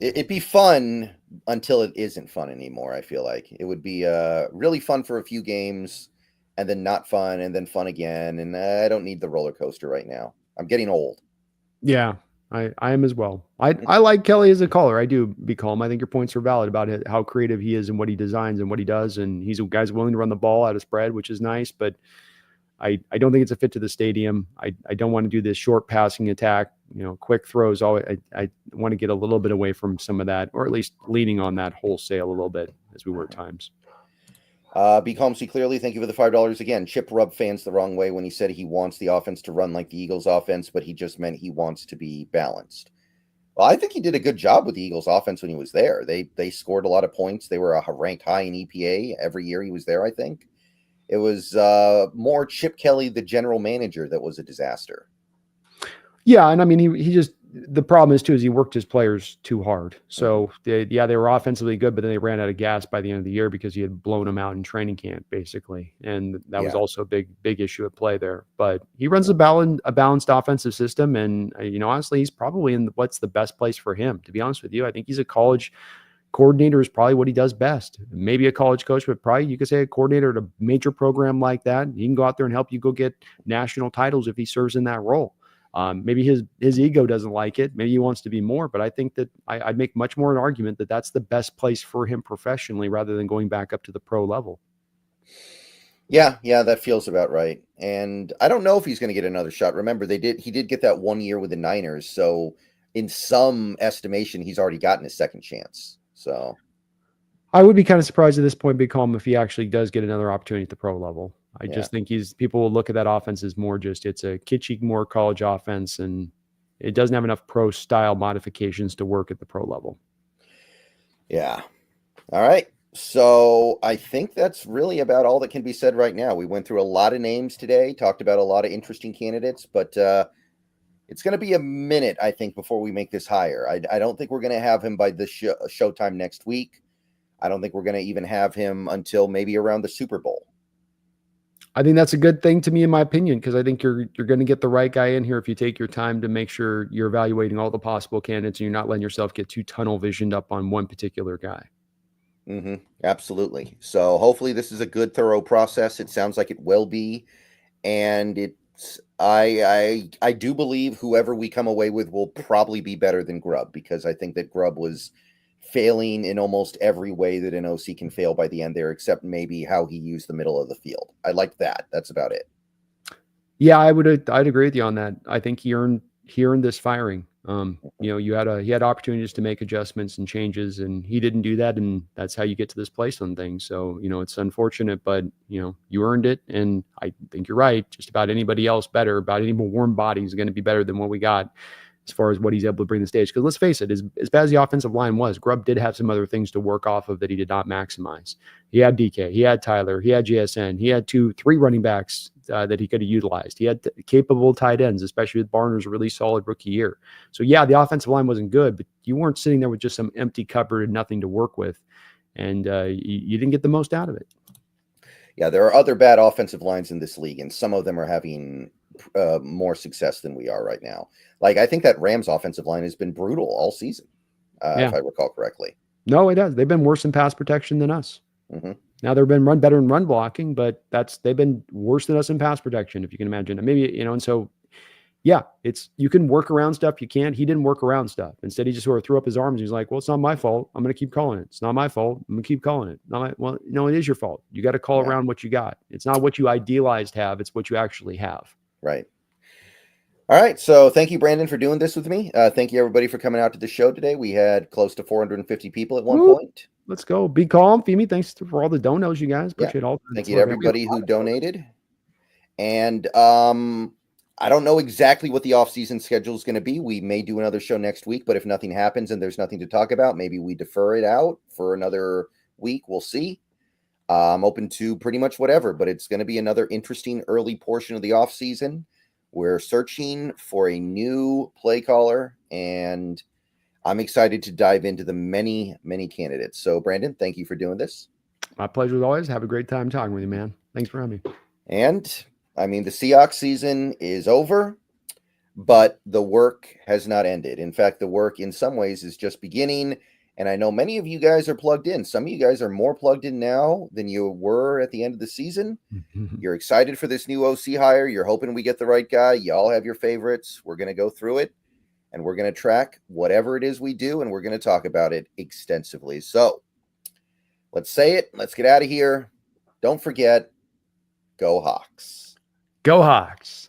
it'd be fun until it isn't fun anymore. I feel like it would be really fun for a few games and then not fun and then fun again. And I don't need the roller coaster right now. I'm getting old. Yeah, I am as well. I like Kelly as a caller. I do be calm. I think your points are valid about it, how creative he is and what he designs and what he does. And he's a guy's willing to run the ball out of spread, which is nice, but I don't think it's a fit to the stadium. I don't want to do this short passing attack, quick throws. I want to get a little bit away from some of that, or at least leaning on that wholesale a little bit as we were at times. Be calm, see clearly. Thank you for the $5 again. Chip rubbed fans the wrong way when he said he wants the offense to run like the Eagles offense, but he just meant he wants to be balanced. Well, I think he did a good job with the Eagles offense when he was there. They scored a lot of points. They were ranked high in EPA every year he was there, I think. It was more Chip Kelly, the general manager, that was a disaster. Yeah, and I mean, he just, the problem is too, is he worked his players too hard. So they were offensively good, but then they ran out of gas by the end of the year because he had blown them out in training camp, basically, and that was also a big issue at play there. But he runs a balanced offensive system, and honestly, he's probably in what's the best place for him. To be honest with you, I think he's a college coordinator is probably what he does best. Maybe a college coach, but probably you could say a coordinator at a major program like that. He can go out there and help you go get national titles if he serves in that role. Maybe his ego doesn't like it. Maybe he wants to be more, but I think that I'd make much more an argument that that's the best place for him professionally rather than going back up to the pro level. Yeah, that feels about right. And I don't know if he's going to get another shot. Remember, he did get that 1 year with the Niners. So in some estimation, he's already gotten his second chance. So I would be kind of surprised at this point, Big Calm, if he actually does get another opportunity at the pro level. I Yeah. just think people will look at that offense as more just, it's a kitschy, more college offense, and it doesn't have enough pro style modifications to work at the pro level. Yeah. All right. So I think that's really about all that can be said right now. We went through a lot of names today, talked about a lot of interesting candidates, but it's going to be a minute, I think, before we make this hire. I don't think we're going to have him by the showtime next week. I don't think we're going to even have him until maybe around the Super Bowl. I think that's a good thing to me, in my opinion, because I think you're going to get the right guy in here if you take your time to make sure you're evaluating all the possible candidates and you're not letting yourself get too tunnel visioned up on one particular guy. Mm-hmm. Absolutely. So hopefully this is a good, thorough process. It sounds like it will be, and I do believe whoever we come away with will probably be better than Grubb, because I think that Grubb was failing in almost every way that an OC can fail by the end there, except maybe how he used the middle of the field. I like that. That's about it. Yeah, I'd agree with you on that. I think he earned this firing. He had opportunities to make adjustments and changes, and he didn't do that, and that's how you get to this place on things. So, it's unfortunate, but you earned it, and I think you're right. Just about anybody else better, about any more warm body is going to be better than what we got as far as what he's able to bring to the stage. Because let's face it, as bad as the offensive line was, Grubb did have some other things to work off of that he did not maximize. He had DK, he had Tyler, he had JSN, he had 3 running backs that he could have utilized. He had capable tight ends, especially with Barner's really solid rookie year. So yeah, the offensive line wasn't good, but you weren't sitting there with just some empty cupboard and nothing to work with. And you didn't get the most out of it. Yeah, there are other bad offensive lines in this league, and some of them are having more success than we are right now. Like, I think that Rams offensive line has been brutal all season, if I recall correctly. No, it has. They've been worse in pass protection than us. Mm-hmm. Now they've been better in run blocking, but they've been worse than us in pass protection, if you can imagine. Maybe, and so, yeah, you can work around stuff. You can't. He didn't work around stuff. Instead, he just sort of threw up his arms. He's like, well, it's not my fault. I'm going to keep calling it. It's not my fault. I'm going to keep calling it. Well, no, it is your fault. You got to call around what you got. It's not what you idealized have. It's what you actually have. Right. All right. So thank you, Brandon, for doing this with me. Thank you, everybody, for coming out to the show today. We had close to 450 people at one point. Let's go. Be calm, Femi. Thanks for all the donos, you guys. Appreciate all. Thank you to everybody who donated. And I don't know exactly what the offseason schedule is going to be. We may do another show next week, but if nothing happens and there's nothing to talk about, maybe we defer it out for another week. We'll see. I'm open to pretty much whatever, but it's going to be another interesting early portion of the offseason. We're searching for a new play caller, and I'm excited to dive into the many, many candidates. So, Brandon, thank you for doing this. My pleasure as always. Have a great time talking with you, man. Thanks for having me. And, the Seahawks season is over, but the work has not ended. In fact, the work in some ways is just beginning. And I know many of you guys are plugged in. Some of you guys are more plugged in now than you were at the end of the season. You're excited for this new OC hire. You're hoping we get the right guy. Y'all have your favorites. We're going to go through it, and we're going to track whatever it is we do, and we're going to talk about it extensively. So let's say it. Let's get out of here. Don't forget, go Hawks. Go Hawks.